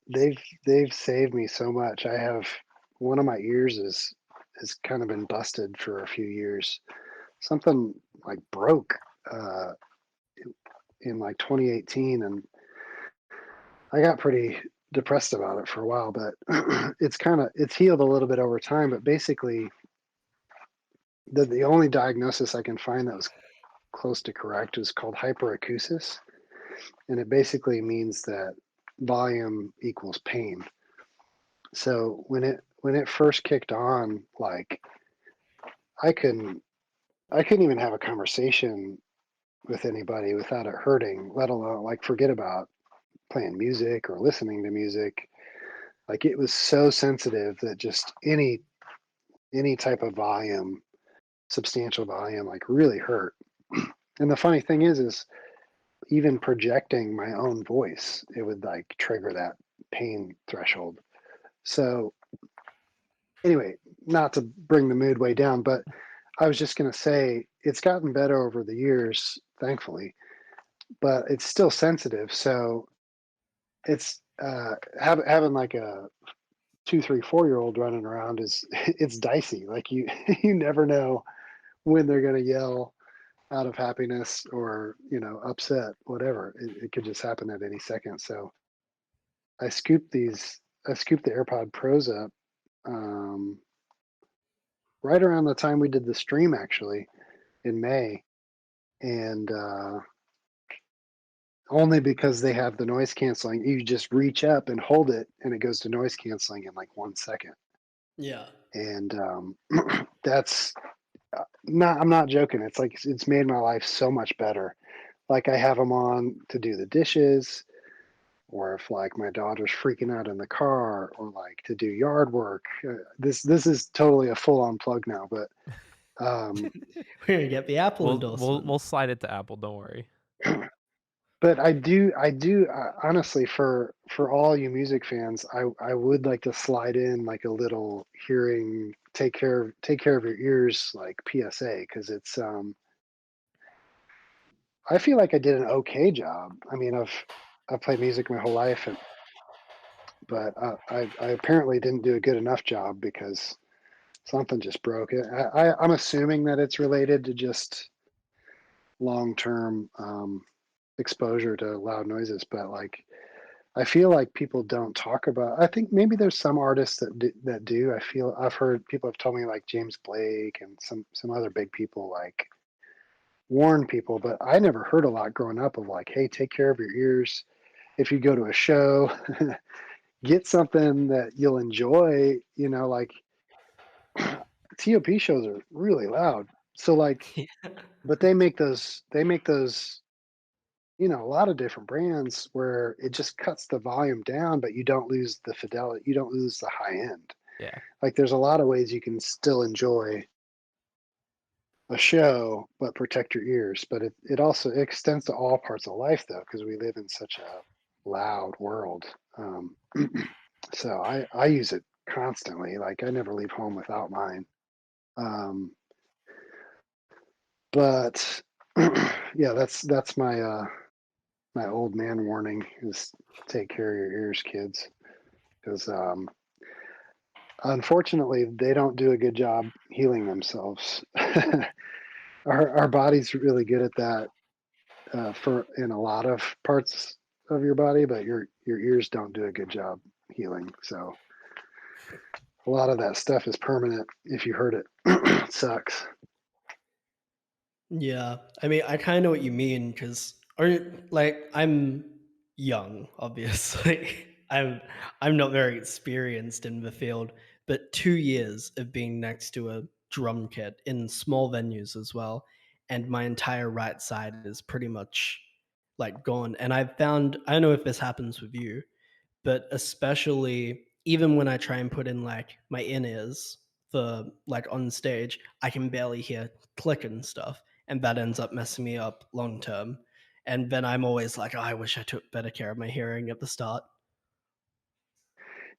They've saved me so much. I have one of my ears has kind of been busted for a few years. Something like broke uh, in like 2018, and I got pretty depressed about it for a while. But it's healed a little bit over time. But basically, the only diagnosis I can find that was close to correct is called hyperacusis, and it basically means that volume equals pain. So when it first kicked on, like I couldn't even have a conversation with anybody without it hurting, let alone like forget about playing music or listening to music. Like it was so sensitive that just any type of volume, substantial volume, like really hurt. And the funny thing is even projecting my own voice, it would like trigger that pain threshold. So anyway, not to bring the mood way down, but I was just going to say it's gotten better over the years, thankfully, but it's still sensitive. So it's having like a 2, 3, 4 year old running around is it's dicey. Like you you never know when they're going to yell out of happiness or upset, whatever. It could just happen at any second. So I scooped the AirPod Pros up um, right around the time we did the stream, actually in May, and only because they have the noise canceling. You just reach up and hold it, and it goes to noise canceling in like 1 second. Yeah. And that's not. I'm not joking. It's like it's made my life so much better. Like I have them on to do the dishes, or if like my daughter's freaking out in the car, or like to do yard work. This is totally a full on plug now, but We're gonna get the Apple endorsement. We'll slide it to Apple. Don't worry. but I do honestly for all you music fans, I would like to slide in like a little hearing take care of your ears like PSA, because it's I feel like I did an okay job. I mean, I've played music my whole life, but I apparently didn't do a good enough job because something just broke it. I'm assuming that it's related to just long-term exposure to loud noises, but like I feel like people don't talk about. I think maybe there's some artists that do. I've heard people have told me like James Blake and some other big people like warn people, but I never heard a lot growing up of like, hey, take care of your ears. If you go to a show, get something that you'll enjoy. You know, like TOP shows are really loud. So like, but they make those a lot of different brands where it just cuts the volume down, but you don't lose the fidelity. You don't lose the high end. Yeah. Like there's a lot of ways you can still enjoy a show, but protect your ears. But it also extends to all parts of life though, because we live in such a loud world. Um, so I use it constantly. Like I never leave home without mine. Um, but yeah, that's my old man warning is take care of your ears, kids, because unfortunately they don't do a good job healing themselves. Our body's really good at that for in a lot of parts of your body, but your ears don't do a good job healing. So a lot of that stuff is permanent. If you hurt it, it sucks. Yeah, I mean, I kind of know what you mean because, like, I'm young, obviously. I'm not very experienced in the field, but 2 years of being next to a drum kit in small venues as well, and my entire right side is pretty much like gone. And I've found, I don't know if this happens with you, but especially even when I try and put in like my in-ears for like on stage, I can barely hear click and stuff, and that ends up messing me up long term. And then I'm always like, oh, I wish I took better care of my hearing at the start.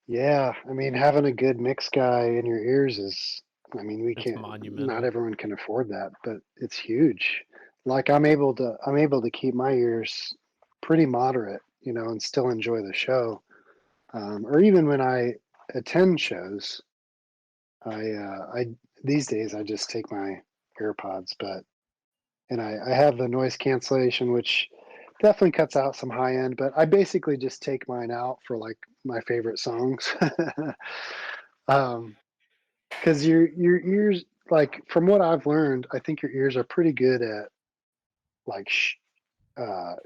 Yeah, I mean, having a good mix guy in your ears is, I mean, It's not monumental. everyone can afford that, but it's huge. Like I'm able to keep my ears pretty moderate, and still enjoy the show. Or even when I attend shows, I these days I just take my AirPods, and I have the noise cancellation, which definitely cuts out some high end, but I basically just take mine out for like my favorite songs. um, because your ears, like from what I've learned, I think your ears are pretty good at like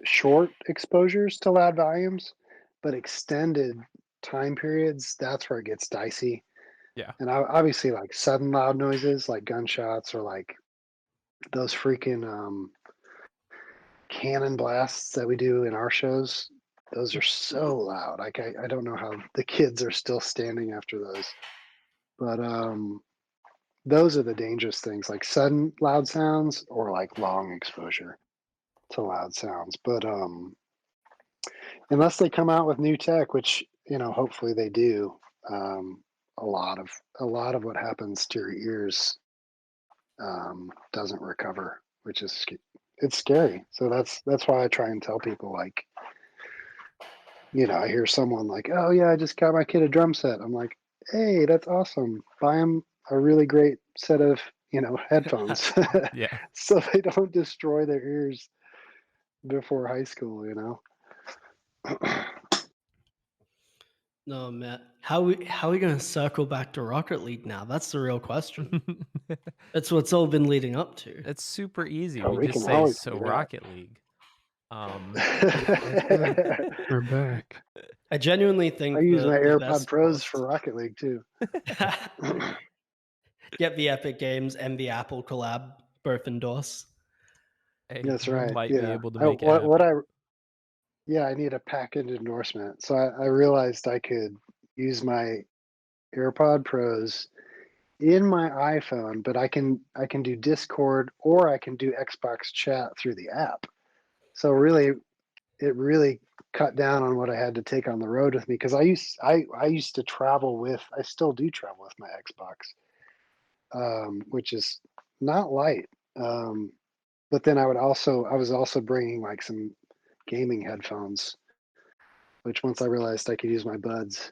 short exposures to loud volumes, but extended time periods, that's where it gets dicey. Yeah. And obviously, like sudden loud noises, like gunshots or like those freaking cannon blasts that we do in our shows, those are so loud. Like I don't know how the kids are still standing after those. But those are the dangerous things, like sudden loud sounds or like long exposure to loud sounds. But unless they come out with new tech, which hopefully they do, um, a lot of what happens to your ears doesn't recover, which is it's scary. So that's why I try and tell people like, I hear someone like, oh yeah, I just got my kid a drum set. I'm like, hey, that's awesome. Buy him a really great set of headphones, Yeah. so they don't destroy their ears before high school. No, Matt, how we gonna circle back to Rocket League now? That's the real question. That's what's all been leading up to. It's super easy. Oh, We we just can say always so do Rocket League. Um that. We're back. I genuinely I think use my the AirPod best Pros post. for Rocket League too. Get the Epic Games and the Apple collab both endorse. hey, That's we right. might be Yeah. able to I, make it what happen. I Yeah, I need a package endorsement. So I realized I could use my AirPod Pros in my iPhone, but I can do Discord or I can do Xbox chat through the app. So really, it really cut down on what I had to take on the road with me because I used to travel with, I still do travel with my Xbox, which is not light. Um, but then I was also bringing like some gaming headphones, which once I realized I could use my buds,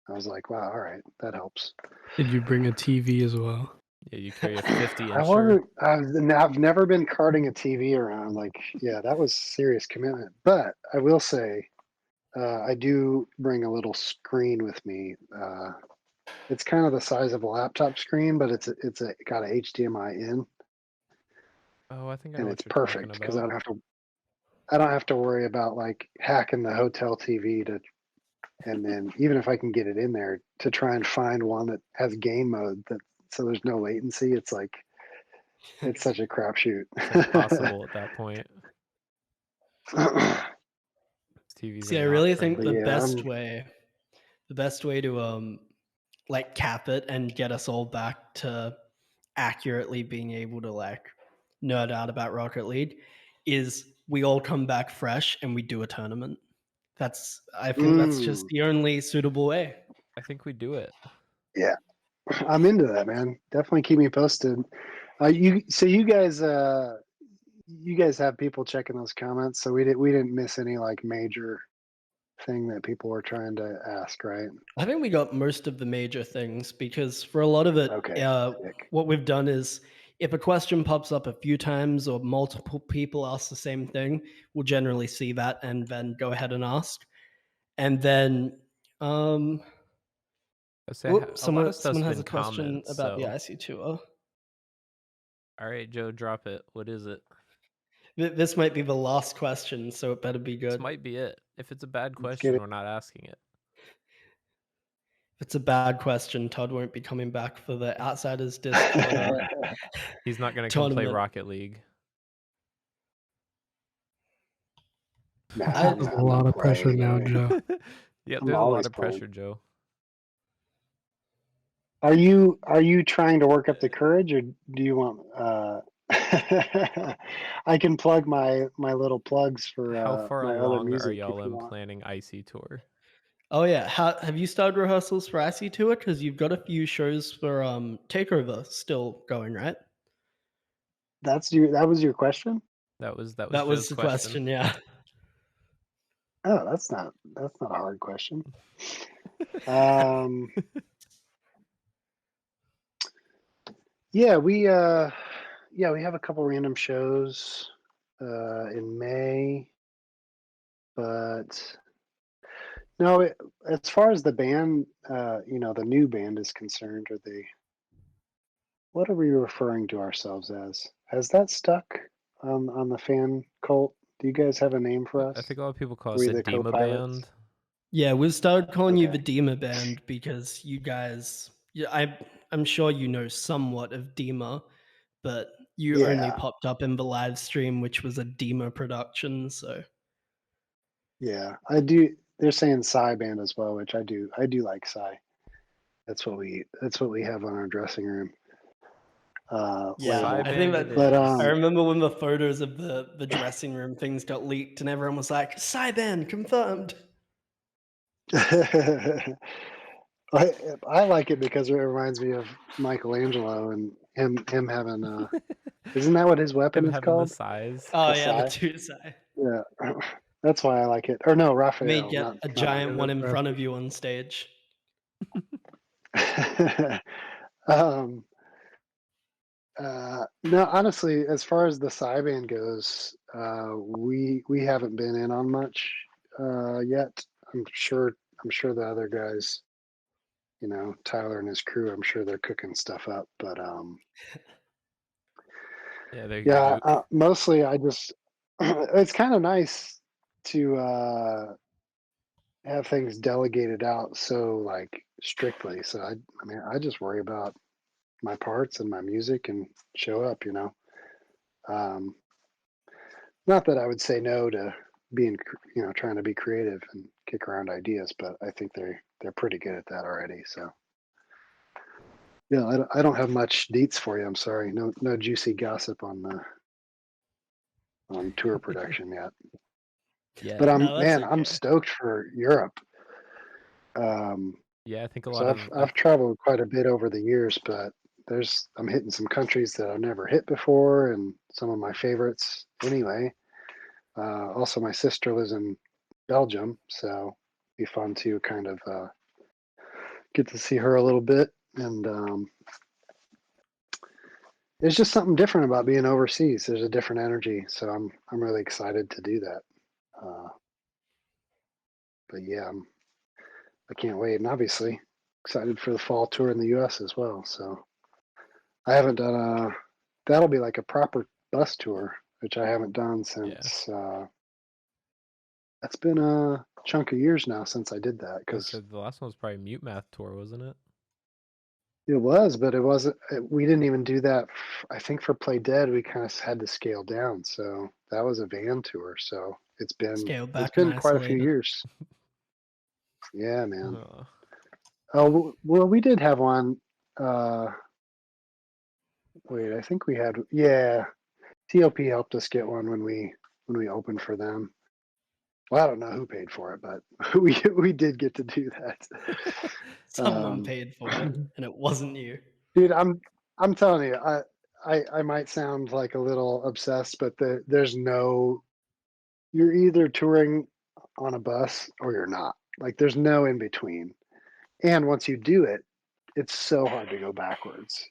I was like, wow, all right, that helps. Did you bring a TV as well? Yeah, you carry a 50 I incher. wasn't. I've never been carting a TV around. Like, yeah, that was serious commitment. But I will say, I do bring a little screen with me. It's kind of the size of a laptop screen, but it's got a HDMI in, Oh, I think I know and what it's you're talking perfect because about. I don't have to worry about like hacking the hotel TV to, and then even if I can get it in there to try and find one that has game mode that so there's no latency. It's like it's such a crapshoot. It's impossible at that point. TVs See, are I not really think But friendly. yeah, the best way to like cap it and get us all back to accurately being able to like nerd out about Rocket League is we all come back fresh and we do a tournament. I think that's just the only suitable way. I think we do it. yeah, I'm into that, man. Definitely keep me posted. You guys have people checking those comments, so we didn't miss any like major thing that people were trying to ask, right? I think we got most of the major things because for a lot of it, Okay, sick. what we've done is if a question pops up a few times or multiple people ask the same thing, we'll generally see that and then go ahead and ask. And then, I say a lot someone of stuff's has been a question comments. about the So, IC tour. all right, Joe, drop it. What is it? This might be the last question, so it better be This good. might be it. If it's a bad Let's get question, it. we're not asking it. If it's a bad question, Todd won't be coming back for the Outsiders Discord He's not going to come play tournament. Rocket League. Nah, I- There's a I'm lot gonna of pressure play now, anyway. Joe. Yeah, I'm there's a lot always of pressure, playing. Joe. Are you trying to work up the courage, or do you want? I can plug my little plugs for How far my other along are music if y'all you in want. planning IC tour? Oh yeah, have you started rehearsals for IC Tour? Because you've got a few shows for Takeover still going, right? That was your question? That was That Joe's was the question. yeah. Oh, that's not a hard question. Um, yeah, we have a couple random shows in May, but no, as far as the band, the new band is concerned, what are we referring to ourselves as? Has that stuck on the fan cult? Do you guys have a name for us? I think a lot of people call Are us we a the Dima co-pilots? band. Yeah, we started calling you the Okay. Dima Band because you guys, I'm sure you know somewhat of Dima, but you only Yeah, popped up in the live stream, which was a Dima production. So yeah, I do. They're saying Psy band as well, which I do. I do like Psy. That's what we have on our dressing room. yeah, Psy Label. I think band that it But is. I remember when the photos of the dressing room things got leaked, and everyone was like, "Cyban confirmed." I like it because it reminds me of Michelangelo and him having isn't that what his weapon Him is having the called? size. Oh The yeah, the Psy? two side. Yeah. That's why I like it. Or no, Made Raphael, get not a not giant one in front of you on stage. um no, honestly, as far as the Psy band goes, we haven't been in on much yet. I'm sure the other guys, Tyler and his crew, I'm sure they're cooking stuff up, but Yeah, there you go, yeah, Duke. mostly I just it's kind of nice to have things delegated out so like strictly. So I just worry about my parts and my music and show up. Um, Not that I would say no to being, trying to be creative and kick around ideas, but I think they're pretty good at that already. So yeah, I don't have much deets for you. I'm sorry, no juicy gossip on tour production yet. Yeah. But No, that's okay. I'm stoked for Europe. Yeah, I think a So lot of I've traveled quite a bit over the years, but I'm hitting some countries that I've never hit before, and some of my favorites anyway. Also, my sister lives in Belgium, so it'd be fun to kind of get to see her a little bit. And it's just something different about being overseas. There's a different energy, so I'm really excited to do that. But yeah, I can't wait, and obviously excited for the fall tour in the U.S. as well. So I haven't done that'll be like a proper bus tour, which I haven't done since. That's been a chunk of years now since I did that, because the last one was probably Mute Math Tour, wasn't it? it was, but it wasn't. We didn't even do that. I think for Play Dead, we kind of had to scale down. So that was a van tour. So it's Scaled back been and quite a few isolated. years. Yeah, man. Uh, Oh well, we did have one. Wait, I think we had. Yeah, TOP helped us get one when we opened for them. Well, I don't know who paid for it, but we did get to do that. Someone paid for it, and it wasn't you. Dude, I'm telling you, I might sound like a little obsessed, but there's no. You're either touring on a bus or you're not. Like, there's no in between. And once you do it, it's so hard to go backwards.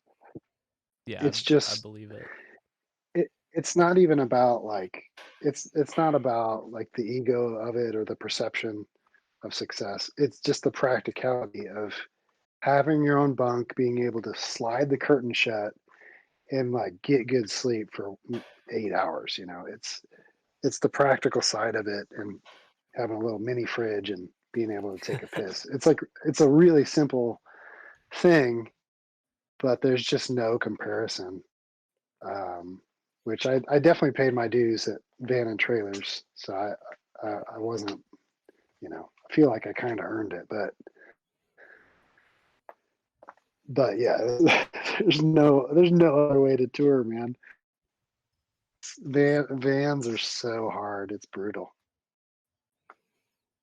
yeah, It's I just believe it. it's not even about like it's not about like the ego of it or the perception of success. It's just the practicality of having your own bunk, being able to slide the curtain shut and like get good sleep for 8 hours. It's the practical side of it, and having a little mini fridge and being able to take a piss. It's a really simple thing, but there's just no comparison. Which I definitely paid my dues at Van and Trailers, so I wasn't, I feel like I kind of earned it, but yeah, there's no other way to tour, man. Vans are so hard, it's brutal.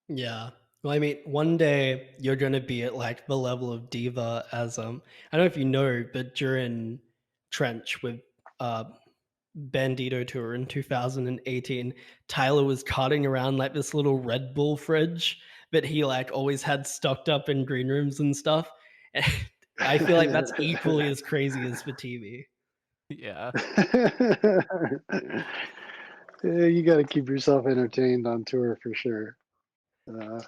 Yeah. Well, I mean, one day you're gonna be at like the level of diva as I don't know if you know, but during Trench with Bandito tour in 2018, Tyler was carting around like this little Red Bull fridge that he like always had stocked up in green rooms and stuff. And I feel like that's equally as crazy as for TV. Yeah. Yeah, you got to keep yourself entertained on tour for sure. Yeah,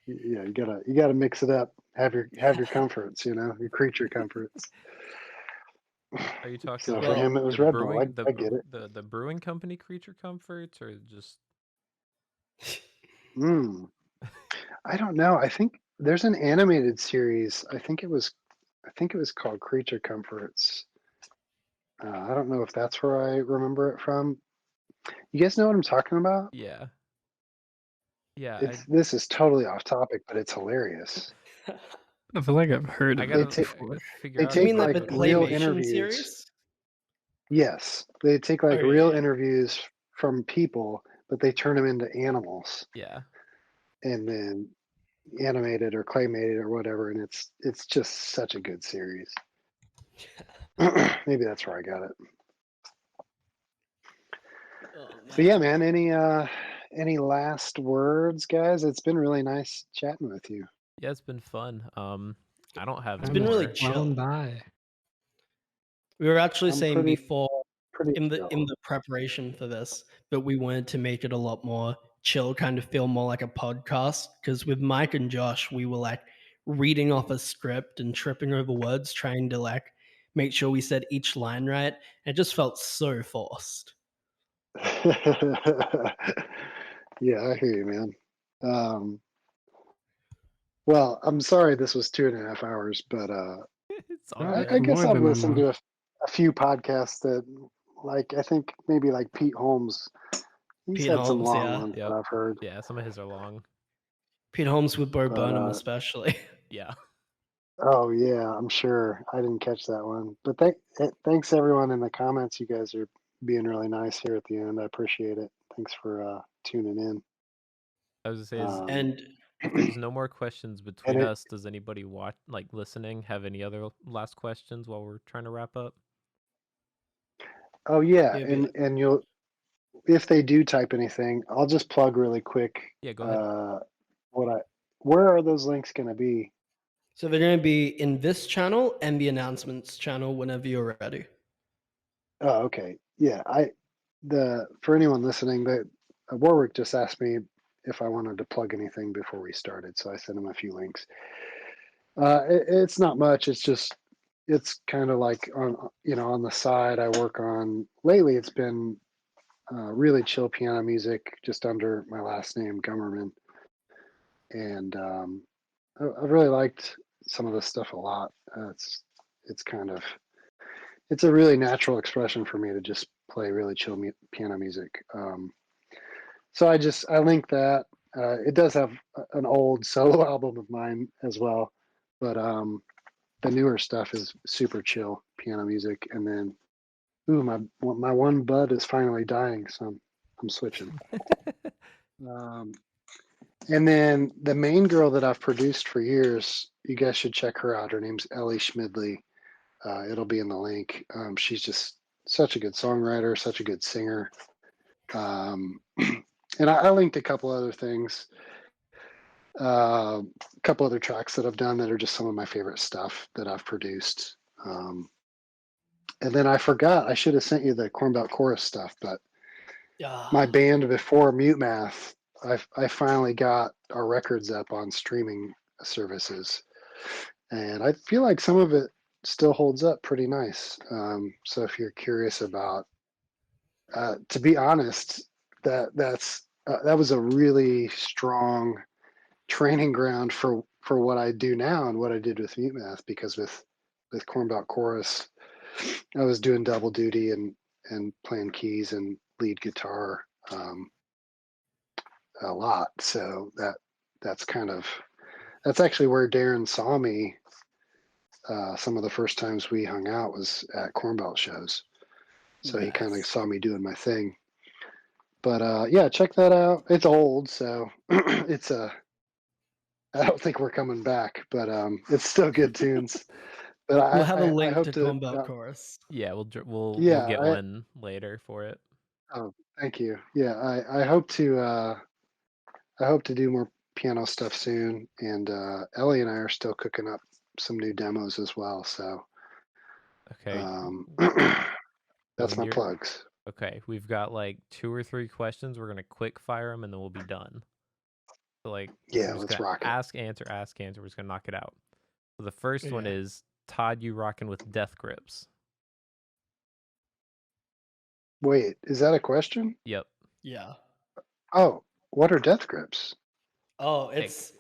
you gotta mix it up. Have your comforts, your creature comforts. Are you talking So for like him, it was the Red Bull. brewing I get it. the brewing company creature comforts, or just I don't know. I think there's an animated series. I think it was called Creature Comforts. I don't know if that's where I remember it from. You guys know what I'm talking about? yeah. Yeah, This is totally off topic, but it's hilarious. I feel like I've heard I of gotta it before. figure They out You take mean like like the real claymation interviews. series? Yes, they take like Oh, real yeah. interviews from people, but they turn them into animals Yeah. and then animated or claymated or whatever, and it's just such a good series. Maybe that's where I got it. Oh, But yeah, man, any last words, guys? It's been really nice chatting with you. Yeah, it's been fun. I don't have It's any been really more. chill. Flown by. We were actually I'm saying before pretty in chill. the preparation for this that we wanted to make it a lot more chill, kind of feel more like a podcast. Because with Mike and Josh, we were like reading off a script and tripping over words, trying to like make sure we said each line right. It just felt so forced. Yeah, I hear you, man. Well, I'm sorry this was 2.5 hours, but It's all No, good. I guess more I've than listened enough. to a few podcasts that, like, I think maybe like Pete Holmes. He's Pete had some Holmes, long yeah. ones Yep. that I've heard. Yeah, some of his are long. Pete Holmes with Bo But Burnham, especially. Yeah. oh yeah, I'm sure I didn't catch that one. But thanks everyone in the comments. You guys are being really nice here at the end. I appreciate it. Thanks for tuning in. I was gonna say Um, And if there's no more questions between it- us, does anybody listening have any other last questions while we're trying to wrap up? Oh yeah, Yeah, and you'll, if they do type anything, I'll just plug really quick. Yeah, go ahead. Where are those links going to be? so they're going to be in this channel and the announcements channel whenever you're ready. Oh, okay. Yeah, for anyone listening, that Warwick just asked me if I wanted to plug anything before we started, so I sent him a few links. It's not much. It's kind of like on the side. I work on lately. It's been really chill piano music, just under my last name, Gummerman, and I really liked some of this stuff a lot. It's kind of it's a really natural expression for me to just play really chill piano music. So I link that. It does have an old solo album of mine as well, but the newer stuff is super chill piano music. And then, my one bud is finally dying, so I'm switching. And then the main girl that I've produced for years, you guys should check her out. Her name's Ellie Schmidley. It'll be in the link. She's just such a good songwriter, such a good singer. And I linked a couple other things, a couple other tracks that I've done that are just some of my favorite stuff that I've produced. And then I forgot, I should have sent you the Cornbelt Chorus stuff, but my band before Mute Math, I finally got our records up on streaming services. And I feel like some of it still holds up pretty nice. So if you're curious about, to be honest, that was a really strong training ground for what I do now and what I did with Mute Math, because with Cornbelt Chorus, I was doing double duty and playing keys and lead guitar a lot. So that's actually where Darren saw me. Some of the first times we hung out was at Cornbelt shows. So he kind of saw me doing my thing. But yeah, check that out. It's old, so it's I don't think we're coming back, but it's still good tunes. But We'll have a I link hope to to. Cornbelt Chorus. Yeah, we'll Yeah, get one later for it. Oh, thank you. Yeah, I hope to do more piano stuff soon, and Ellie and I are still cooking up some new demos as well. So Okay. that's my plugs. Okay, we've got like 2 or 3 questions. We're gonna quick fire them and then we'll be done. So yeah, let's rock it. Ask, answer. We're just gonna knock it out. So the first one is, Todd, you rocking with death grips? Wait, is that a question? Yep. Yeah. Oh, what are death grips? Oh, it's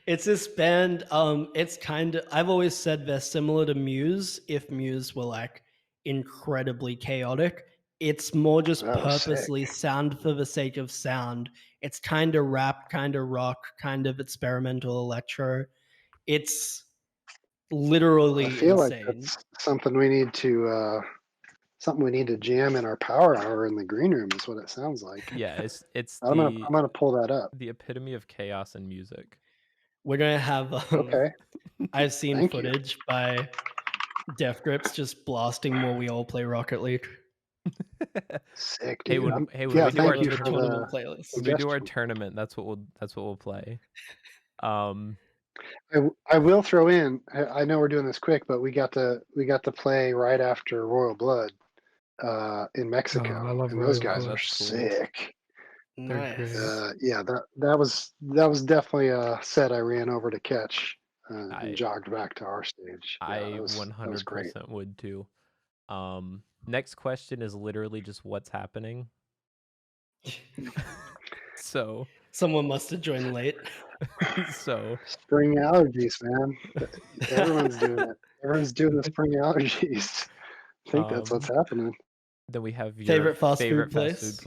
it's this band. It's kind of, I've always said they're similar to Muse. If Muse were like incredibly chaotic, it's more just purposely sound for the sake of sound. It's kind of rap, kind of rock, kind of experimental electro. It's literally I feel insane. like that's something we need to jam in our power hour in the green room. Is what it sounds like. Yeah, it's I'm gonna pull that up. The epitome of chaos in music. We're gonna have Okay. I've seen Thank footage by Death Grips just blasting while we all play Rocket League. Sick, Hey, dude. when Yeah, we do our thank you for tournament the playlist. when we do our suggestion. tournament, that's what we'll play. I will throw in. I know we're doing this quick, but we got to play right after Royal Blood in Mexico, I love and those Royal guys Blood. are That's cool. sick. They're great. Yeah, that was definitely a set I ran over to catch and jogged back to our stage. Yeah, I that was great. 100% would too. Next question is literally just what's happening. So Someone must have joined late. so Spring allergies, man. Everyone's doing it. Everyone's doing the spring allergies. I think that's what's happening. Then we have your Favorite fast food place.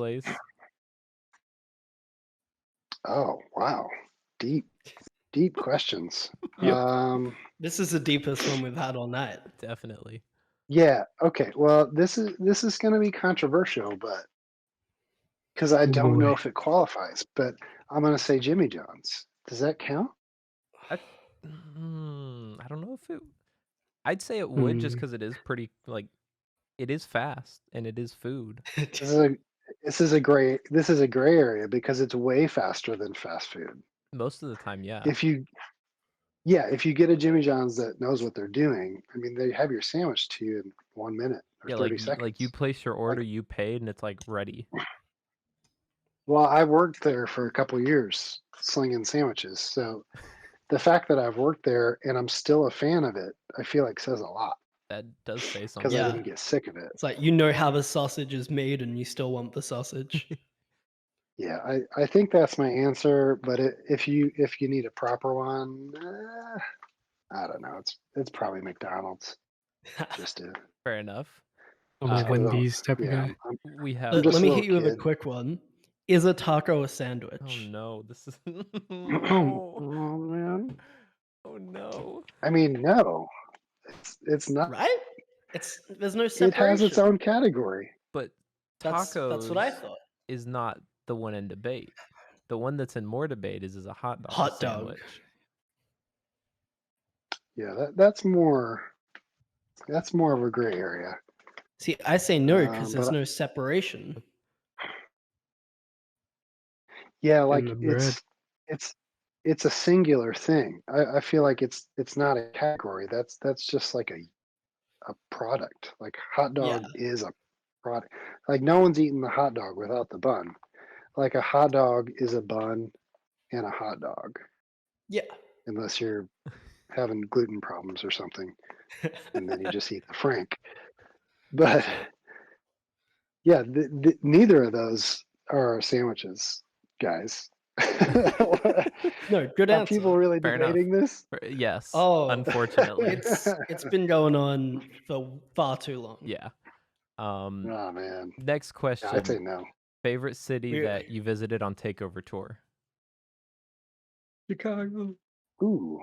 Oh wow, deep questions. Yep. This is the deepest one we've had all night. Definitely. Yeah. Okay. Well, this is going to be controversial, but because I don't know if it qualifies. But I'm gonna say Jimmy John's. Does that count? I don't know if it. I'd say it would just Mm. because it is pretty like it is fast and it is food. This is a gray area because it's way faster than fast food. Most of the time, yeah. If you get a Jimmy John's that knows what they're doing, I mean, they have your sandwich to you in 1 minute or Yeah, 30 seconds. like you place your order, you paid, and it's like ready. Well, I worked there for a couple of years slinging sandwiches, so the fact that I've worked there and I'm still a fan of it, I feel like says a lot That does say because something. I Yeah. didn't get sick of it. It's like you know how the sausage is made and you still want the sausage. Yeah, I think that's my answer. But if you need a proper one, I don't know. It's probably McDonald's. Just to Fair enough. I'm a just 'cause Wendy's type of yeah, guy. We have. I'm just Let a me little hit you with a kid. quick one. Is a taco a Oh sandwich? no, this is. Oh, No. man. Oh no. I mean, no, it's not. Right? There's no It separation. has its own category. But That's what I tacos thought. is not the one in debate. The one that's in more debate is a hot dog Hot dog. sandwich. Yeah, that's more of a gray area. See, I say no because there's but no separation. yeah, And like the bread. it's a singular thing. I feel like it's not a category. That's just like a product. Like hot dog is a product. Like no one's eating the hot dog without the bun. Like a hot dog is a bun and a hot dog, Yeah. unless you're having gluten problems or something, and then you just eat the Frank. But yeah, neither of those are sandwiches, guys. No, good Are answer. people really Fair enough. debating this? Yes. Oh, Unfortunately. it's been going on for far too long. Yeah. Oh man. Next Yeah, question. I'd say no. Favorite city We- that you visited on takeover tour? Chicago. Ooh.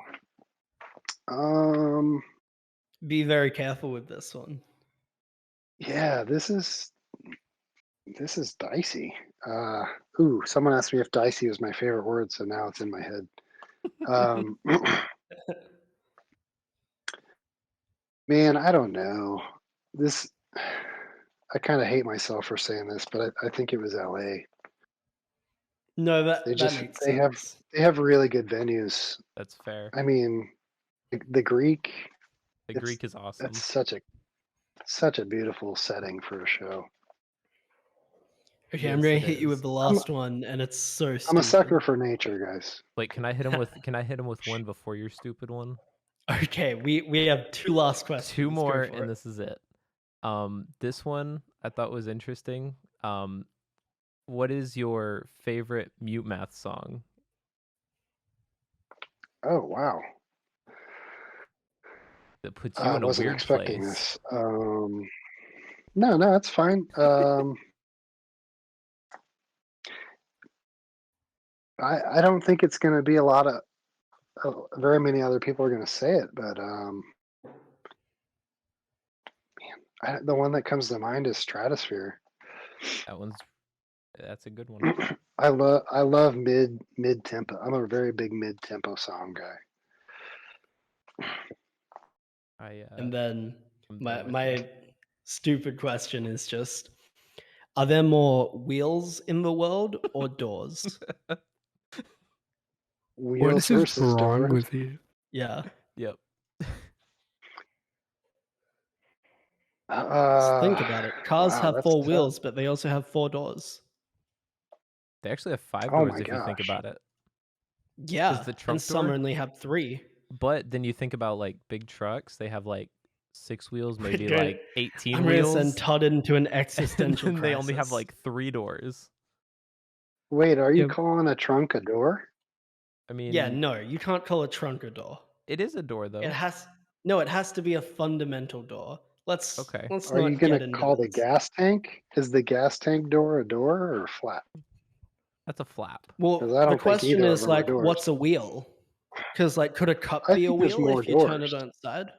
Be very careful with this one. Yeah, this is dicey. Ooh, someone asked me if dicey was my favorite word, so now it's in my head. Man, I don't know. This, I kind of hate myself for saying this, but I think it was LA. No, that They makes sense. They have really good venues. That's fair. I mean, the Greek. The Greek is awesome. That's such a beautiful setting for a show. Okay, Yes, I'm gonna it hit you with is. the last one, and it's so stupid. I'm a sucker for nature, guys. Wait, can I hit him with one before your stupid one? Okay, we have two last questions. Two Go more, for and it. this is it. This one I thought was interesting. What is your favorite Mute Math song? Oh wow. That puts you I in a wasn't weird expecting place. this. No, that's fine. I don't think it's going to be a lot of very many other people are going to say it, but man, the one that comes to mind is Stratosphere. That's a good one. I love mid tempo. I'm a very big mid tempo song guy. And then I'm there with my stupid question is just: are there more wheels in the world or doors? Wheels What is versus wrong doors. with you? Yeah. Yep. Just think about it. Cars wow, have that's 4 tough. wheels, but they also have 4 doors. They actually have 5 Oh doors my if you think gosh. about it. Yeah. the And trunk some door? only have 3. But then you think about like big trucks, they have like 6 wheels, maybe Great. like 18 I'm wheels. gonna send Todd into an and existential then crisis. they only have like 3 doors. Wait, are you Yep. calling a trunk a door? I mean, Yeah, no, you can't call a trunk a door. it is a door though. It has to be a fundamental door. Let's Okay. let's Are not you going get to into call the this. gas tank? Is the gas tank door a door or flat? That's a flap. Well, 'Cause I the don't think question either of is them are like, doors. what's a wheel? Because like, could a cup I be a think there's wheel more if you turn it doors. on its side?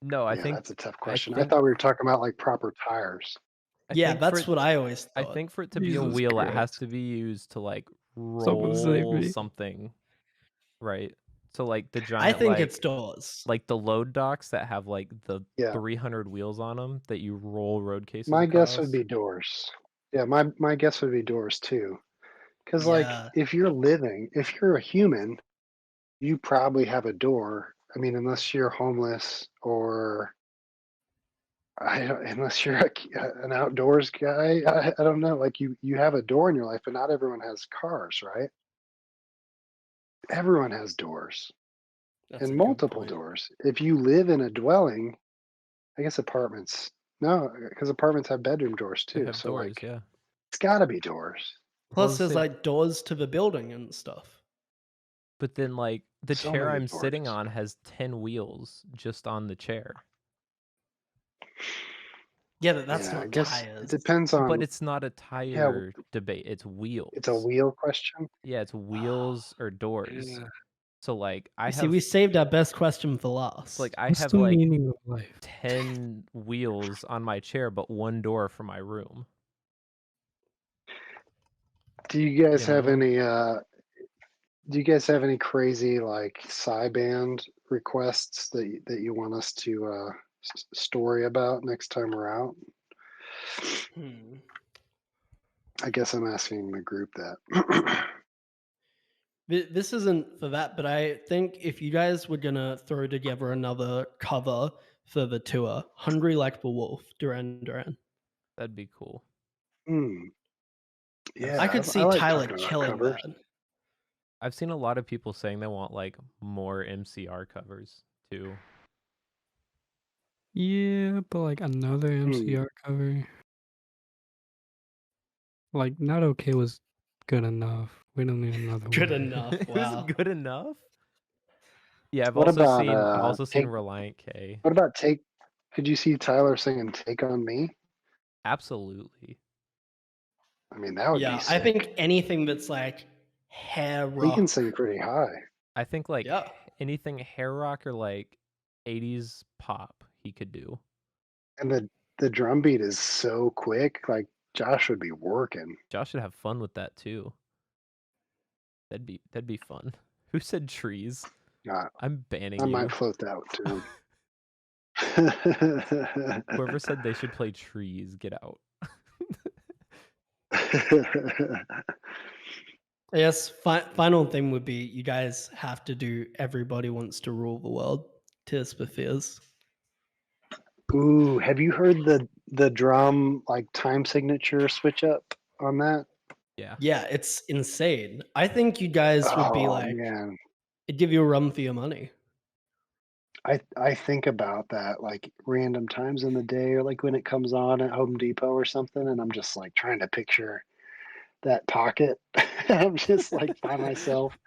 No, I Yeah, think that's a tough question. I think- thought we were talking about like proper tires. Yeah, think for that's it- what I always I thought. think for it to be a Jesus wheel, it has Christ. to be used to like Someone save roll me. something, right? So like the I giant think it's doors. like the load docks that have like the Yeah. 300 wheels on them that you roll road cases My across. guess would be doors. Yeah, my guess would be doors too. Because like Yeah. if you're a human, you probably have a door. I mean, unless you're homeless or unless you're an outdoors guy, I don't know. Like you have a door in your life, but not everyone has cars, right? Everyone has doors That's and a good multiple point. doors. If you live in a dwelling, I guess apartments. No, because apartments have bedroom doors They too. have So doors, like, yeah. it's got to be doors. Plus, Well, there's say- like doors to the building and stuff. But then like the So chair many I'm sitting doors. on has 10 wheels just on the chair. Yeah, but that's Yeah, I not guess it tires. depends on. But it's not a tire debate, it's wheels. It's a wheel question. Yeah, it's wheels or doors. Yeah. So like I You have see, we saved our best question for last. so, like I What's have the like meaning of life? 10 wheels on my chair, but one door for my room. Do you guys You have know? any? Do you guys have any crazy like band requests that you want us to story about next time we're out? Hmm. I guess I'm asking the group that. This isn't for that, but I think if you guys were gonna throw together another cover for the tour, "Hungry Like the Wolf," Duran Duran. That'd be cool. Yeah, I could I see like Tyler talking about killing covers. that. I've seen a lot of people saying they want like more MCR covers too. Yeah, but like another MCR cover. Like Not Okay was good enough. We don't need another Good one. enough. It Wow. was good enough. Yeah, What about I've also seen take? Reliant K. What about take? Could you see Tyler singing "Take on Me"? Absolutely. I mean, that would Yeah, be I sick. think anything that's like hair He can rock. sing pretty high. I think like Yeah. anything hair rock or like 80s pop he could do. And the drum beat is so quick, like Josh would be working. Josh should have fun with that too. That'd be fun. Who said trees? I'm banning I you. might float that too. Whoever said they should play trees, get out. I guess final thing would be you guys have to do "Everybody Wants to Rule the World." Tears for Fears. Ooh, have you heard the drum like time signature switch up on that? Yeah. Yeah, it's insane. I think you guys would be Oh like, man. it'd give you a run for your money. I think about that like random times in the day or like when it comes on at Home Depot or something, and I'm just like trying to picture that pocket. I'm just like by myself.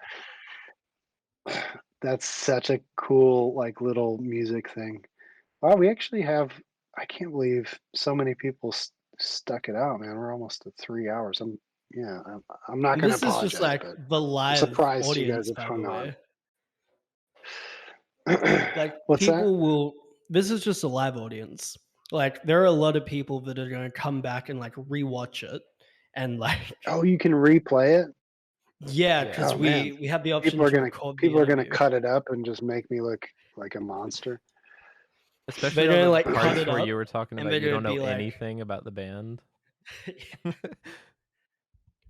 That's such a cool like little music thing. Wow, we actually have. I can't believe so many people stuck it out, man. We're almost at 3 hours. I'm not going to This is apologize, just like but the I'm live surprised you guys audience, have by the hung way. on. Like What's that? people will. This is just a live audience. Like there are a lot of people that are going to come back and like rewatch it, and like Oh, you can replay it. yeah, Yeah. because Oh man, we have the option people are to gonna record the people are gonna interview. cut it up and just make me look like a monster. Especially They're on gonna the like cut parts it where up, you were talking and about they're you don't gonna know be like, anything about the band. yeah,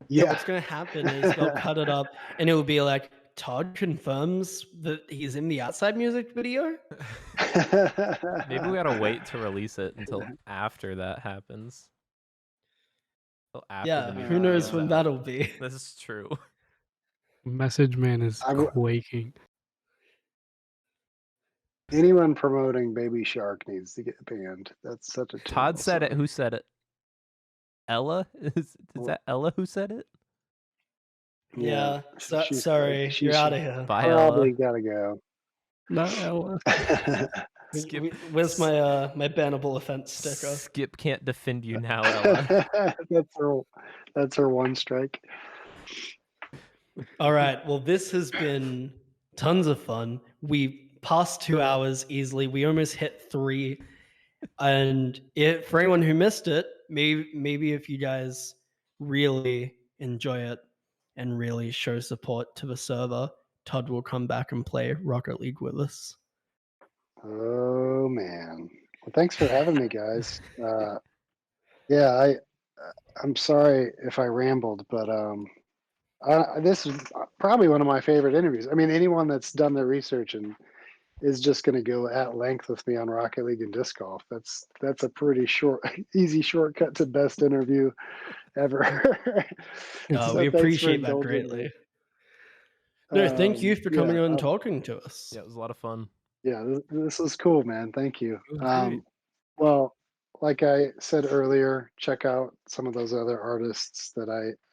Yeah. what's gonna happen is they'll cut it up, and it will be like Todd confirms that he's in the Outside music video. Maybe we gotta wait to release it until after that happens. Until after Yeah, the music who knows video's when out. that'll be. This is true. Message Man is I w- quaking. Anyone promoting Baby Shark needs to get banned. That's such a Todd terrible said it. song. Who said it? Ella? Is Well- that Ella who said it? Yeah, she's sorry, she you're out of should here. Bye, Ella. probably gotta go. Not Ella. Skip. Where's my my bannable offense sticker? Skip can't defend you now, Ella. That's her one strike. All right. Well, this has been tons of fun. We passed 2 hours easily. We almost hit 3. And for anyone who missed it, maybe if you guys really enjoy it and really show support to the server, Todd will come back and play Rocket League with us. Oh man. Well, thanks for having me, guys. Yeah, I'm sorry if I rambled, but this is probably one of my favorite interviews. I mean, anyone that's done their research and is just going to go at length with me on Rocket League and disc golf. That's a pretty easy shortcut to best interview ever. We thanks for appreciate that indulging me. greatly. No, thank you for coming yeah, on and talking to us. Yeah, it was a lot of fun. Yeah, this was cool, man. Thank you. It was great. Well, like I said earlier, check out some of those other artists that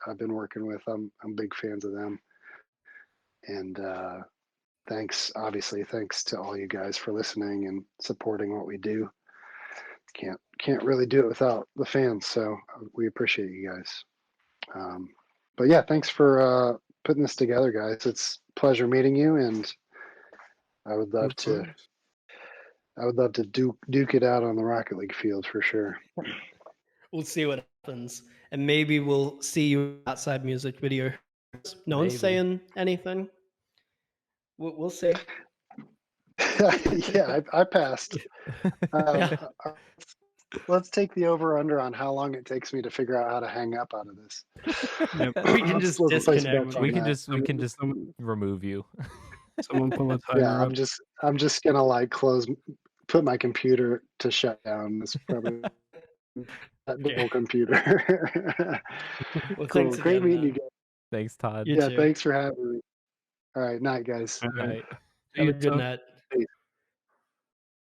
I've been working with. I'm big fans of them. And thanks to all you guys for listening and supporting what we do. Can't really do it without the fans, so we appreciate you guys. But yeah, thanks for putting this together, guys. It's a pleasure meeting you, and I would love to duke it out on the Rocket League field for sure. We'll see what happens, and maybe we'll see you outside music video. No one's saying anything. We'll see. Yeah, I passed. Let's take the over/under on how long it takes me to figure out how to hang up out of this. We can just disconnect. We can just remove you. Someone pull a timer Yeah, up. I'm just gonna like put my computer to shut down. It's probably that dual computer. Well, Cool. thanks Great again, meeting you man. guys. Thanks, Todd. You Yeah, too. thanks for having me. All right, night, guys. All right. Have a you, good Todd. night.